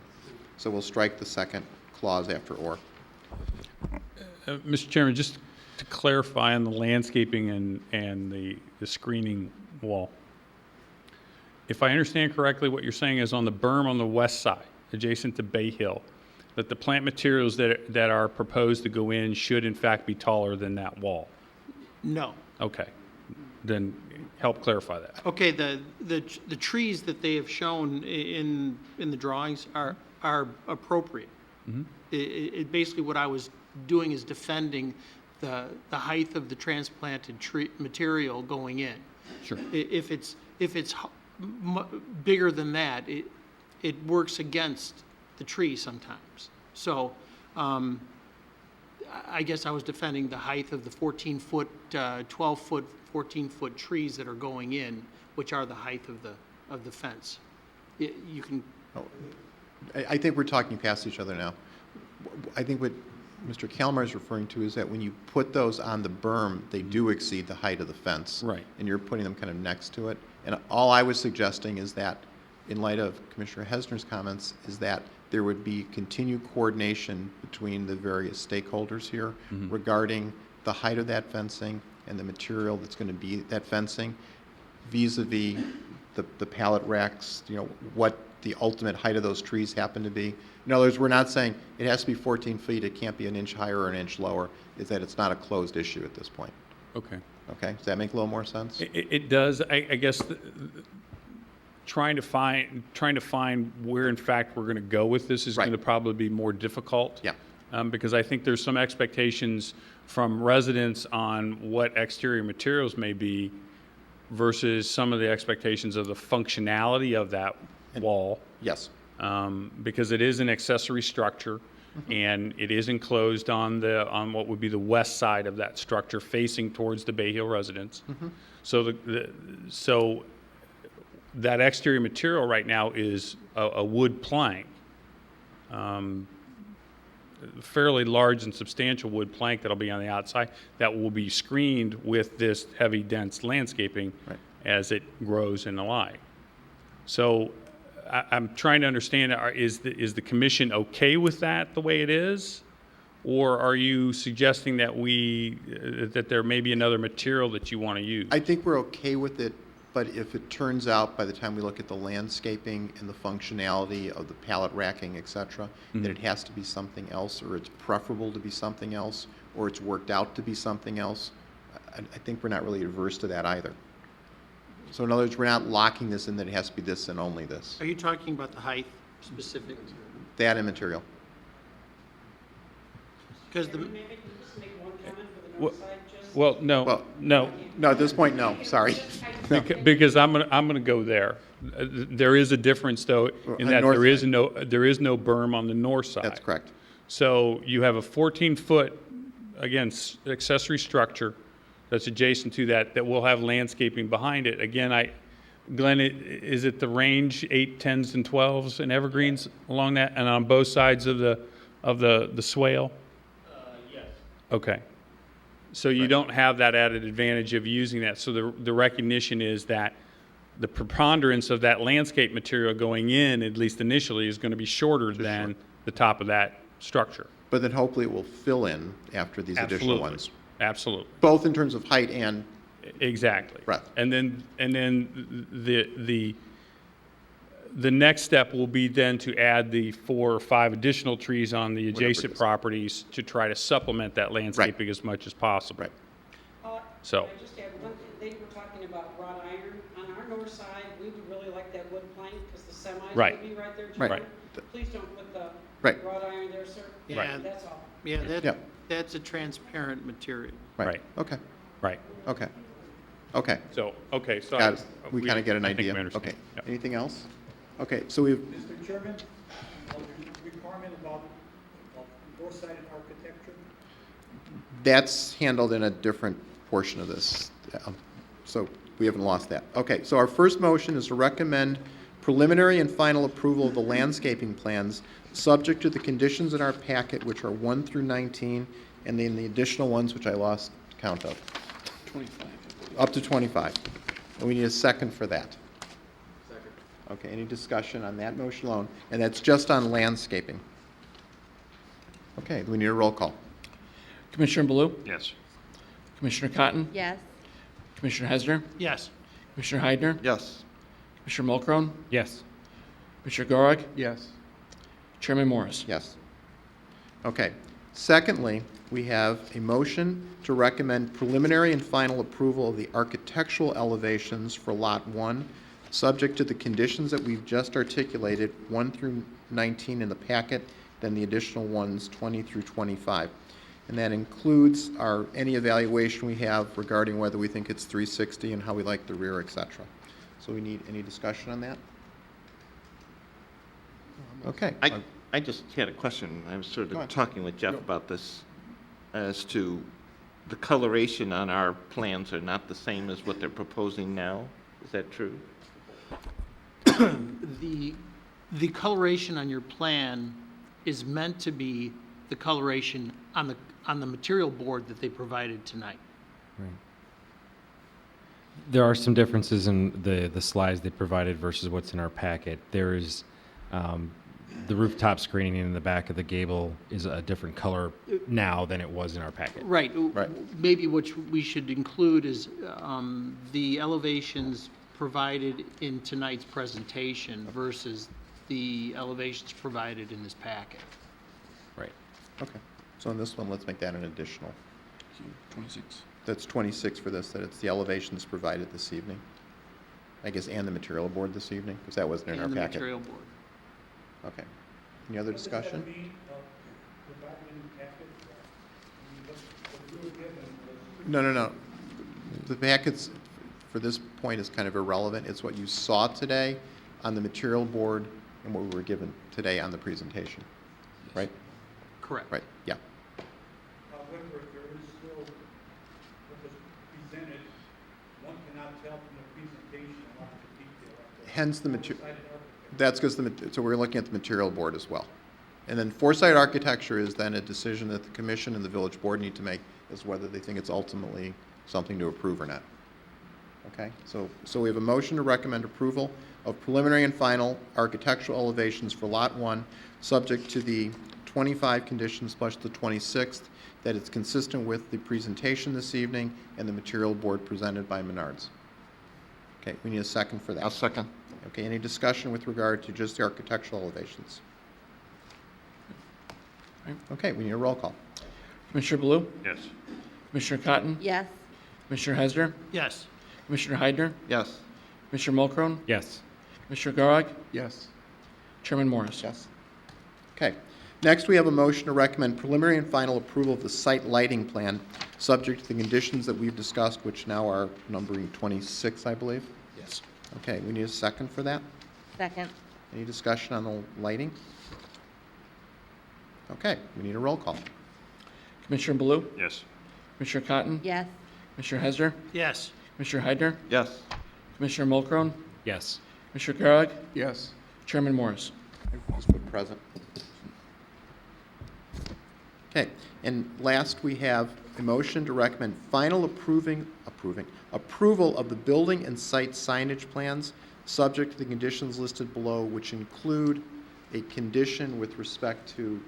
So we'll strike the second clause after or. Mr. Chairman, just to clarify on the landscaping and the screening wall. If I understand correctly, what you're saying is on the berm on the west side, adjacent to Bay Hill, that the plant materials that are proposed to go in should in fact be taller than that wall. No. Okay. Then help clarify that. Okay, the trees that they have shown in the drawings are appropriate. Mhm. It basically what I was doing is defending the height of the transplanted tree material going in. Sure. If it's bigger than that, it works against the tree sometimes. So I guess I was defending the height of the 14-foot, 12-foot, 14-foot trees that are going in, which are the height of the fence. You can. Oh, I think we're talking past each other now. I think what Mr. Kalmar is referring to is that when you put those on the berm, they do exceed the height of the fence. Right. And you're putting them kind of next to it. And all I was suggesting is that, in light of Commissioner Hesner's comments, is that there would be continued coordination between the various stakeholders here regarding the height of that fencing and the material that's going to be that fencing vis-a-vis the pallet racks, you know, what the ultimate height of those trees happen to be. In other words, we're not saying it has to be 14 feet, it can't be an inch higher or an inch lower, is that it's not a closed issue at this point. Okay. Okay, does that make a little more sense? It does. I guess trying to find where in fact we're going to go with this is going to probably be more difficult. Yeah. Because I think there's some expectations from residents on what exterior materials may be versus some of the expectations of the functionality of that wall. Yes. Because it is an accessory structure, and it is enclosed on what would be the west side of that structure, facing towards the Bay Hill residence. So so that exterior material right now is a wood plank, fairly large and substantial wood plank that'll be on the outside that will be screened with this heavy, dense landscaping as it grows and the like. So I'm trying to understand, is the commission okay with that the way it is? Or are you suggesting that that there may be another material that you want to use? I think we're okay with it, but if it turns out by the time we look at the landscaping and the functionality of the pallet racking, et cetera, that it has to be something else, or it's preferable to be something else, or it's worked out to be something else, I think we're not really averse to that either. So in other words, we're not locking this in that it has to be this and only this. Are you talking about the height specific? That and material. Because the, Well, no, Well, no. No, at this point, no, sorry. No. Because I'm gonna go there. There is a difference, though, in On that north there is no berm on the north side. That's correct. So you have a 14-foot, again, accessory structure that's adjacent to that, that will have landscaping behind it. Again, Glenn, is it the range 8, 10s, and 12s and evergreens along that, and on both sides of the swale? yes. Okay. So you don't have that added advantage of using that. So the recognition is that the preponderance of that landscape material going in, at least initially, is going to be shorter than the top of that structure. But then hopefully it will fill in after these additional Absolutely. ones. Absolutely. Both in terms of height and Exactly. breadth. And then the next step will be then to add the 4 or 5 additional trees on the adjacent properties to try to supplement that landscaping as much as possible. Right. So. I just add one thing, they were talking about wrought iron. On our north side, we would really like that wood plank, because the semis Right. would be right there, Right. John. Please don't put the Right. wrought iron there, sir. Yeah, That's all. yeah, Yeah. that's a transparent material. Right. Okay. Right. Okay. Okay. So, okay, so. Got it. We kind of get an I think idea. we understand. Okay. Yep. Anything else? Okay, so we've, Mr. Chairman, requirement about four-sided architecture? that's handled in a different portion of this. So we haven't lost that. Okay, so our first motion is to recommend preliminary and final approval of the landscaping plans, subject to the conditions in our packet, which are 1 through 19, and then the additional ones, which I lost count of. 25. Up to 25. And we need a second for that. Second. Okay, any discussion on that motion alone? And that's just on landscaping. Okay, we need a roll call. Commissioner Baloo? Yes. Commissioner Cotton? Yes. Commissioner Hesner? Yes. Commissioner Heidner? Yes. Commissioner Mulcrone? Yes. Commissioner Gorek? Yes. Chairman Morris? Yes. Okay. Secondly, we have a motion to recommend preliminary and final approval of the architectural elevations for Lot 1, subject to the conditions that we've just articulated, 1 through 19 in the packet, then the additional ones, 20 through 25. And that includes any evaluation we have regarding whether we think it's 360 and how we like the rear, et cetera. So we need any discussion on that? Okay. I just had a question. I was sort Go on. of talking with Jeff about this as to the coloration on our plans are not the same as what they're proposing now. Is that true? The coloration on your plan is meant to be the coloration on the material board that they provided tonight. Right. There are some differences in the slides they provided versus what's in our packet. There's the rooftop screening in the back of the gable is a different color now than it was in our packet. Right. Right. Maybe what we should include is the elevations provided in tonight's presentation versus the elevations provided in this packet. Right. Okay. So on this one, let's make that an additional. 26. That's 26 for this, that it's the elevations provided this evening. I guess, and the material board this evening, because that wasn't in our And the packet. material board. Okay. Any other discussion? No. The packets for this point is kind of irrelevant. It's what you saw today on the material board and what we were given today on the presentation, right? Correct. Right, yeah. However, there is still what was presented, one cannot tell from the presentation a lot of the detail. Hence the material, that's because so we're looking at the material board as well. And then foresight architecture is then a decision that the commission and the village board need to make as whether they think it's ultimately something to approve or not. Okay, so we have a motion to recommend approval of preliminary and final architectural elevations for Lot 1, subject to the 25 conditions plus the 26th, that it's consistent with the presentation this evening and the material board presented by Menards. Okay, we need a second for that. I'll second. Okay, any discussion with regard to just the architectural elevations? Okay, we need a roll call. Commissioner Blue? Yes. Commissioner Cotton? Yes. Commissioner Hesder? Yes. Commissioner Heidner? Yes. Commissioner Mulcrone? Yes. Commissioner Garag? Yes. Chairman Morris? Yes. Okay. Next, we have a motion to recommend preliminary and final approval of the site lighting plan, subject to the conditions that we've discussed, which now are numbering 26, I believe. Yes. Okay, we need a second for that. Second. Any discussion on the lighting? Okay, we need a roll call. Commissioner Blue? Yes. Commissioner Cotton? Yes. Commissioner Hesder? Yes. Commissioner Heidner? Yes. Commissioner Mulcrone? Yes. Commissioner Garag? Yes. Chairman Morris? Just put present. Okay, and last we have a motion to recommend final approval of the building and site signage plans, subject to the conditions listed below, which include a condition with respect to,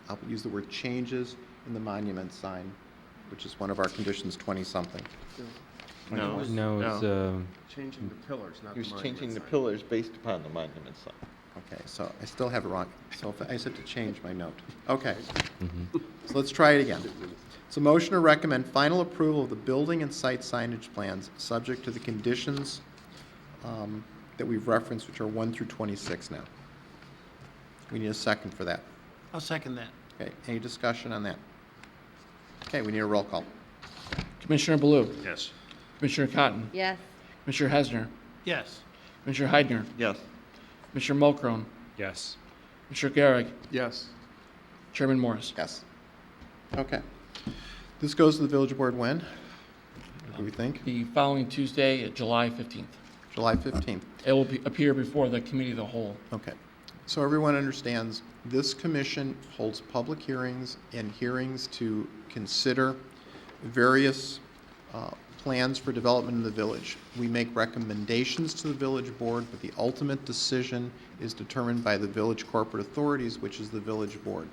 I'll use the word changes in the monument sign, which is one of our conditions, 20-something. No. No, it's, Changing the pillars, not He the was changing monument the sign. pillars based upon the monument sign. Okay, so I still have it wrong. So if I said to change my note. Okay. So let's try it again. It's a motion to recommend final approval of the building and site signage plans, subject to the conditions that we've referenced, which are 1 through 26 now. We need a second for that. I'll second that. Okay, any discussion on that? Okay, we need a roll call. Commissioner Blue? Yes. Commissioner Cotton? Yes. Commissioner Hesner? Yes. Commissioner Heidner? Yes. Commissioner Mulcrone? yes. Commissioner Garrig? Yes. Chairman Morris? Yes. Okay. This goes to the village board when? What do we think? The following Tuesday, July 15th. July 15th. It will appear before the committee of the whole. Okay. So everyone understands, this commission holds public hearings and hearings to consider various plans for development in the village. We make recommendations to the village board, but the ultimate decision is determined by the village corporate authorities, which is the village board.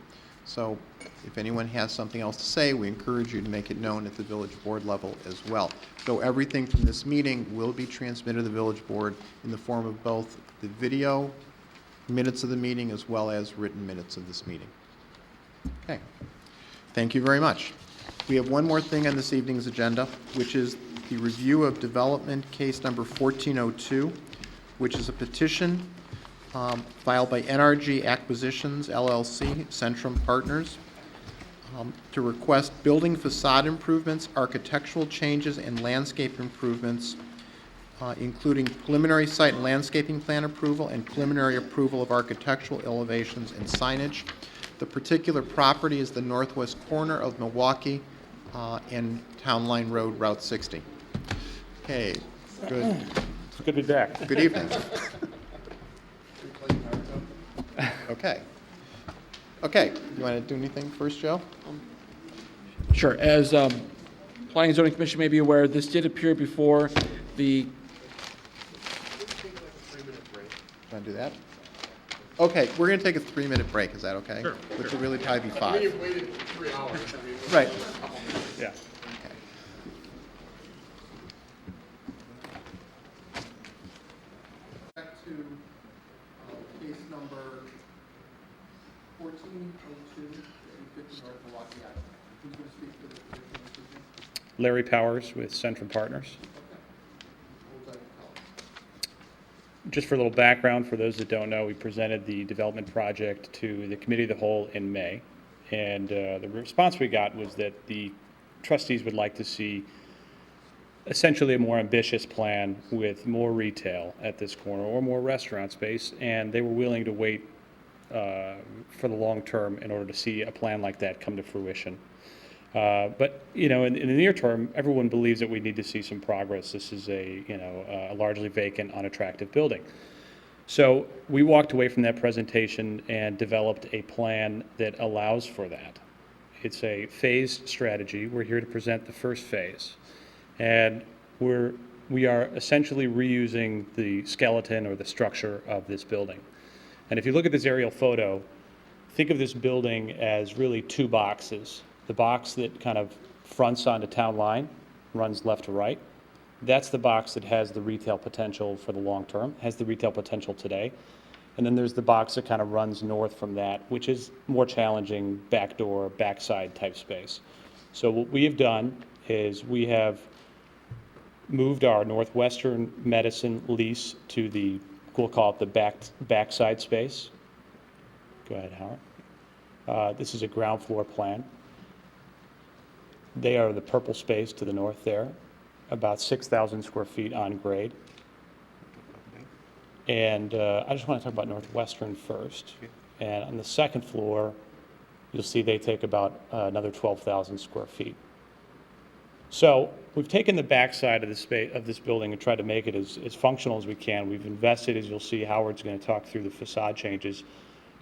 So if anyone has something else to say, we encourage you to make it known at the village board level as well. So everything from this meeting will be transmitted to the village board in the form of both the video minutes of the meeting as well as written minutes of this meeting. Okay. Thank you very much. We have one more thing on this evening's agenda, which is the review of development case number 1402, which is a petition filed by NRG Acquisitions, LLC, Centrum Partners, to request building facade improvements, architectural changes, and landscape improvements, including preliminary site and landscaping plan approval and preliminary approval of architectural elevations and signage. The particular property is the northwest corner of Milwaukee and Town Line Road, Route 60. Okay, good. It's good to be back. Good evening. Okay. Okay, you want to do anything first, Joe? Sure. As Planning and Zoning Commission may be aware, this did appear before the... Want to do that? Okay, we're going to take a 3-minute break. Is that okay? Sure. Which would really probably be 5. I mean, you've waited 3 hours. I mean, Right. Yeah. Back to case number 1402, 50 North Milwaukee Avenue. Who's going to speak for the petition this evening? Larry Powers with Centrum Partners. Just for a little background, for those that don't know, we presented the development project to the Committee of the Whole in May. And the response we got was that the trustees would like to see essentially a more ambitious plan with more retail at this corner or more restaurant space. And they were willing to wait for the long term in order to see a plan like that come to fruition. But, you know, in the near term, everyone believes that we need to see some progress. This is a largely vacant, unattractive building. So we walked away from that presentation and developed a plan that allows for that. It's a phased strategy. We're here to present the first phase. And we are essentially reusing the skeleton or the structure of this building. And if you look at this aerial photo, think of this building as really 2 boxes. The box that kind of fronts onto Town Line, runs left to right. That's the box that has the retail potential for the long term, has the retail potential today. And then there's the box that kind of runs north from that, which is more challenging back door, backside type space. So what we have done is we have moved our Northwestern Medicine lease to the, we'll call it the backside space. Go ahead, Howard. This is a ground floor plan. They are the purple space to the north there, about 6,000 square feet on grade. And I just want to talk about Northwestern first. And on the second floor, you'll see they take about another 12,000 square feet. So we've taken the backside of the space of this building and tried to make it as functional as we can. We've invested, as you'll see, Howard's going to talk through the facade changes,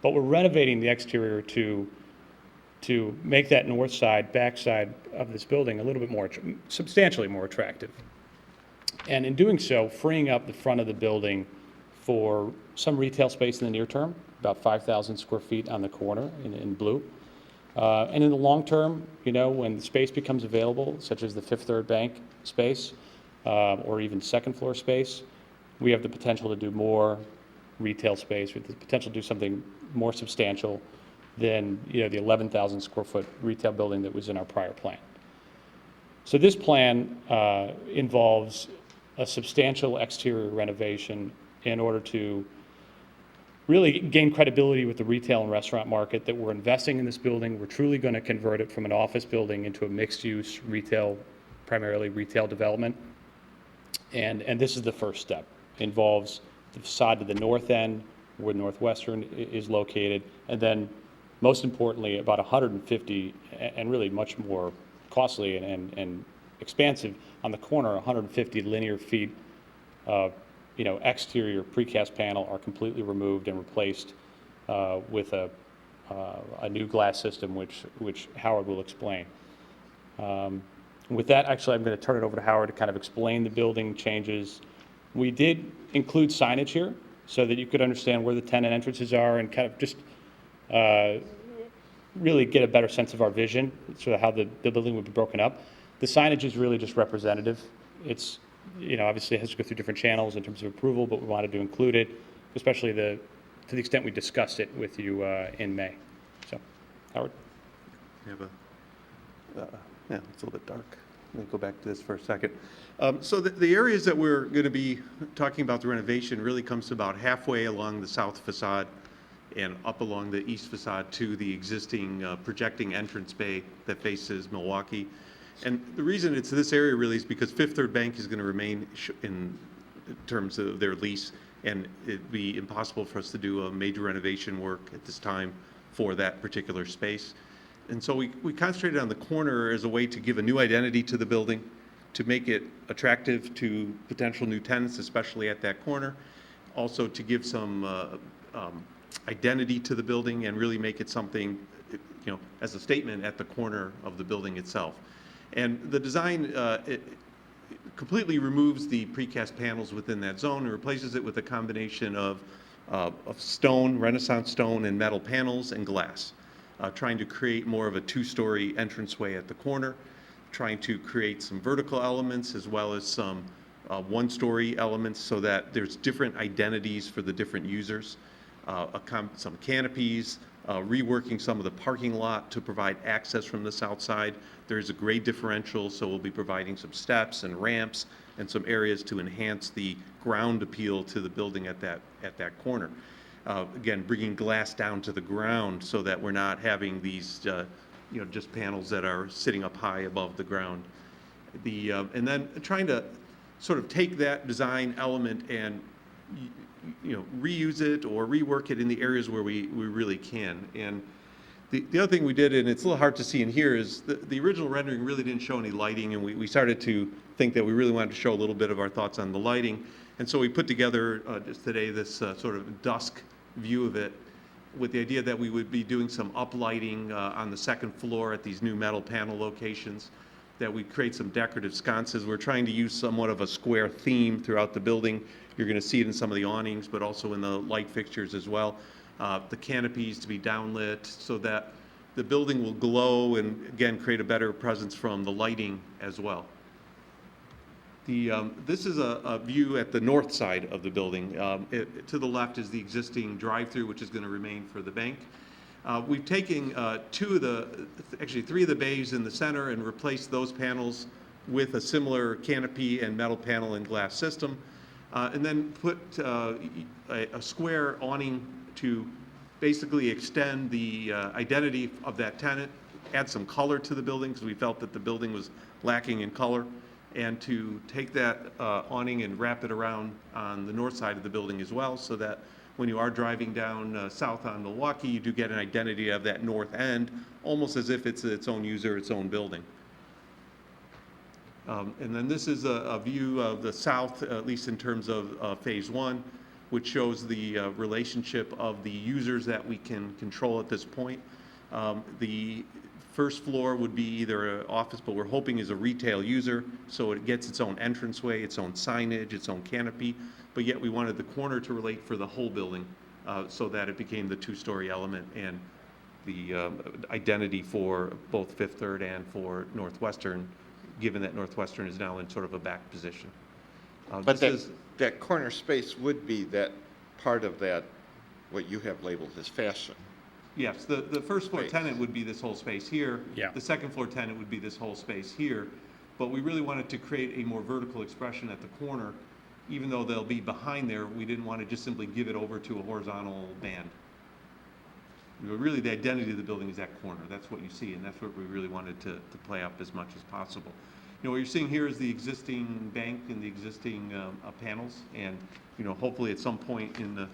but we're renovating the exterior to make that north side, backside of this building a little bit more, substantially more attractive. And in doing so, freeing up the front of the building for some retail space in the near term, about 5,000 square feet on the corner in blue. And in the long term, you know, when the space becomes available, such as the Fifth Third Bank space, or even second floor space, we have the potential to do more retail space, with the potential to do something more substantial than, you know, the 11,000 square foot retail building that was in our prior plan. So this plan involves a substantial exterior renovation in order to really gain credibility with the retail and restaurant market that we're investing in this building. We're truly going to convert it from an office building into a mixed-use retail, primarily retail development. And this is the first step. It involves the facade to the north end, where Northwestern is located, and then most importantly, about 150, and really much more costly and expansive, on the corner, 150 linear feet of, you know, exterior precast panel are completely removed and replaced with a new glass system, which Howard will explain. With that, actually, I'm going to turn it over to Howard to kind of explain the building changes. We did include signage here so that you could understand where the tenant entrances are and kind of just really get a better sense of our vision, sort of how the building would be broken up. The signage is really just representative. It's, you know, obviously it has to go through different channels in terms of approval, but we wanted to include it, especially to the extent we discussed it with you in May. So, Howard? You have yeah, it's a little bit dark. Let me go back to this for a second. So the areas that we're going to be talking about the renovation really comes to about halfway along the south facade and up along the east facade to the existing projecting entrance bay that faces Milwaukee. And the reason it's this area really is because Fifth Third Bank is going to remain in terms of their lease, and it'd be impossible for us to do a major renovation work at this time for that particular space. And so we concentrated on the corner as a way to give a new identity to the building, to make it attractive to potential new tenants, especially at that corner. Also to give some identity to the building and really make it something, you know, as a statement at the corner of the building itself. And the design, it completely removes the precast panels within that zone and replaces it with a combination of stone, Renaissance stone, and metal panels and glass. Trying to create more of a two-story entranceway at the corner, trying to create some vertical elements as well as some one-story elements so that there's different identities for the different users. Some canopies, reworking some of the parking lot to provide access from the south side. There's a grade differential, so we'll be providing some steps and ramps and some areas to enhance the ground appeal to the building at that corner. Again, bringing glass down to the ground so that we're not having these, you know, just panels that are sitting up high above the ground. And then trying to sort of take that design element and, you know, reuse it or rework it in the areas where we really can. And the other thing we did, and it's a little hard to see in here, is the original rendering really didn't show any lighting, and we started to think that we really wanted to show a little bit of our thoughts on the lighting. And so we put together just today this sort of dusk view of it with the idea that we would be doing some uplighting on the second floor at these new metal panel locations, that we create some decorative sconces. We're trying to use somewhat of a square theme throughout the building. You're going to see it in some of the awnings, but also in the light fixtures as well. The canopies to be downlit so that the building will glow and, again, create a better presence from the lighting as well. This is a view at the north side of the building. To the left is the existing drive-through, which is going to remain for the bank. We've taken three of the bays in the center and replaced those panels with a similar canopy and metal panel and glass system, and then put a square awning to basically extend the identity of that tenant, add some color to the building because we felt that the building was lacking in color, and to take that awning and wrap it around on the north side of the building as well, so that when you are driving down south on Milwaukee, you do get an identity of that north end, almost as if it's its own user, its own building. And then this is a view of the south, at least in terms of phase one, which shows the relationship of the users that we can control at this point. The first floor would be either an office, but we're hoping is a retail user, so it gets its own entranceway, its own signage, its own canopy, but yet we wanted the corner to relate for the whole building, so that it became the two-story element and the identity for both Fifth Third and for Northwestern, given that Northwestern is now in sort of a back position. But that corner space would be that part of that, what you have labeled as fashion. Yes, the first floor tenant would be this whole space here. Yeah. The second floor tenant would be this whole space here. But we really wanted to create a more vertical expression at the corner. Even though they'll be behind there, we didn't want to just simply give it over to a horizontal band. Really, the identity of the building is that corner. That's what you see, and that's what we really wanted to play up as much as possible. What you're seeing here is the existing bank and the existing panels, and hopefully at some point in the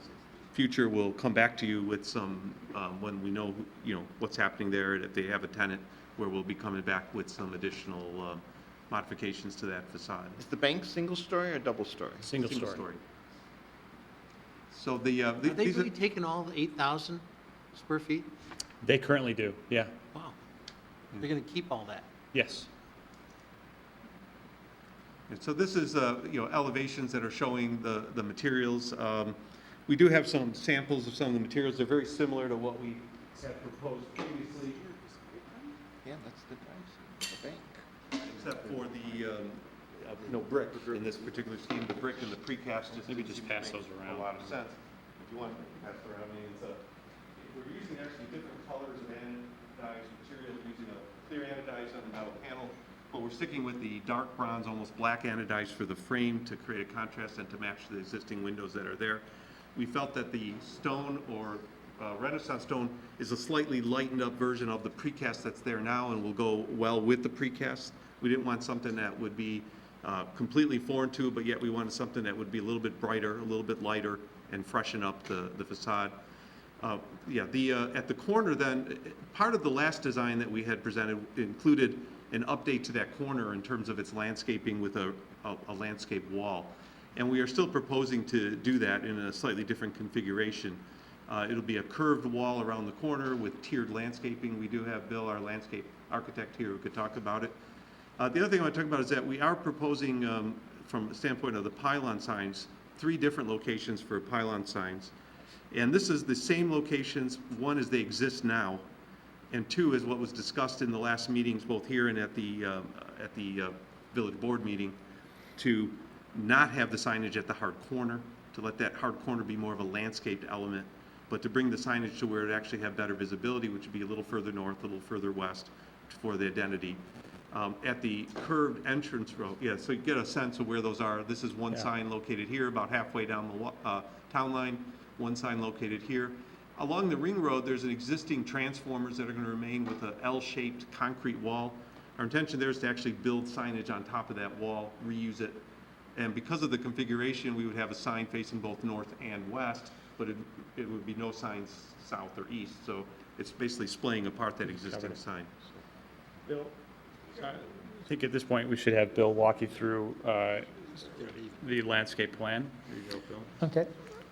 future we'll come back to you with some when we know what's happening there, and if they have a tenant, where we'll be coming back with some additional modifications to that facade. Is the bank single story or double story? Single story. So Are they really taking all the 8,000 square feet? They currently do, yeah. Wow. They're going to keep all that? Yes. And so this is elevations that are showing the materials. We do have some samples of some of the materials. They're very similar to what we had proposed previously. Yeah, that's the bank. Except for the brick in this particular scheme, the brick and the precast just Maybe didn't just seem to pass make those around. a lot of sense. If you want to pass it around, we're using actually different colors of anodized material, using a clear anodized on the metal panel, but we're sticking with the dark bronze, almost black anodized for the frame to create a contrast and to match the existing windows that are there. We felt that the stone or Renaissance stone is a slightly lightened up version of the precast that's there now and will go well with the precast. We didn't want something that would be completely foreign to it, but yet we wanted something that would be a little bit brighter, a little bit lighter, and freshen up the facade. At the corner then, part of the last design that we had presented included an update to that corner in terms of its landscaping with a landscape wall. And we are still proposing to do that in a slightly different configuration. It'll be a curved wall around the corner with tiered landscaping. We do have Bill, our landscape architect here, who could talk about it. The other thing I want to talk about is that we are proposing, from the standpoint of the pylon signs, 3 different locations for pylon signs. And this is the same locations. 1 is they exist now, and 2 is what was discussed in the last meetings, both here and at the village board meeting, to not have the signage at the hard corner, to let that hard corner be more of a landscaped element, but to bring the signage to where it actually have better visibility, which would be a little further north, a little further west for the identity. At the curved entrance road, so you get a sense of where those are. This is one sign located here, about halfway down the town line, one sign located here. Along the ring road, there's an existing transformers that are going to remain with an L-shaped concrete wall. Our intention there is to actually build signage on top of that wall, reuse it. And because of the configuration, we would have a sign facing both north and west, but it would be no signs south or east. So it's basically splaying apart that existing sign. Bill, I think at this point we should have Bill walk you through the landscape plan. There you go, Bill. Okay.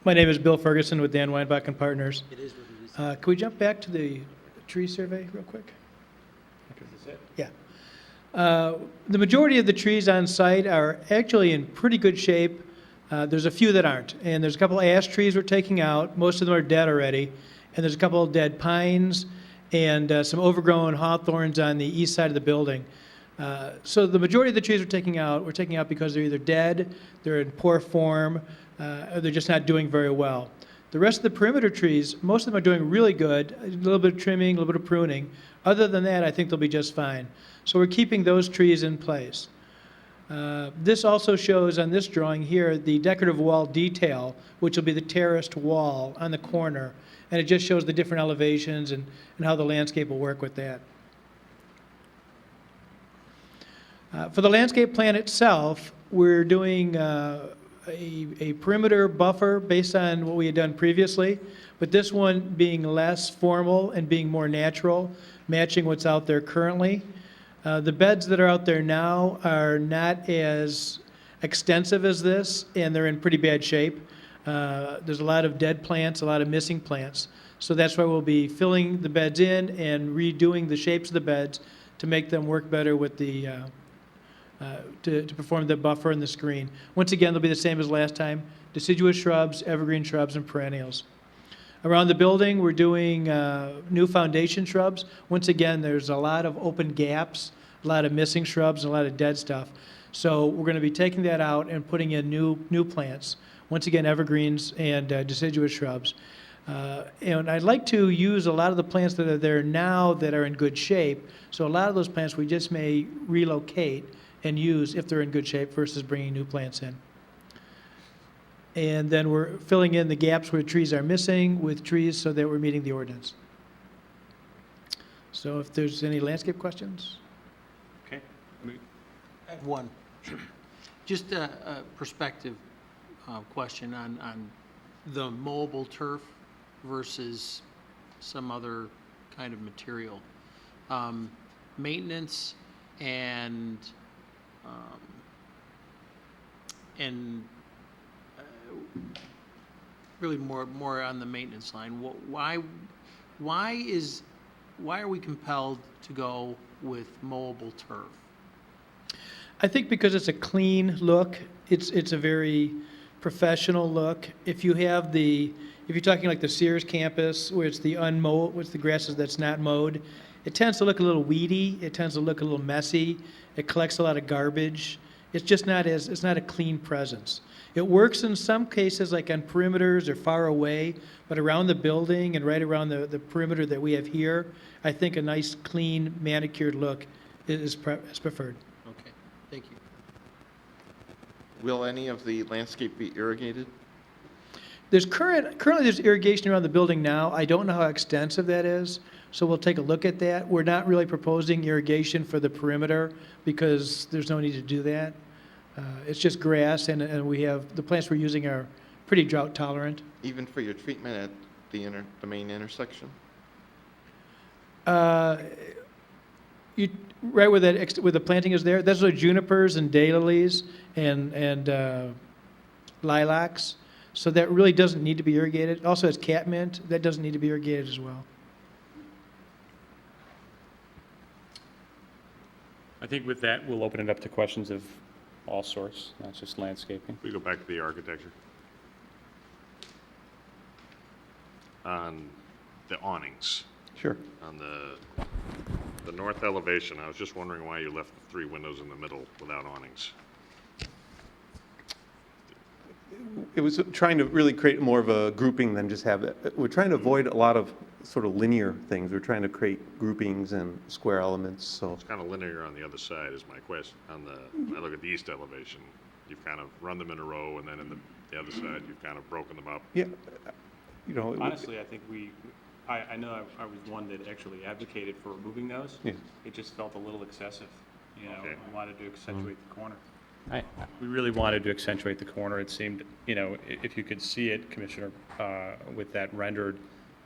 My name is Bill Ferguson with Dan Weinbach and Partners. Can we jump back to the tree survey real quick? Is this it? Yeah. The majority of the trees on site are actually in pretty good shape. There's a few that aren't. And there's a couple ash trees we're taking out. Most of them are dead already. And there's a couple of dead pines and some overgrown hawthorns on the east side of the building. So the majority of the trees we're taking out because they're either dead, they're in poor form, or they're just not doing very well. The rest of the perimeter trees, most of them are doing really good, a little bit of trimming, a little bit of pruning. Other than that, I think they'll be just fine. So we're keeping those trees in place. This also shows on this drawing here the decorative wall detail, which will be the terraced wall on the corner. And it just shows the different elevations and how the landscape will work with that. For the landscape plan itself, we're doing a perimeter buffer based on what we had done previously, but this one being less formal and being more natural, matching what's out there currently. The beds that are out there now are not as extensive as this, and they're in pretty bad shape. There's a lot of dead plants, a lot of missing plants. So that's why we'll be filling the beds in and redoing the shapes of the beds to make them work better with the to perform the buffer and the screen. Once again, they'll be the same as last time: deciduous shrubs, evergreen shrubs, and perennials. Around the building, we're doing new foundation shrubs. Once again, there's a lot of open gaps, a lot of missing shrubs, and a lot of dead stuff. So we're going to be taking that out and putting in new plants. Once again, evergreens and deciduous shrubs. And I'd like to use a lot of the plants that are there now that are in good shape. So a lot of those plants we just may relocate and use if they're in good shape versus bringing new plants in. And then we're filling in the gaps where trees are missing with trees so that we're meeting the ordinance. So if there's any landscape questions? Okay. I have one. Just a perspective question on the mowable turf versus some other kind of material. Maintenance and really more on the maintenance line. Why are we compelled to go with mowable turf? I think because it's a clean look, it's a very professional look. If you're talking like the Sears campus, where it's the unmowed, what's the grasses that's not mowed, it tends to look a little weedy. It tends to look a little messy. It collects a lot of garbage. It's just it's not a clean presence. It works in some cases, like on perimeters or far away, but around the building and right around the perimeter that we have here, I think a nice, clean, manicured look is preferred. Okay, thank you. Will any of the landscape be irrigated? Currently there's irrigation around the building now. I don't know how extensive that is, so we'll take a look at that. We're not really proposing irrigation for the perimeter because there's no need to do that. It's just grass, and we have, the plants we're using are pretty drought tolerant. Even for your treatment at the main intersection? Right where where the planting is there, those are junipers and daylilies and lilacs. So that really doesn't need to be irrigated. Also has catmint, that doesn't need to be irrigated as well. I think with that, we'll open it up to questions of all sorts, not just landscaping. We go back to the architecture. On the awnings. Sure. On the north elevation, I was just wondering why you left the 3 windows in the middle without awnings. It was trying to really create more of a grouping than just have it. We're trying to avoid a lot of sort of linear things. We're trying to create groupings and square elements, so. It's kind of linear on the other side is my question. I look at the east elevation, you've kind of run them in a row, and then in the other side, you've kind of broken them up. Yeah, you know. Honestly, I think I know I was one that actually advocated for removing those. Yeah. It just felt a little excessive, you know, Okay. we wanted to accentuate the corner. We really wanted to accentuate the corner. It seemed, you know, if you could see it, Commissioner, with that rendered,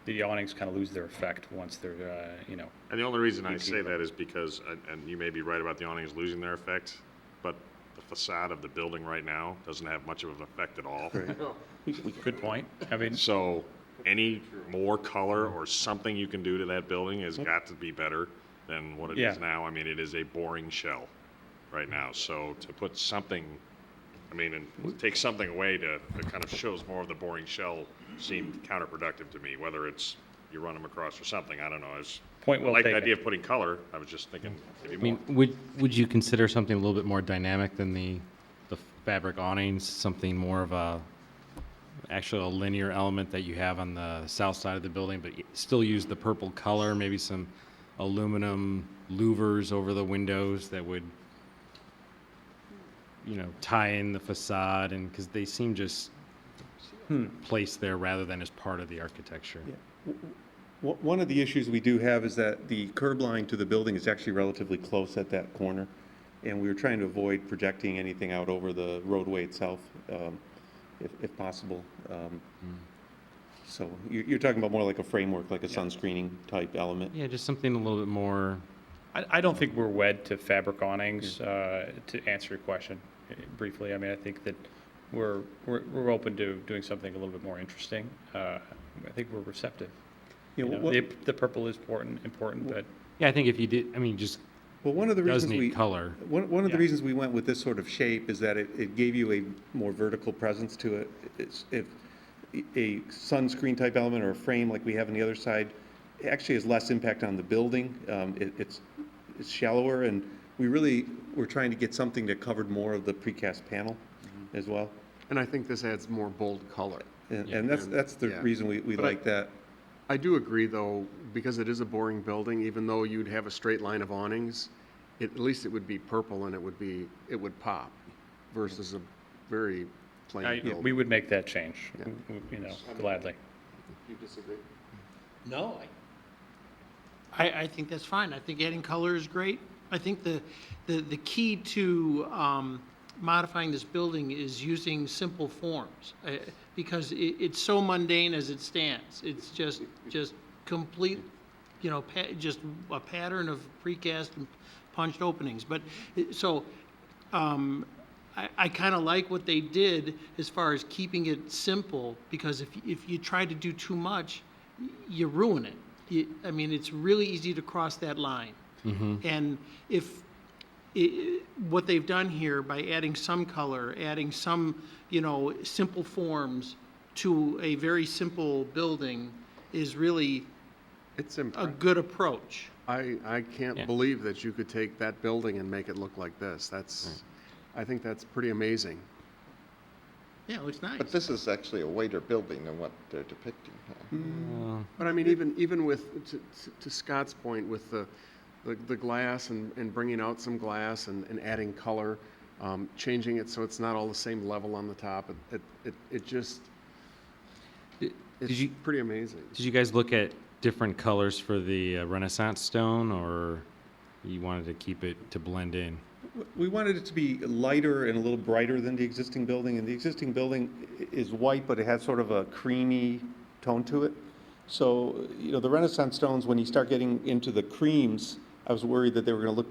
the awnings kind of lose their effect once they're, you know. And the only reason I say that is because, and you may be right about the awnings losing their effect, but the facade of the building right now doesn't have much of an effect at all. Good point. I mean, so any more color or something you can do to that building has got to be better than what it is now. I mean, it is a boring shell right now. So to put something, I mean, and take something away that kind of shows more of the boring shell seemed counterproductive to me, whether it's you run them across or something, I don't know. Point I well like the taken. idea of putting color. I was just thinking maybe I mean, more. would you consider something a little bit more dynamic than the fabric awnings, something more of a actual linear element that you have on the south side of the building, but still use the purple color, maybe some aluminum louvers over the windows that would, tie in the facade, and because they seem just placed there rather than as part of the architecture. One of the issues we do have is that the curb line to the building is actually relatively close at that corner, and we were trying to avoid projecting anything out over the roadway itself, if possible. So you're talking about more like a framework, like a sunscreening type element? Yeah, just something a little bit more. I don't think we're wed to fabric awnings, to answer your question briefly. I mean, I think that we're open to doing something a little bit more interesting. I think we're receptive. The purple is important, but. Yeah, I think if you did, just Well, one of the does reasons need we color. One of the reasons we went with this sort of shape is that it gave you a more vertical presence to it. If a sunscreen type element or a frame like we have on the other side, it actually has less impact on the building. It's shallower, and we're trying to get something that covered more of the precast panel as well. And I think this adds more bold color. And that's the reason we like that. I do agree, though, because it is a boring building, even though you'd have a straight line of awnings, at least it would be purple and it would pop versus a very plain building. We would make that change, gladly. You disagree? No, I think that's fine. I think adding color is great. I think the key to modifying this building is using simple forms, because it's so mundane as it stands. It's just complete, just a pattern of precast and punched openings. But so I kind of like what they did as far as keeping it simple, because if you try to do too much, you ruin it. It's really easy to cross that line. And what they've done here by adding some color, adding some, simple forms to a very simple building is really a good approach. I can't believe that you could take that building and make it look like this. I think that's pretty amazing. Yeah, it looks nice. But this is actually a whiter building than what they're depicting here. But even with, to Scott's point, with the glass and bringing out some glass and adding color, changing it so it's not all the same level on the top, it's pretty amazing. Did you guys look at different colors for the Renaissance stone, or you wanted to keep it to blend in? We wanted it to be lighter and a little brighter than the existing building, and the existing building is white, but it has sort of a creamy tone to it. So, the Renaissance stones, when you start getting into the creams, I was worried that they were going to look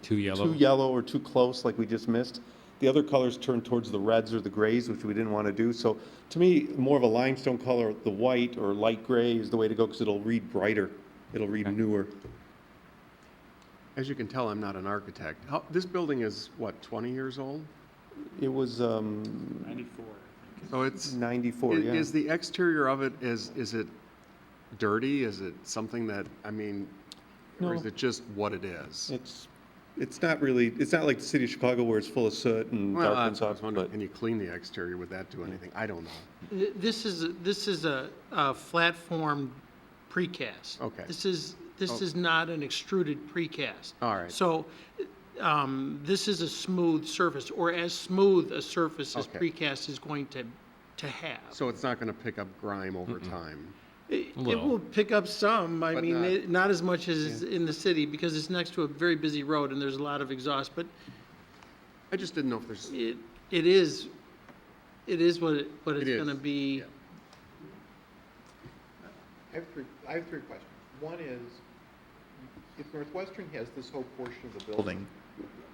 too yellow or too close, like we just missed. The other colors turn towards the reds or the grays, which we didn't want to do. So, to me, more of a limestone color, the white or light gray is the way to go, because it'll read brighter. It'll read newer. As you can tell, I'm not an architect. This building is, 20 years old? It was 94. So it's 94, yeah. Is the exterior of it, is it dirty? Is it something that, No. or is it just what it is? It's not like the city of Chicago where it's full of soot and dark I inside. was wondering, can you clean the exterior? Would that do anything? I don't know. This is a flat form precast. Okay. This is not an extruded precast. All right. So this is a smooth surface, or as smooth a surface as precast is going to have. So it's not going to pick up grime over time? It will pick up some. But not as much as in the city, because it's next to a very busy road and there's a lot of exhaust. But I just didn't know if there's. It is what it's going to be. Yeah. I have three questions. One is, if Northwestern has this whole portion of the building,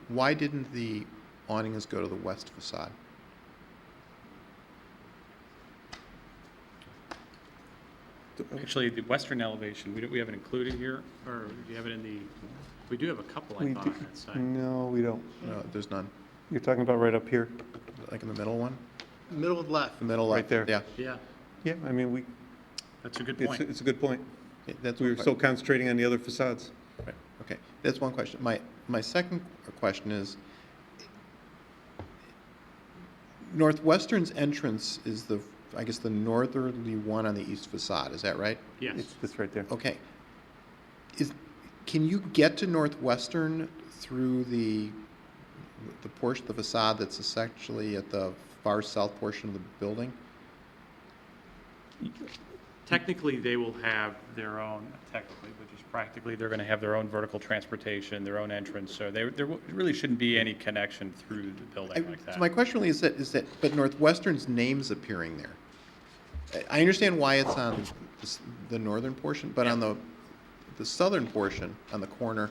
why didn't the awnings go to the west facade? Actually, the western elevation, we haven't included here, or do you have it in the, we do have a couple, I thought, on that side. No, we don't. No, there's none. You're talking about right up here? Like in the middle one? Middle left. The middle left. Right there. Yeah. Yeah, That's a good point. It's a good point. That's We one were so concentrating on the other facades. Right, okay. That's one question. My second question is, Northwestern's entrance is I guess, the northerly one on the east facade, is that right? Yes. It's this right there. Okay. Can you get to Northwestern through the portion of the facade that's essentially at the far south portion of the building? Technically, they will have their own, technically, but just practically, they're going to have their own vertical transportation, their own entrance, so there really shouldn't be any connection through the building like that. So my question really is that, but Northwestern's name's appearing there. I understand why it's on the northern portion, but on the southern portion, on the corner,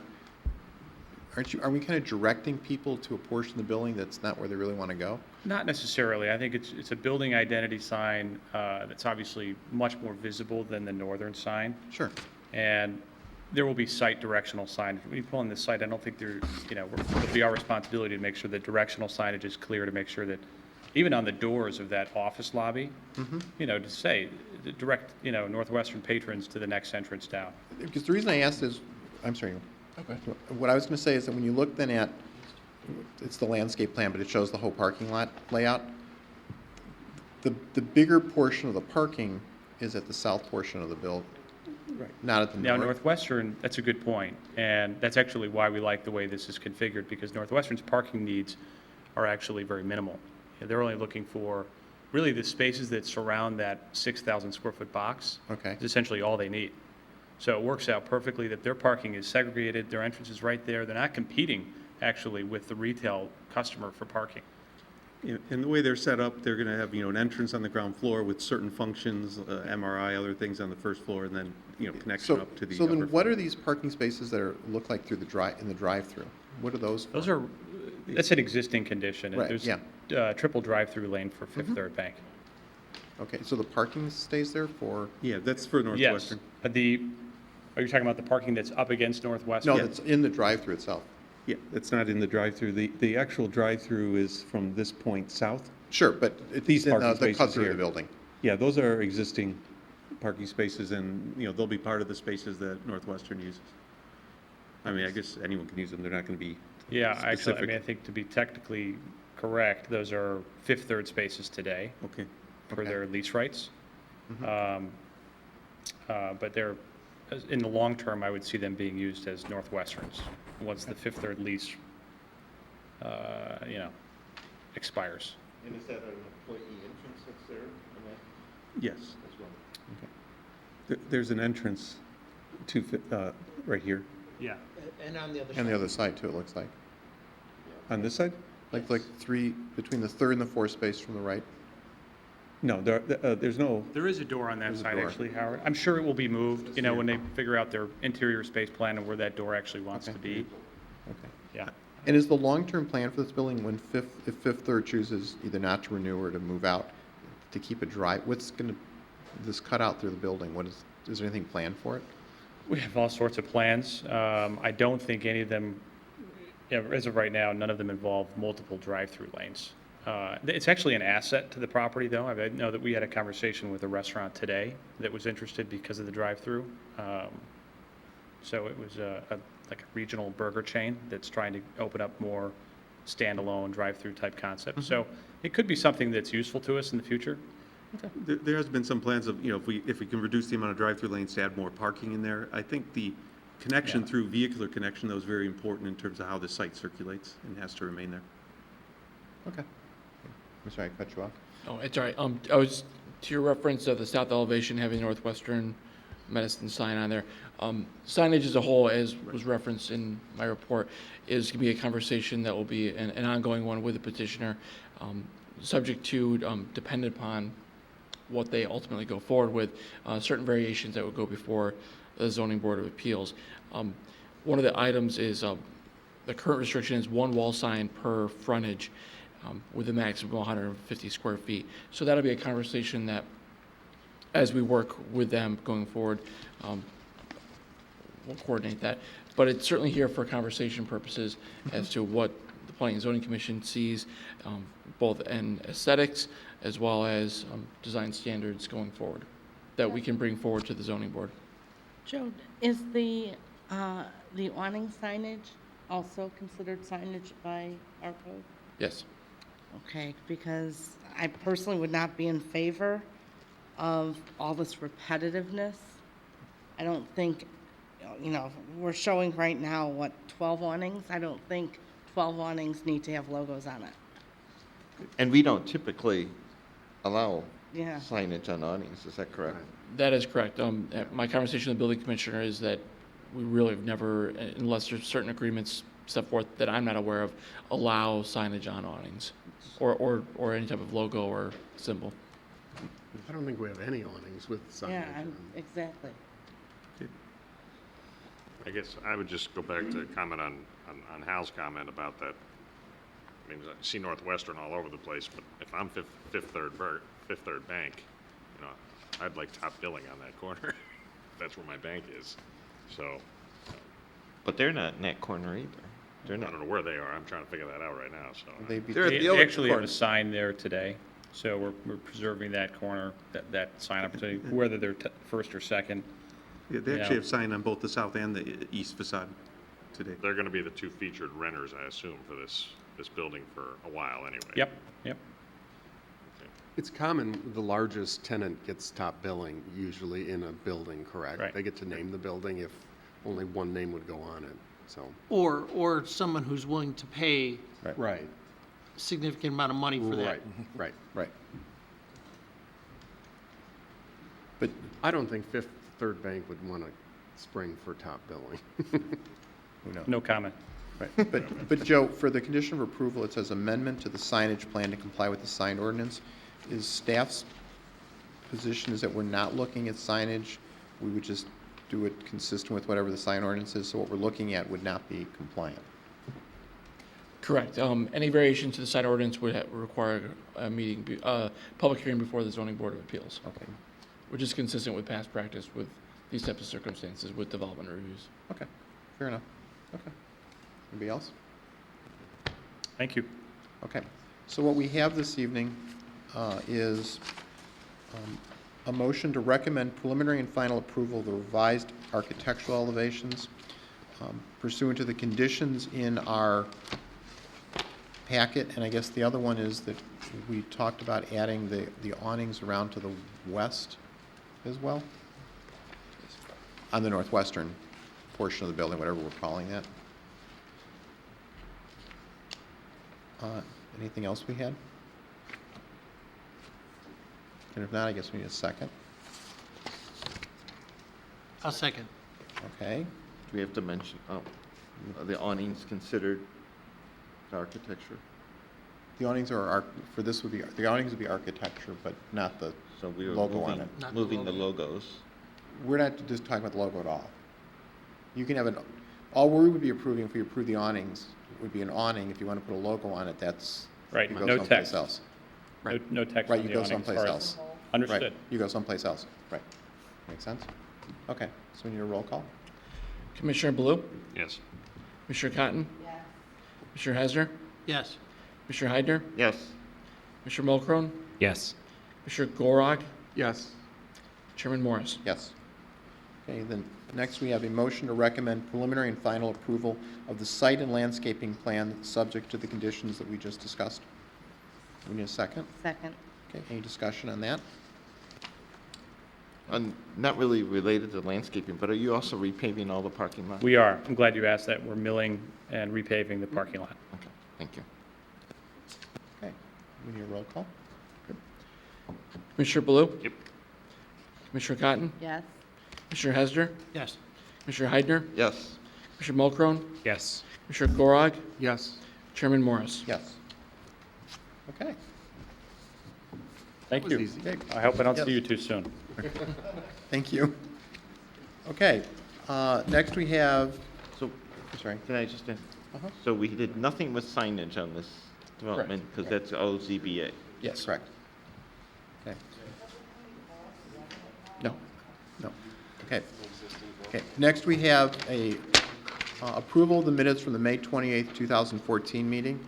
are we kind of directing people to a portion of the building that's not where they really want to go? Not necessarily. I think it's a building identity sign that's obviously much more visible than the northern sign. Sure. And there will be site directional signage. When you pull in this site, I don't think it'll be our responsibility to make sure that directional signage is clear, to make sure that even on the doors of that office lobby, to say, direct, Northwestern patrons to the next entrance down. Because the reason I asked is, I'm sorry. Okay. What I was going to say is that when you look then at, it's the landscape plan, but it shows the whole parking lot layout. The bigger portion of the parking is at the south portion of the building, Right. not at the Now, north. Northwestern, that's a good point, and that's actually why we like the way this is configured, because Northwestern's parking needs are actually very minimal. They're only looking for really the spaces that surround that 6,000 square foot box. Okay. Is essentially all they need. So it works out perfectly that their parking is segregated, their entrance is right there. They're not competing actually with the retail customer for parking. And the way they're set up, they're going to have, an entrance on the ground floor with certain functions, MRI, other things on the first floor, and then, connection up to the So then upper what are these parking spaces that look like in the drive-through? What are those for? That's an existing condition. Right, There's yeah. triple drive-through lane for Fifth Third Bank. Okay, so the parking stays there for? Yeah, that's for Northwestern. Yes. Are you talking about the parking that's up against Northwestern? No, that's in the drive-through itself. Yeah, it's not in the drive-through. The actual drive-through is from this point south. Sure, but These in parking the spaces cut-through of here. the building. Yeah, those are existing parking spaces, and, they'll be part of the spaces that Northwestern uses. I mean, I guess anyone can use them. They're not going to be Yeah, actually, specific. I think to be technically correct, those are Fifth Third spaces today. Okay. For their lease rights. But they're, in the long term, I would see them being used as Northwestern's once the Fifth Third lease, expires. And is that an employee entrance that's there? Yes. As well? There's an entrance to, right here. Yeah. And on the other And the other side too, it looks like. On this side? Like between the third and the fourth space from the right? No, there's no. There is a door on that There's a side, door. actually, Howard. I'm sure it will be moved, when they figure out their interior space plan and where that door actually wants to be. Okay. Yeah. And is the long-term plan for this building if Fifth Third chooses either not to renew or to move out, to keep it dry, this cutout through the building, is there anything planned for it? We have all sorts of plans. I don't think any of them, as of right now, none of them involve multiple drive-through lanes. It's actually an asset to the property, though. I know that we had a conversation with a restaurant today that was interested because of the drive-through. So it was like a regional burger chain that's trying to open up more standalone drive-through type concepts. So it could be something that's useful to us in the future. There has been some plans of, if we can reduce the amount of drive-through lanes to add more parking in there. I think the connection through vehicular connection, though, is very important in terms of how the site circulates and has to remain there. Okay. I'm sorry, I cut you off. Oh, it's all right. I was, to your reference of the south elevation having Northwestern Medicine sign on there. Signage as a whole, as was referenced in my report, is going to be a conversation that will be an ongoing one with the petitioner, subject to, dependent upon what they ultimately go forward with, certain variations that would go before the Zoning Board of Appeals. One of the items is the current restriction is one wall sign per frontage, with a maximum of 150 square feet. So that'll be a conversation that, as we work with them going forward, we'll coordinate that. But it's certainly here for conversation purposes as to what the Planning and Zoning Commission sees, both in aesthetics as well as design standards going forward, that we can bring forward to the Zoning Board. Joe, is the awning signage also considered signage by our code? Yes. Okay, because I personally would not be in favor of all this repetitiveness. I don't think, we're showing right now, 12 awnings? I don't think 12 awnings need to have logos on it. And we don't typically allow Yeah. signage on awnings, is that correct? That is correct. My conversation with the building commissioner is that we really have never, unless there's certain agreements set forth that I'm not aware of, allow signage on awnings or any type of logo or symbol. I don't think we have any awnings with signage. Yeah, exactly. I guess I would just go back to comment on Hal's comment about that. I mean, I see Northwestern all over the place, but if I'm Fifth Third Bank, I'd like top billing on that corner. That's where my bank is. So. But they're not in that corner either. They're I not. don't know where they are. I'm trying to figure that out right now, so. They're at the We other actually have corner. a sign there today, so we're preserving that corner, that sign opportunity, whether they're first or second. Yeah, they You actually know. have sign on both the south and the east facade today. They're gonna be the two featured renters, I assume, for this building for a while anyway. Yep, yep. It's common, the largest tenant gets top billing usually in a building, correct? Right. They get to name the building if only one name would go on it, so. Or someone who's willing to pay Right. significant amount of money for that. Right. But I don't think Fifth Third Bank would want to spring for top billing. Who knows? No comment. Right. But Joe, for the condition of approval, it says amendment to the signage plan to comply with the sign ordinance. Is staff's position is that we're not looking at signage? We would just do it consistent with whatever the sign ordinance is, so what we're looking at would not be compliant? Correct. Any variation to the sign ordinance would require a meeting, public hearing before the zoning board of appeals. Okay. Which is consistent with past practice with these types of circumstances with development reviews. Okay, fair enough. Okay. Anybody else? Thank you. Okay. So what we have this evening is a motion to recommend preliminary and final approval of the revised architectural elevations pursuant to the conditions in our packet. And I guess the other one is that we talked about adding the awnings around to the west as well, on the northwestern portion of the building, whatever we're calling that. Anything else we had? And if not, I guess we need a second. I'll second. Okay. Do we have to mention, are the awnings considered architecture? The awnings are, for this would be, the awnings would be architecture, but not the So we were logo on it. moving the logos. We're not just talking about the logo at all. You can have all we would be approving if we approve the awnings would be an awning. If you want to put a logo on it, that's. Right, you go no someplace text. else. No text Right, on you the go awning as someplace far as- else. Understood. Right, you go someplace else. Right. Make sense? Okay, so we need a roll call? Commissioner Blue? Yes. Commissioner Cotton? Yes. Commissioner Hesner? Yes. Commissioner Heidner? Yes. Commissioner Mulcrone? Yes. Commissioner Gorog? Yes. Chairman Morris? Yes. Okay, then next we have a motion to recommend preliminary and final approval of the site and landscaping plan subject to the conditions that we just discussed. We need a second? Second. Okay, any discussion on that? Not really related to landscaping, but are you also repaving all the parking lots? We are. I'm glad you asked that. We're milling and repaving the parking lot. Okay, thank you. Okay, we need a roll call? Commissioner Blue? Yep. Commissioner Cotton? Yes. Commissioner Hesner? Yes. Commissioner Heidner? Yes. Commissioner Mulcrone? Yes. Commissioner Gorog? Yes. Chairman Morris? Yes. Okay. Thank you. Okay. I hope I don't Yes. see you too soon. Thank you. Okay, next we have, So, sorry. can I just, Uh-huh. so we did nothing with signage on this development, because that's all ZBA? Yes, correct. Okay. No, no. Okay. Okay, next we have a approval of the minutes from the May 28th, 2014 meeting.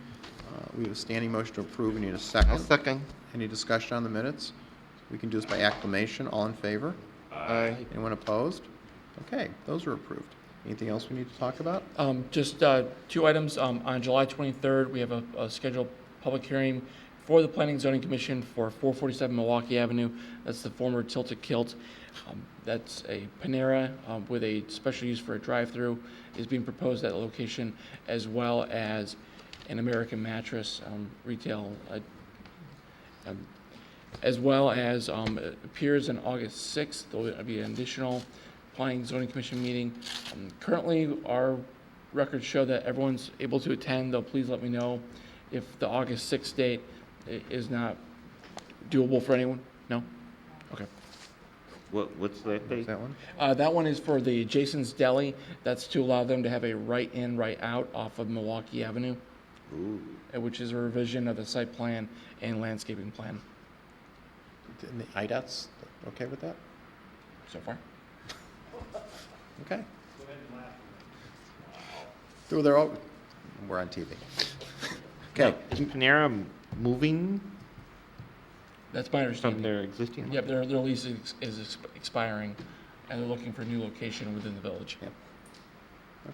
We have a standing motion to approve. We need a second. I'll second. Any discussion on the minutes? We can do this by acclamation. All in favor? Aye. Anyone opposed? Okay, those are approved. Anything else we need to talk about? Just two items. On July 23rd, we have a scheduled public hearing for the Planning and Zoning Commission for 447 Milwaukee Avenue. That's the former Tilted Kilt. That's a Panera with a special use for a drive-through is being proposed at the location, as well as an American Mattress retail, as well as it appears on August 6th. There will be an additional Planning and Zoning Commission meeting. Currently, our records show that everyone's able to attend, though please let me know if the August 6th date is not doable for anyone. No? Okay. What's that date? That one? That one is for the Jason's Deli. That's to allow them to have a right in, right out off of Milwaukee Avenue, Ooh. which is a revision of the site plan and landscaping plan And the IDOT's okay with that? so far. Okay. They're all, we're on TV. Okay. Is Panera moving That's my from understanding. their existing? Yep, their lease is expiring, and they're looking for a new location within the village. Yep.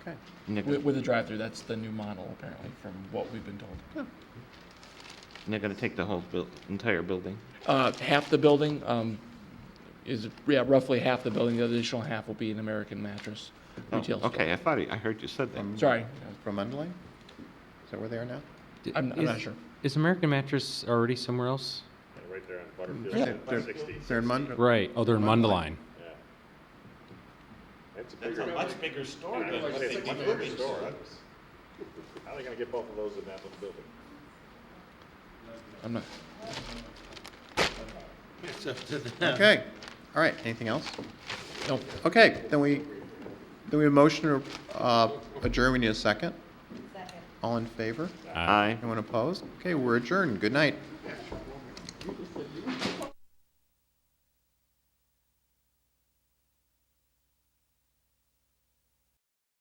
Okay. And they're gonna- With a drive-through, that's the new model apparently, from what we've been told. and they're gonna take the whole entire building? Half the building is, roughly half the building. The additional half will be an American Mattress retail store. Okay, I heard you said that. Sorry, From Mundelein? Is that where they are now? I'm not sure. Is American Mattress already somewhere else? Right there on Butterfield, Yeah, they're, 60. they're in Mundelein. Right, oh, they're in Mundelein. It's a much bigger store. It's a much bigger store. How are they gonna get both of those in that little building? I'm not. Okay. All right. Anything else? No. Okay, then we have a motion to adjourn. We need a second. Second. All in favor? Aye. Anyone opposed? Okay, we're adjourned. Good night.